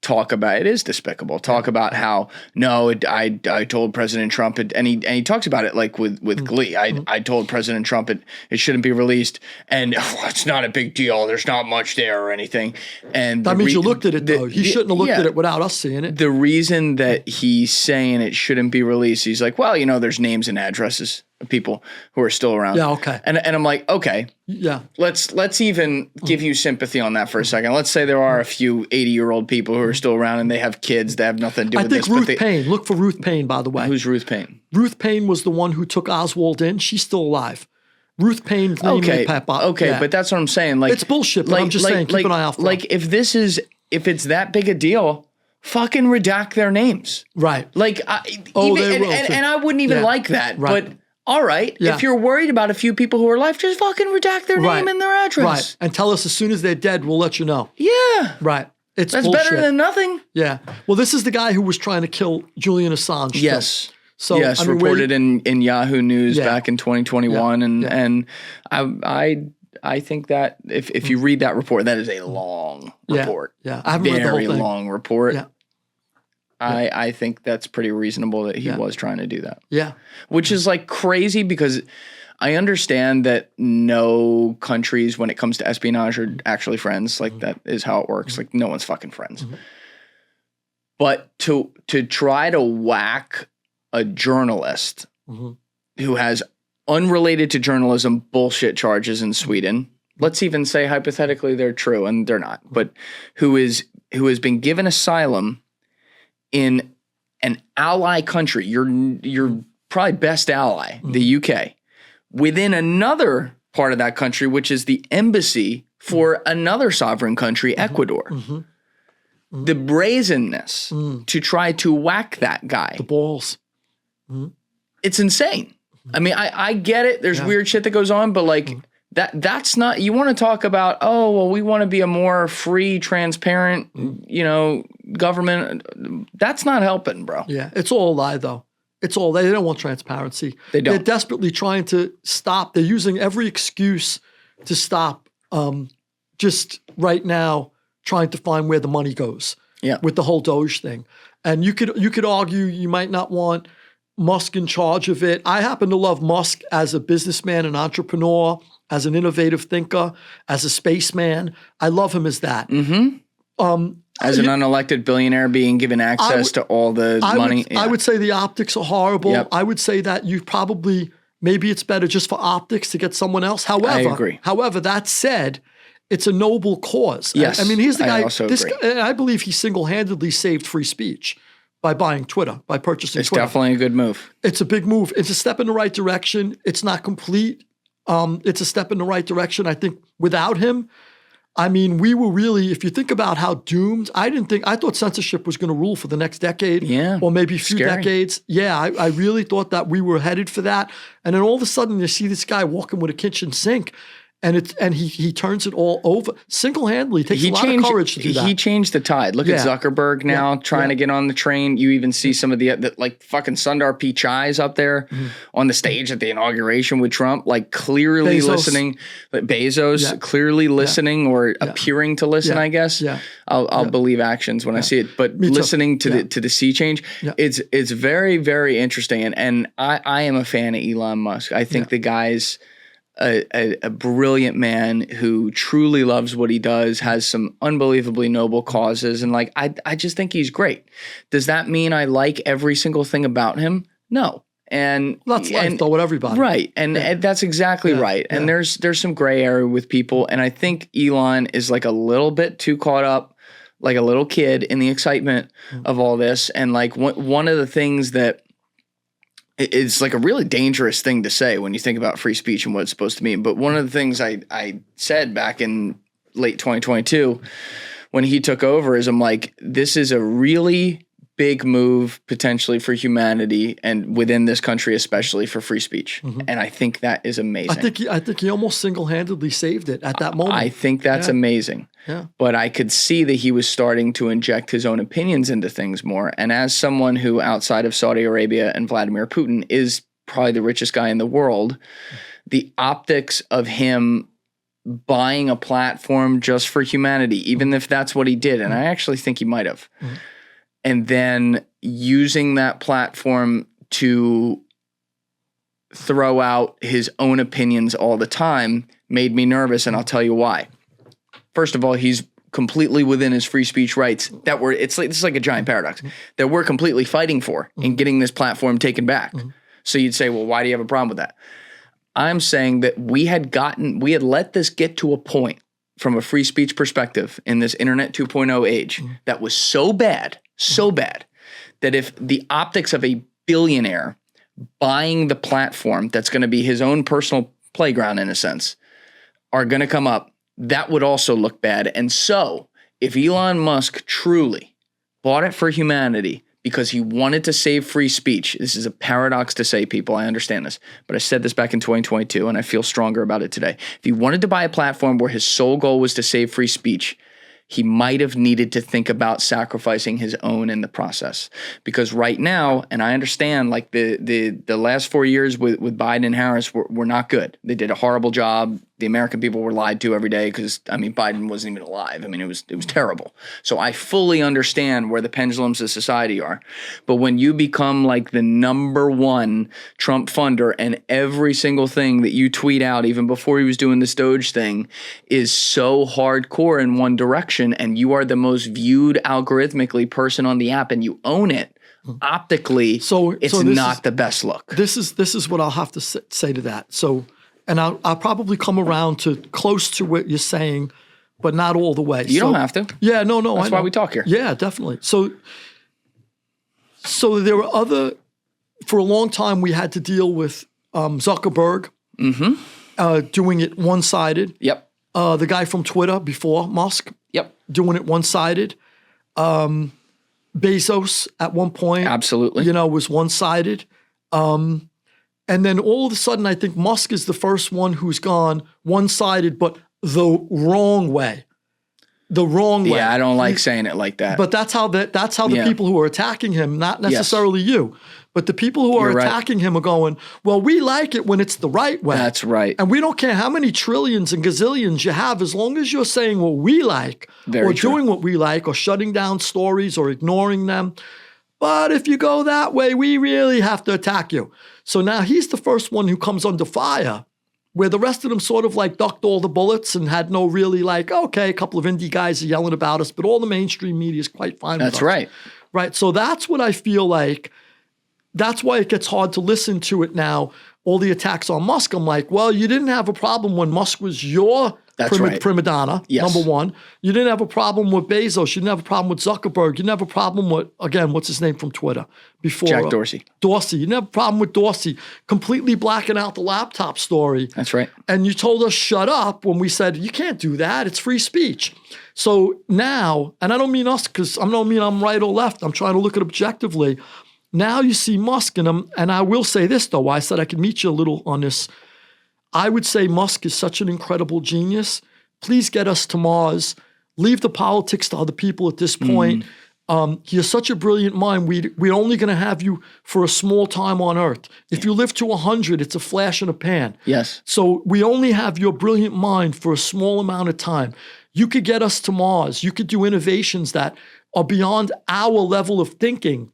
talk about, it is despicable, talk about how, no, I told President Trump, and he talks about it like with glee. I told President Trump it shouldn't be released, and it's not a big deal. There's not much there or anything. And that means you looked at it, though. He shouldn't have looked at it without us seeing it. The reason that he's saying it shouldn't be released, he's like, well, there's names and addresses of people who are still around. Yeah, okay. And I'm like, okay. Yeah. Let's even give you sympathy on that for a second. Let's say there are a few 80-year-old people who are still around and they have kids that have nothing to do with this. I think Ruth Payne. Look for Ruth Payne, by the way. Who's Ruth Payne? Ruth Payne was the one who took Oswald in. She's still alive. Ruth Payne's name may pop up. Okay, but that's what I'm saying. Like, it's bullshit, but I'm just saying, keep an eye out for it. If it's that big a deal, fucking redact their names. Right. Like, they will. And I wouldn't even like that, but all right, if you're worried about a few people who are alive, just fucking redact their name and their address. Right. And tell us as soon as they're dead, we'll let you know. Yeah. Right. That's bullshit. Better than nothing. Yeah. Well, this is the guy who was trying to kill Julian Assange. Yes. So, reported in Yahoo News back in 2021. And I think that if you read that report, that is a long report. Yeah. I haven't read the whole thing. Very long report. Yeah. I think that's pretty reasonable that he was trying to do that. Yeah. Which is like crazy because I understand that no countries, when it comes to espionage, are actually friends. Like that is how it works. Like no one's fucking friends. But to try to whack a journalist who has unrelated to journalism bullshit charges in Sweden, let's even say hypothetically they're true, and they're not, but who has been given asylum in an ally country, your probably best ally, the UK, within another part of that country, which is the embassy for another sovereign country, Ecuador. The brazenness to try to whack that guy. The balls. It's insane. I mean, I get it. There's weird shit that goes on, but like that's not, you want to talk about, oh, well, we want to be a more free, transparent, government. That's not helping, bro. Yeah. It's all a lie, though. It's all, they don't want transparency. They don't. They're desperately trying to stop. They're using every excuse to stop just right now trying to find where the money goes with the whole Doge thing. And you could argue you might not want Musk in charge of it. I happen to love Musk as a businessman, an entrepreneur, as an innovative thinker, as a spaceman. I love him as that. As an unelected billionaire being given access to all the money. I would say the optics are horrible. Yep. I would say that you probably, maybe it's better just for optics to get someone else. However, I agree. However, that said, it's a noble cause. Yes, I mean, he's the guy. I also agree. And I believe he single-handedly saved free speech by buying Twitter, by purchasing It's Twitter. definitely a good move. It's a big move. It's a step in the right direction. It's not complete. It's a step in the right direction. I think without him, I mean, we were really, if you think about how doomed, I thought censorship was going to rule for the next decade, or maybe a few decades. Yeah, I really thought that we were headed for that. And then all of a sudden you see this guy walking with a kitchen sink, and he turns it all over single-handedly. It takes a lot of courage to do that. He changed the tide. Look at Zuckerberg now trying to get on the train. You even see some of the like fucking Sundar Pichai's up there on the stage at the inauguration with Trump, like clearly listening. Bezos clearly listening or appearing to listen. I guess. I'll believe actions when I see it, but listening to the sea change, it's very, very interesting. And I am a fan of Elon Musk. I think the guy's a brilliant man who truly loves what he does, has some unbelievably noble causes. And like, I just think he's great. Does that mean I like every single thing about him? No. And that's life though with everybody. Right. And that's exactly right. And there's some gray area with people. And I think Elon is like a little bit too caught up, like a little kid in the excitement of all this. And like one of the things that it's like a really dangerous thing to say when you think about free speech and what it's supposed to mean. But one of the things I said back in late 2022 when he took over is I'm like, this is a really big move potentially for humanity and within this country, especially for free speech. And I think that is amazing. I think he almost single-handedly saved it at that moment. I think that's amazing. Yeah. But I could see that he was starting to inject his own opinions into things more. And as someone who outside of Saudi Arabia and Vladimir Putin is probably the richest guy in the world, the optics of him buying a platform just for humanity, even if that's what he did, and I actually think he might have, and then using that platform to throw out his own opinions all the time made me nervous, and I'll tell you why. First of all, he's completely within his free speech rights this is like a giant paradox that we're completely fighting for in getting this platform taken back. So you'd say, well, why do you have a problem with that? I'm saying that we had let this get to a point from a free speech perspective in this internet 2.0 age that was so bad that if the optics of a billionaire buying the platform that's going to be his own personal playground in a sense are going to come up, that would also look bad. And so if Elon Musk truly bought it for humanity because he wanted to save free speech, this is a paradox to say, people, I understand this, but I said this back in 2022 and I feel stronger about it today. If he wanted to buy a platform where his sole goal was to save free speech, he might have needed to think about sacrificing his own in the process. Because right now, and I understand like the last 4 years with Biden and Harris were not good. They did a horrible job. The American people were lied to every day because, I mean, Biden wasn't even alive. I mean, it was terrible. So I fully understand where the pendulums of society are. But when you become like the number one Trump funder and every single thing that you tweet out, even before he was doing this Doge thing, is so hardcore in one direction, and you are the most viewed algorithmically person on the app and you own it, optically, it's not the best look. This is what I'll have to say to that. And I'll probably come around to close to what you're saying, but not all the way. You don't have to. Yeah, no. That's why we talk here. Yeah, definitely. So there were for a long time we had to deal with Zuckerberg doing it one-sided. Yep. The guy from Twitter before, Musk. Yep. Doing it one-sided. Bezos at one point. Absolutely. Was one-sided. And then all of a sudden, I think Musk is the first one who's gone one-sided, but the wrong way. The wrong way. Yeah, I don't like saying it like that. But that's how the people who are attacking him, not necessarily you, but the people who are attacking him are going, well, we like it when it's the right way. That's right. And we don't care how many trillions and gazillions you have, as long as you're saying what we like, doing what we like, or shutting down stories or ignoring them. But if you go that way, we really have to attack you. So now he's the first one who comes under fire, where the rest of them sort of like ducked all the bullets and had no really like, okay, a couple of indie guys are yelling about us, but all the mainstream media is quite fine with us. That's right. Right. So that's what I feel like. That's why it gets hard to listen to it now. All the attacks on Musk. I'm like, well, you didn't have a problem when Musk was your That's right. prima donna, Yes. number one. You didn't have a problem with Bezos. You didn't have a problem with Zuckerberg. You didn't have a problem with, again, what's his name from Twitter before? Jack Dorsey. Dorsey. You didn't have a problem with Dorsey completely blacking out the laptop story. That's right. And you told us shut up when we said, you can't do that. It's free speech. So now, and I don't mean us because I don't mean I'm right or left. I'm trying to look at it objectively. Now you see Musk in him. And I will say this, though. I said I could meet you a little on this. I would say Musk is such an incredible genius. Please get us to Mars. Leave the politics to other people at this point. You're such a brilliant mind. We're only going to have you for a small time on Earth. If you live to 100, it's a flash in a pan. Yes. So we only have your brilliant mind for a small amount of time. You could get us to Mars. You could do innovations that are beyond our level of thinking.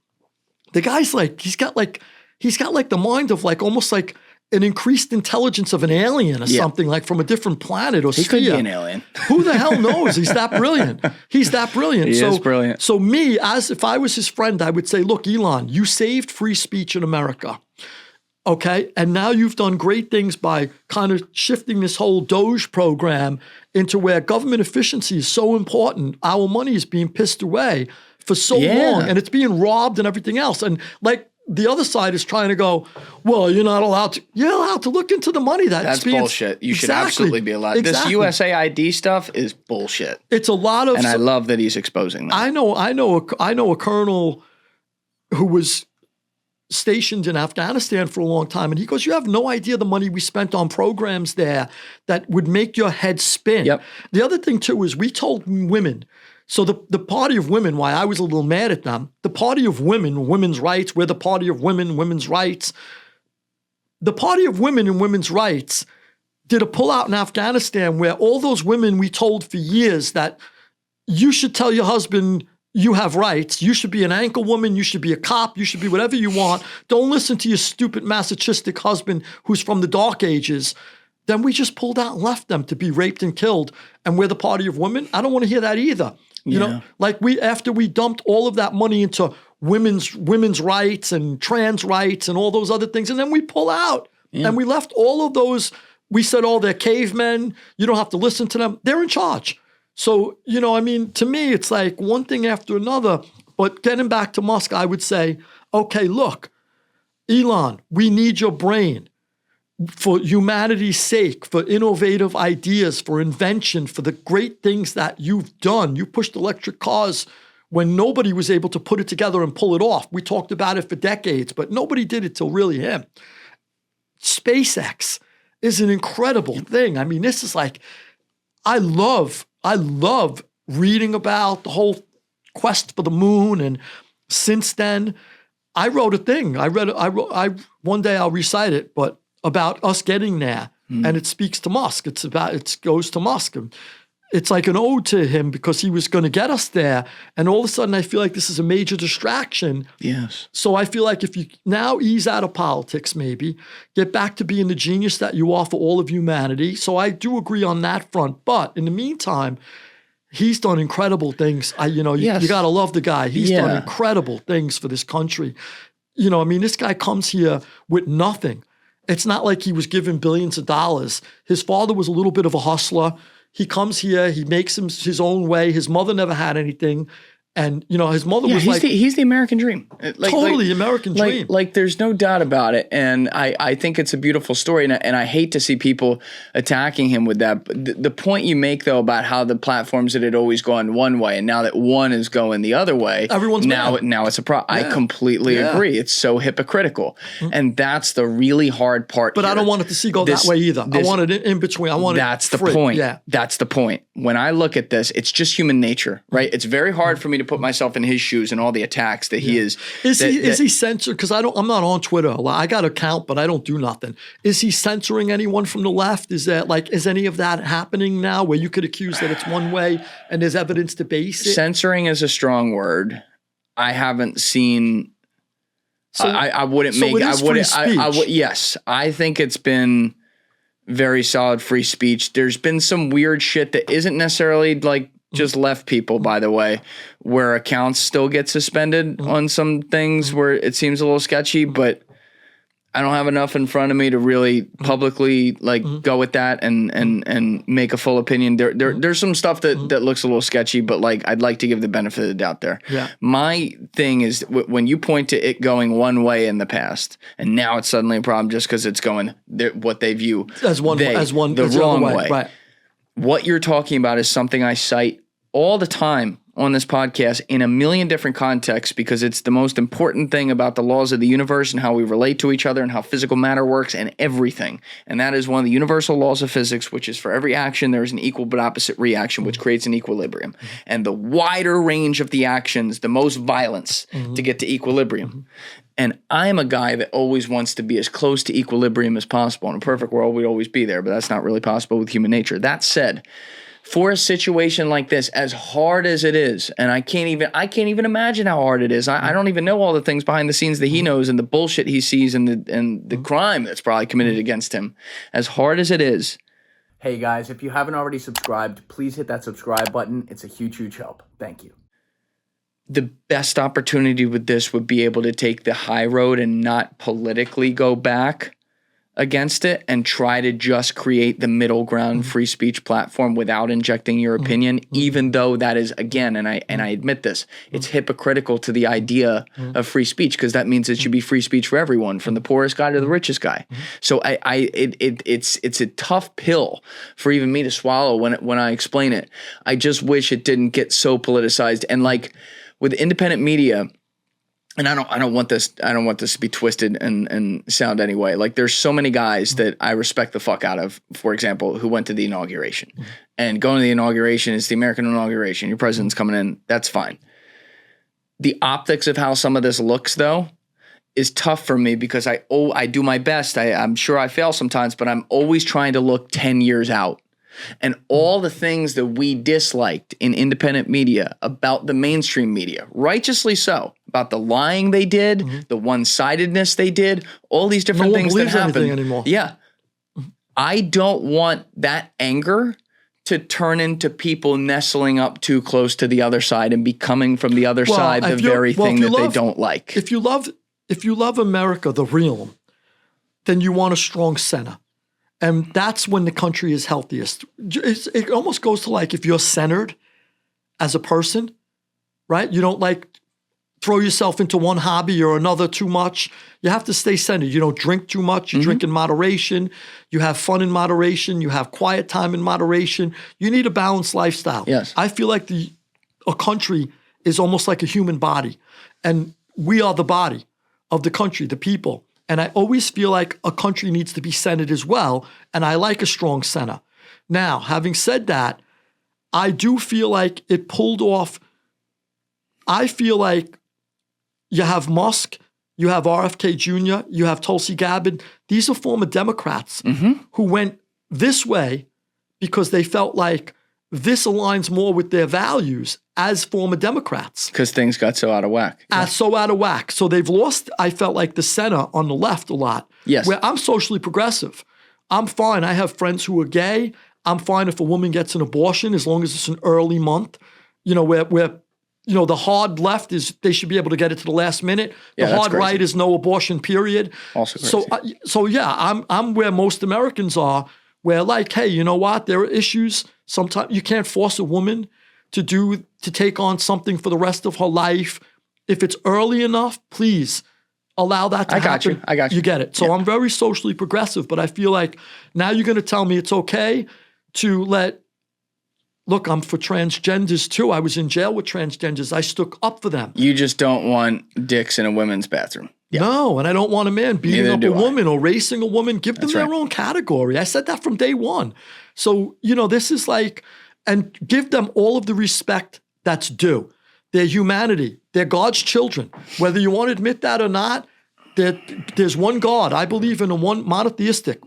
The guy's like, he's got like the mind of like almost like an increased intelligence of an alien or something, like from a different planet or He sphere. could be an alien. Who the hell knows? He's that brilliant. He's that brilliant. He is brilliant. So me, as if I was his friend, I would say, look, Elon, you saved free speech in America. Okay. And now you've done great things by kind of shifting this whole Doge program into where government efficiency is so important. Our money is being pissed away for so long and it's being robbed and everything else. And like, the other side is trying to go, well, you're not allowed to. You're allowed to look into the money that's being, bullshit. You should absolutely be allowed. This USAID stuff is bullshit. It's a lot of, and I love that he's exposing that. I know a colonel who was stationed in Afghanistan for a long time, and he goes, "You have no idea the money we spent on programs there that would make your head spin." Yep. The other thing too is we told women. So the party of women, why I was a little mad at them, the party of women, women's rights, we're the party of women, women's rights. The party of women and women's rights did a pullout in Afghanistan where all those women we told for years that you should tell your husband you have rights, you should be an anchor woman, you should be a cop, you should be whatever you want. Don't listen to your stupid masochistic husband who's from the dark ages. Then we just pulled out and left them to be raped and killed. And we're the party of women. I don't want to hear that either. You know, like after we dumped all of that money into women's rights and trans rights and all those other things, and then we pull out and we left all of those. We said, oh, they're cavemen. You don't have to listen to them. They're in charge. So, you know, I mean, to me, it's like one thing after another. But getting back to Musk, I would say, okay, look, Elon, we need your brain. For humanity's sake, for innovative ideas, for invention, for the great things that you've done. You pushed electric cars when nobody was able to put it together and pull it off. We talked about it for decades, but nobody did it till really him. SpaceX is an incredible thing. I mean, this is like, I love reading about the whole quest for the moon. And since then, I wrote a thing. I one day I'll recite it, but about us getting there. And it speaks to Musk. It goes to Musk. It's like an ode to him because he was going to get us there. And all of a sudden, I feel like this is a major distraction. Yes. So I feel like if you now ease out of politics, maybe, get back to being the genius that you are for all of humanity. So I do agree on that front. But in the meantime, he's done incredible things. You got to love the guy. He's done incredible things for this country. You know, I mean, this guy comes here with nothing. It's not like he was given billions of dollars. His father was a little bit of a hustler. He comes here, he makes his own way. His mother never had anything. And, you know, his mother was he's the American dream. Totally American dream. Like, there's no doubt about it. And I think it's a beautiful story. And I hate to see people attacking him with that. But the point you make, though, about how the platforms that had always gone one way and now that one is going the other way, everyone's now it's a problem. I completely agree. It's so hypocritical. And that's the really hard part. But here. I don't want it to go that way either. I want it in between. I want that's it free. the point. Yeah. That's the point. When I look at this, it's just human nature, right? It's very hard for me to put myself in his shoes and all the attacks that he is. Is he censored? Because I'm not on Twitter a lot. I got an account, but I don't do nothing. Is he censoring anyone from the left? Is any of that happening now where you could accuse that it's one way and there's evidence to base it? Censoring is a strong word. I haven't seen. So, I wouldn't make. I wouldn't. Yes, I think it's been very solid free speech. There's been some weird shit that isn't necessarily like just left people, by the way, where accounts still get suspended on some things where it seems a little sketchy, but I don't have enough in front of me to really publicly go with that and make a full opinion. There's some stuff that looks a little sketchy, but like I'd like to give the benefit of the doubt there. Yeah. My thing is when you point to it going one way in the past, and now it's suddenly a problem just because it's going what they view as the wrong way. Right. What you're talking about is something I cite all the time on this podcast in a million different contexts because it's the most important thing about the laws of the universe and how we relate to each other and how physical matter works and everything. And that is one of the universal laws of physics, which is for every action, there is an equal but opposite reaction, which creates an equilibrium. And the wider range of the actions, the most violence to get to equilibrium. And I'm a guy that always wants to be as close to equilibrium as possible. In a perfect world, we'd always be there, but that's not really possible with human nature. That said, for a situation like this, as hard as it is, and I can't even imagine how hard it is. I don't even know all the things behind the scenes that he knows and the bullshit he sees and the crime that's probably committed against him. As hard as it is. Hey guys, if you haven't already subscribed, please hit that subscribe button. It's a huge, huge help. Thank you. The best opportunity with this would be able to take the high road and not politically go back against it and try to just create the middle ground free speech platform without injecting your opinion, even though that is, again, and I admit this, it's hypocritical to the idea of free speech because that means it should be free speech for everyone, from the poorest guy to the richest guy. So it's a tough pill for even me to swallow when I explain it. I just wish it didn't get so politicized. And like with independent media, and I don't want this to be twisted and sound anyway. Like there's so many guys that I respect the fuck out of, for example, who went to the inauguration. And going to the inauguration is the American inauguration. Your president's coming in. That's fine. The optics of how some of this looks, though, is tough for me because I do my best. I'm sure I fail sometimes, but I'm always trying to look 10 years out. And all the things that we disliked in independent media about the mainstream media, righteously so, about the lying they did, the one-sidedness they did, all these different things that happened. Anymore. Yeah. I don't want that anger to turn into people nestling up too close to the other side and becoming from the other side the very thing that they don't like. If you love America, the realm, then you want a strong center. And that's when the country is healthiest. It almost goes to like if you're centered as a person, right? You don't like throw yourself into one hobby or another too much. You have to stay centered. You don't drink too much. You drink in moderation. You have fun in moderation. You have quiet time in moderation. You need a balanced lifestyle. Yes. I feel like a country is almost like a human body. And we are the body of the country, the people. And I always feel like a country needs to be centered as well. And I like a strong center. Now, having said that, I do feel like it pulled off. I feel like you have Musk, you have RFK Jr., you have Tulsi Gabbard. These are former Democrats who went this way because they felt like this aligns more with their values as former Democrats. Because things got so out of whack. So out of whack. So they've lost, I felt like, the center on the left a lot. Yes. Where I'm socially progressive. I'm fine. I have friends who are gay. I'm fine if a woman gets an abortion as long as it's an early month. You know, where the hard left is they should be able to get it to the last minute. The hard right is no abortion, period. Also crazy. So yeah, I'm where most Americans are, where like, hey, you know what? There are issues. Sometimes you can't force a woman to take on something for the rest of her life. If it's early enough, please allow that to happen. I got you. You get it. So I'm very socially progressive, but I feel like now you're going to tell me it's okay to look, I'm for transgenders too. I was in jail with transgenders. I stuck up for them. You just don't want dicks in a women's bathroom. Yeah. No, and I don't want a man beating up a woman or racing a woman. Give them their own category. I said that from day one. So, this is like, and give them all of the respect that's due. Their humanity. They're God's children. Whether you want to admit that or not, there's one God. I believe in a one monotheistic.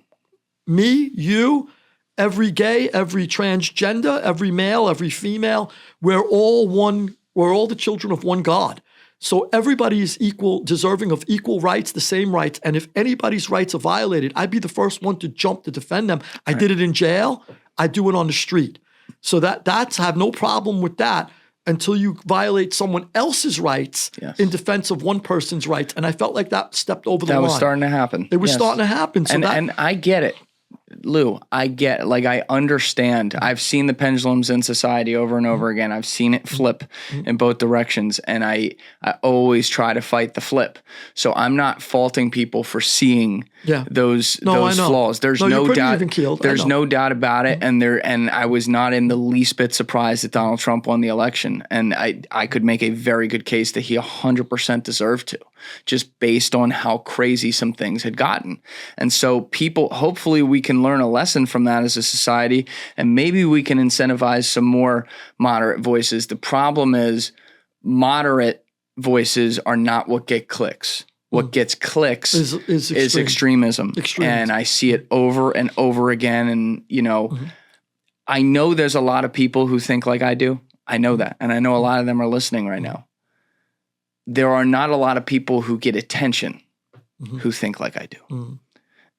Me, you, every gay, every transgender, every male, every female. We're all one. We're all the children of one God. So everybody is equal, deserving of equal rights, the same rights. And if anybody's rights are violated, I'd be the first one to jump to defend them. I did it in jail. I do it on the street. So that's I have no problem with that. until you violate someone else's rights Yes. in defense of one person's rights. And I felt like that stepped over the line. That was starting to happen. It was starting to happen. So and I get it. Lou, I understand. I've seen the pendulums in society over and over again. I've seen it flip in both directions, and I always try to fight the flip. So I'm not faulting people for seeing those flaws. There's no doubt. There's no doubt about it. And I was not in the least bit surprised that Donald Trump won the election. And I could make a very good case that he 100% deserved to, just based on how crazy some things had gotten. And so people, hopefully we can learn a lesson from that as a society, and maybe we can incentivize some more moderate voices. The problem is moderate voices are not what get clicks. What gets clicks is extremism. And I see it over and over again. And, you know, I know there's a lot of people who think like I do. I know that. And I know a lot of them are listening right now. There are not a lot of people who get attention who think like I do.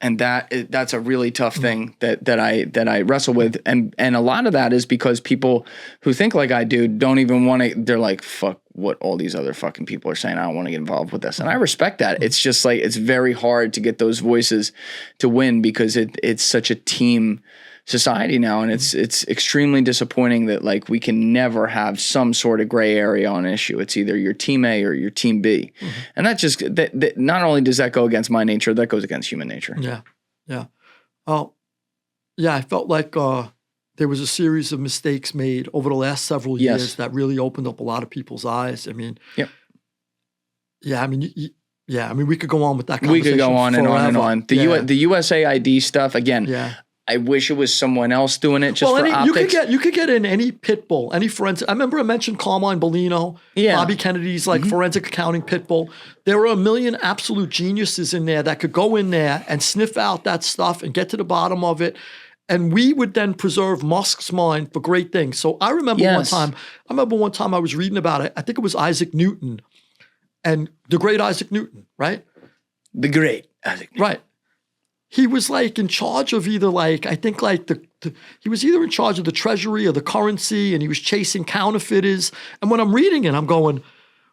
And that's a really tough thing that I wrestle with. And a lot of that is because people who think like I do don't even want to, they're like, fuck what all these other fucking people are saying. I don't want to get involved with this. And I respect that. It's just like, it's very hard to get those voices to win because it's such a team society now. And it's extremely disappointing that like we can never have some sort of gray area on an issue. It's either your team A or your team B. And that just, that not only does that go against my nature, that goes against human nature. Yeah. Yeah. Oh, yeah. I felt like there was a series of mistakes made over the last several years that really opened up a lot of people's eyes. I mean, yeah, I mean, we could go on with that conversation. We could go on forever. and on and on. The USAID stuff, again, I wish it was someone else doing it just for optics. You could get in any pit bull, any forensic. I remember I mentioned Carmine Bellino, Bobby Kennedy's like forensic accounting pit bull. There were a million absolute geniuses in there that could go in there and sniff out that stuff and get to the bottom of it. And we would then preserve Musk's mind for great things. So I remember one time I was reading about it. I think it was Isaac Newton and the great Isaac Newton, right? The great Isaac Newton. Right. He was like in charge of either like, I think like he was either in charge of the treasury or the currency, and he was chasing counterfeiters. And when I'm reading it, I'm going,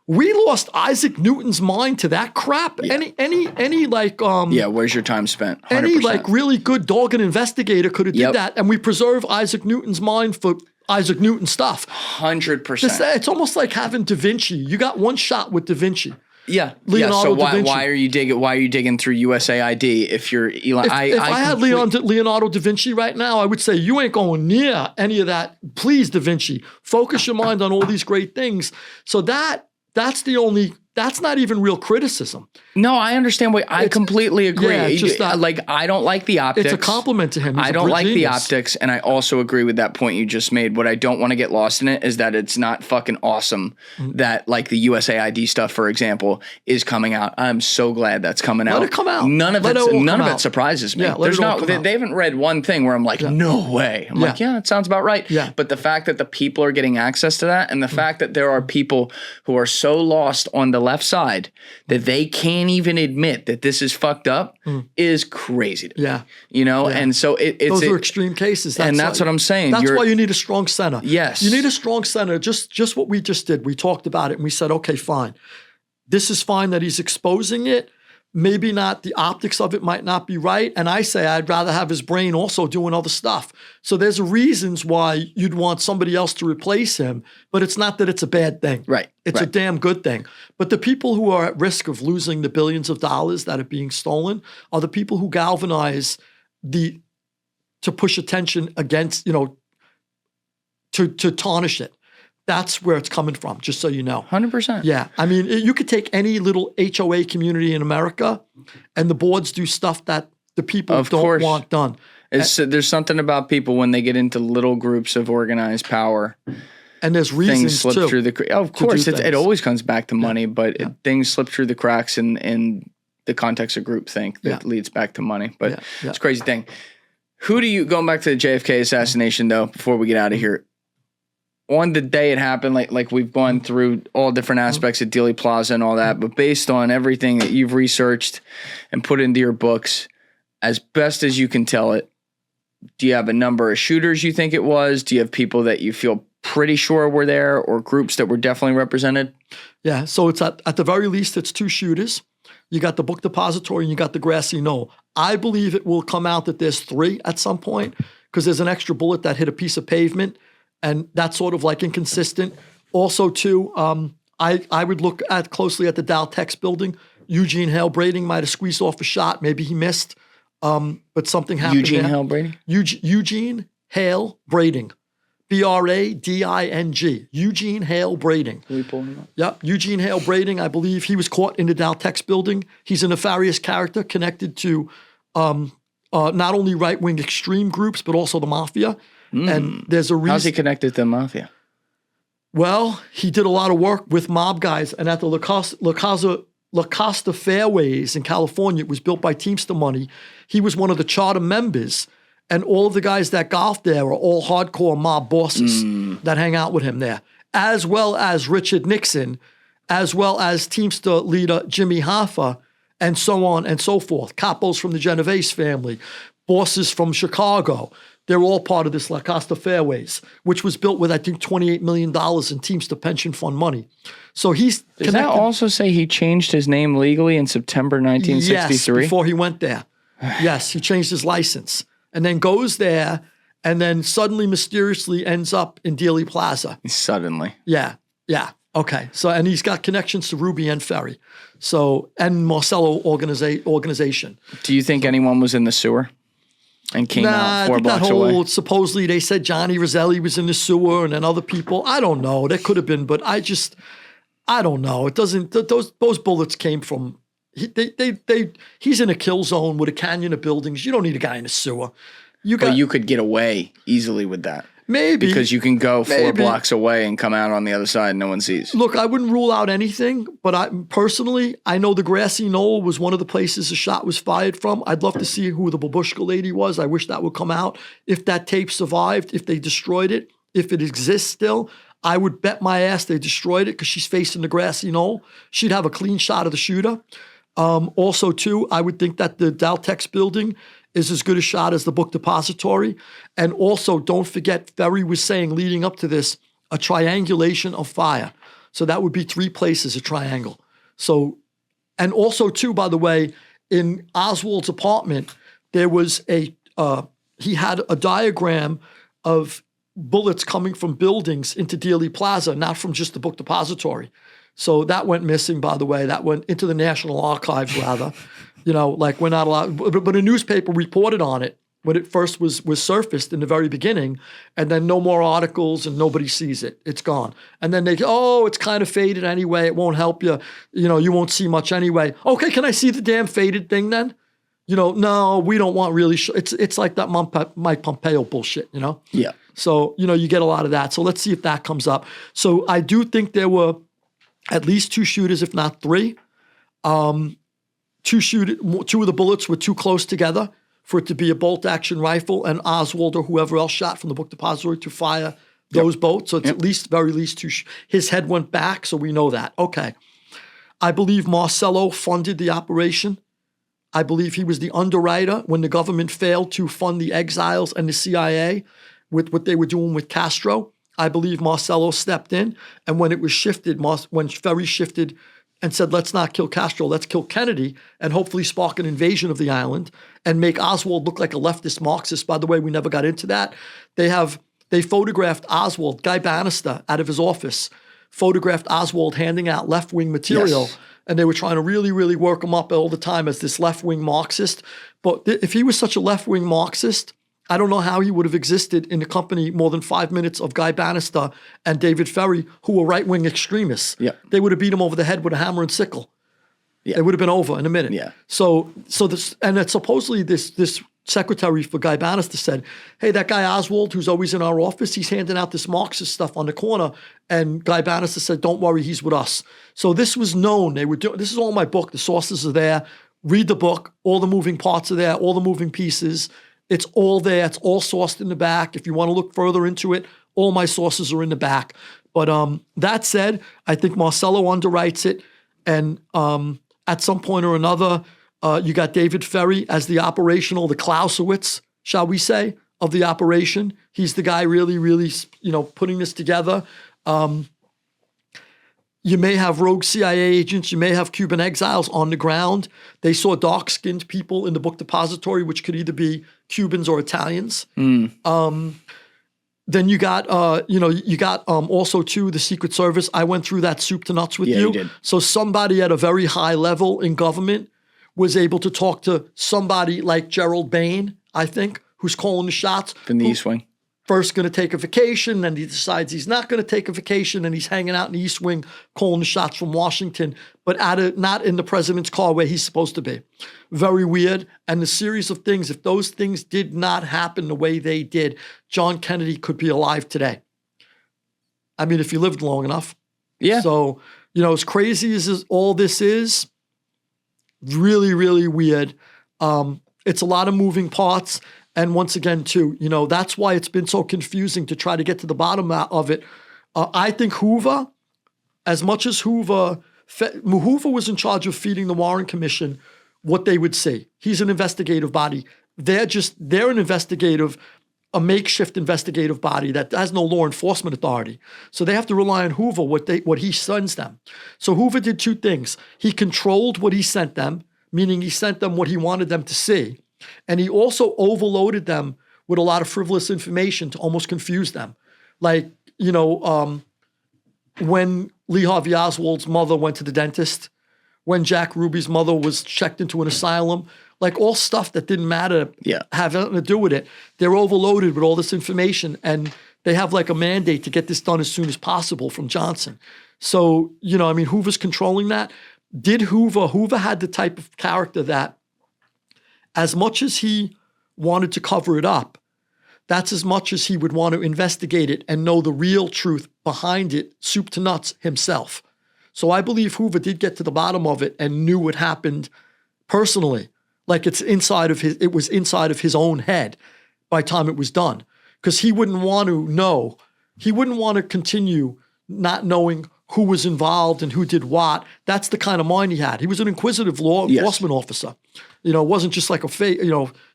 we lost Isaac Newton's mind to that crap. Yeah. Any like where's your time spent? 100%. Any like really good dogged investigator could have did that, and we preserve Isaac Newton's mind for Isaac Newton stuff. 100%. It's almost like having Da Vinci. You got one shot with Da Vinci. Leonardo so da Vinci. Why are you digging through USAID if you're Elon? If I had Leonardo da Vinci right now, I would say you ain't going near any of that. Please, Da Vinci, focus your mind on all these great things. So that's not even real criticism. No, I understand. I completely agree. Yeah, just that, like, I don't like the optics. It's a compliment to him. I don't like the optics, and I also agree with that point you just made. What I don't want to get lost in it is that it's not fucking awesome that, like, the USAID stuff, for example, is coming out. I'm so glad that's coming out. Let it come out. None of it surprises me. Yeah, they haven't read one thing where I'm like, no way. I'm like, it sounds about right. Yeah. But the fact that the people are getting access to that, and the fact that there are people who are so lost on the left side that they can't even admit that this is fucked up is crazy to me. You know, and so those are extreme cases. That's what I'm saying. That's why you need a strong center. Yes. You need a strong center. Just what we just did. We talked about it and we said, okay, fine. This is fine that he's exposing it. Maybe not, the optics of it might not be right. And I say I'd rather have his brain also doing other stuff. So there's reasons why you'd want somebody else to replace him, but it's not that it's a bad thing. Right. It's a damn good thing. But the people who are at risk of losing the billions of dollars that are being stolen are the people who galvanize to push attention against, to tarnish it. That's where it's coming from, just so you know. 100%. Yeah. I mean, you could take any little HOA community in America, and the boards do stuff that the people don't want done. There's something about people when they get into little groups of organized power. And there's reasons things slip too, through the of course, it always comes back to money, but things slip through the cracks in the context of groupthink that leads back to money. But it's a crazy thing. Going back to the JFK assassination, though, before we get out of here, on the day it happened, like we've gone through all different aspects of Dealey Plaza and all that, but based on everything that you've researched and put into your books, as best as you can tell it, do you have a number of shooters you think it was? Do you have people that you feel pretty sure were there or groups that were definitely represented? Yeah, so it's at the very least, it's 2 shooters. You got the book depository and you got the grassy knoll. I believe it will come out that there's 3 at some point because there's an extra bullet that hit a piece of pavement, and that's sort of like inconsistent. Also, too, I would look closely at the Dow Tex building. Eugene Hale Brading might have squeezed off a shot. Maybe he missed, but something happened. Eugene Hale Brading? Eugene Hale Brading. Brading. Eugene Hale Brading. Can we pull him up? Yep. Eugene Hale Brading, I believe he was caught in the Dow Tex building. He's a nefarious character connected to not only right-wing extreme groups, but also the Mafia. And there's a reason. How's he connected to the Mafia? Well, he did a lot of work with mob guys. And at the La Costa Fairways in California, it was built by Teamster money. He was one of the charter members. And all of the guys that golf there are all hardcore mob bosses that hang out with him there, as well as Richard Nixon, as well as Teamster leader Jimmy Hoffa, and so on and so forth. Capos from the Genovese family, bosses from Chicago. They're all part of this La Costa Fairways, which was built with, I think, $28 million in Teamster pension fund money. So he's Does that also say he changed his name legally in September 1963? Yes, before he went there. Yes, he changed his license. And then goes there, and then suddenly, mysteriously ends up in Dealey Plaza. Suddenly. Yeah. Okay. So, and he's got connections to Ruby and Ferry. So, and Marcello organization. Do you think anyone was in the sewer and came out 4 blocks away? Supposedly, they said Johnny Roselli was in the sewer, and then other people. I don't know. There could have been, but I don't know. It doesn't. Those bullets came from. He's in a kill zone with a canyon of buildings. You don't need a guy in a sewer. But you could get away easily with that. Maybe. Because you can go 4 blocks away and come out on the other side and no one sees. Look, I wouldn't rule out anything, but I know the grassy knoll was one of the places the shot was fired from. I'd love to see who the babushka lady was. I wish that would come out. If that tape survived, if they destroyed it, if it exists still, I would bet my ass they destroyed it because she's facing the grassy knoll. She'd have a clean shot of the shooter. Also, too, I would think that the Dow Tex building is as good a shot as the book depository. And also, don't forget, Ferry was saying leading up to this, a triangulation of fire. So that would be 3 places, a triangle. So, and also, too, by the way, in Oswald's apartment, there was he had a diagram of bullets coming from buildings into Dealey Plaza, not from just the book depository. So that went missing, by the way. That went into the National Archives, rather. Like we're not allowed. But a newspaper reported on it when it first was surfaced in the very beginning, and then no more articles and nobody sees it. It's gone. And then it's kind of faded anyway. It won't help you. You won't see much anyway. Okay, can I see the damn faded thing then? No, we don't want really. It's like that Mike Pompeo bullshit, Yeah. So, you get a lot of that. So let's see if that comes up. So I do think there were at least 2 shooters, if not 3. 2 of the bullets were too close together for it to be a bolt-action rifle, and Oswald or whoever else shot from the book depository to fire those bolts. So it's at least, very least 2. His head went back, so we know that. Okay. I believe Marcello funded the operation. I believe he was the underwriter when the government failed to fund the exiles and the CIA with what they were doing with Castro. I believe Marcello stepped in, and when it was shifted, when Ferry shifted and said, let's not kill Castro, let's kill Kennedy, and hopefully spark an invasion of the island and make Oswald look like a leftist Marxist. By the way, we never got into that. They photographed Oswald, Guy Bannister, out of his office, photographed Oswald handing out left-wing material, Yes. And they were trying to really, really work him up all the time as this left-wing Marxist. But if he was such a left-wing Marxist, I don't know how he would have existed in the company more than 5 minutes of Guy Bannister and David Ferry, who were right-wing extremists. Yeah. They would have beat him over the head with a hammer and sickle. Yeah. It would have been over in a minute. Yeah. So this, and it's supposedly this secretary for Guy Bannister said, hey, that guy Oswald, who's always in our office, he's handing out this Marxist stuff on the corner. And Guy Bannister said, don't worry, he's with us. So this was known. They were doing, this is all in my book. The sources are there. Read the book. All the moving parts are there. All the moving pieces. It's all there. It's all sourced in the back. If you want to look further into it, all my sources are in the back. But that said, I think Marcello underwrites it. And at some point or another, you got David Ferry as the Clausewitz, shall we say, of the operation. He's the guy really, really, putting this together. You may have rogue CIA agents. You may have Cuban exiles on the ground. They saw dark-skinned people in the book depository, which could either be Cubans or Italians. Then you got, also too the Secret Service. I went through that soup to nuts with you. You did. So somebody at a very high level in government was able to talk to somebody like Gerald Bain, I think, who's calling the shots. From the East Wing. First going to take a vacation, then he decides he's not going to take a vacation, and he's hanging out in the East Wing calling the shots from Washington, but not in the president's car where he's supposed to be. Very weird. And the series of things, if those things did not happen the way they did, John Kennedy could be alive today. I mean, if he lived long enough. Yeah. So, as crazy as all this is, really, really weird. It's a lot of moving parts. And once again, too, that's why it's been so confusing to try to get to the bottom of it. I think Hoover, as much as Hoover was in charge of feeding the Warren Commission what they would see. He's an investigative body. They're a makeshift investigative body that has no law enforcement authority. So they have to rely on Hoover, what he sends them. So Hoover did two things. He controlled what he sent them, meaning he sent them what he wanted them to see. And he also overloaded them with a lot of frivolous information to almost confuse them. Like, when Lee Harvey Oswald's mother went to the dentist, when Jack Ruby's mother was checked into an asylum, like all stuff that didn't matter, have nothing to do with it. They're overloaded with all this information, and they have like a mandate to get this done as soon as possible from Johnson. So, Hoover's controlling that. Hoover had the type of character that, as much as he wanted to cover it up, that's as much as he would want to investigate it and know the real truth behind it, soup to nuts, himself. So I believe Hoover did get to the bottom of it and knew what happened personally. Like it was inside of his own head by the time it was done. Because he wouldn't want to know. He wouldn't want to continue not knowing who was involved and who did what. That's the kind of mind he had. He was an inquisitive law enforcement officer. It wasn't just like he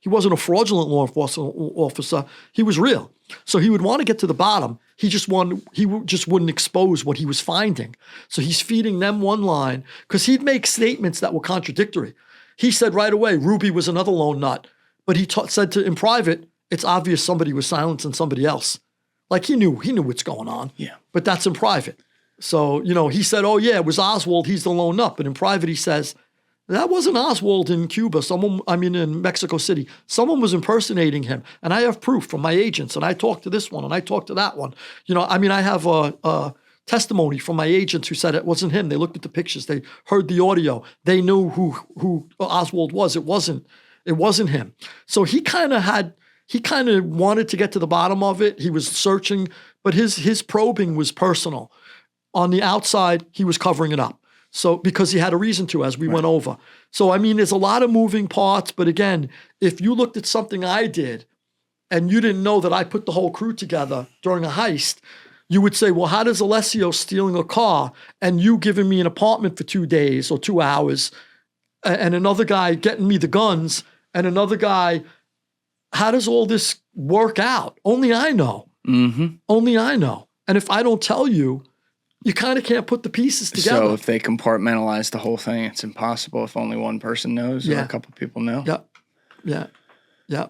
wasn't a fraudulent law enforcement officer. He was real. So he would want to get to the bottom. He just wouldn't expose what he was finding. So he's feeding them one line because he'd make statements that were contradictory. He said right away, Ruby was another lone nut. But he said in private, it's obvious somebody was silencing somebody else. Like he knew what's going on. Yeah. But that's in private. So, he said, oh yeah, it was Oswald. He's the lone nut. But in private, he says, that wasn't Oswald in Cuba. In Mexico City. Someone was impersonating him. And I have proof from my agents. And I talked to this one and I talked to that one. I have a testimony from my agents who said it wasn't him. They looked at the pictures. They heard the audio. They knew who Oswald was. It wasn't him. So he kind of wanted to get to the bottom of it. He was searching, but his probing was personal. On the outside, he was covering it up. So because he had a reason to, as we went over. So, there's a lot of moving parts. But again, if you looked at something I did and you didn't know that I put the whole crew together during a heist, you would say, well, how does Alessio stealing a car and you giving me an apartment for 2 days or 2 hours and another guy getting me the guns and another guy, how does all this work out? Only I know. Mm-hmm. Only I know. And if I don't tell you, you kind of can't put the pieces together. So if they compartmentalize the whole thing, it's impossible if only one person knows or a couple people know. Yeah.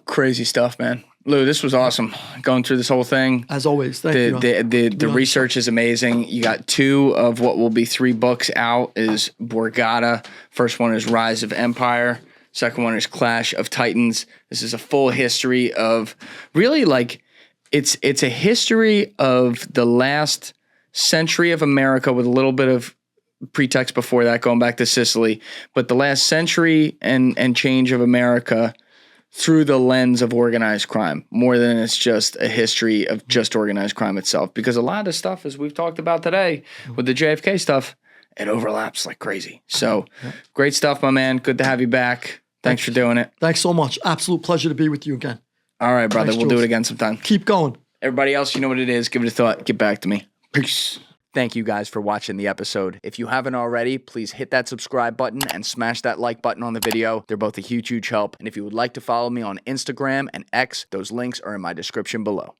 Crazy stuff, man. Lou, this was awesome. Going through this whole thing. As always, thank you. The research is amazing. You got 2 of what will be 3 books out is Borgata. First one is Rise of Empire. Second one is Clash of Titans. This is a full history of really it's a history of the last century of America with a little bit of pretext before that, going back to Sicily, but the last century and change of America through the lens of organized crime, more than it's just a history of just organized crime itself. Because a lot of the stuff, as we've talked about today with the JFK stuff, it overlaps like crazy. So great stuff, my man. Good to have you back. Thanks for doing it. Thanks so much. Absolute pleasure to be with you again. All right, brother. We'll do it again sometime. Keep going. Everybody else, you know what it is. Give it a thought. Get back to me. Peace. Thank you guys for watching the episode. If you haven't already, please hit that subscribe button and smash that like button on the video. They're both a huge, huge help. And if you would like to follow me on Instagram and X, those links are in my description below.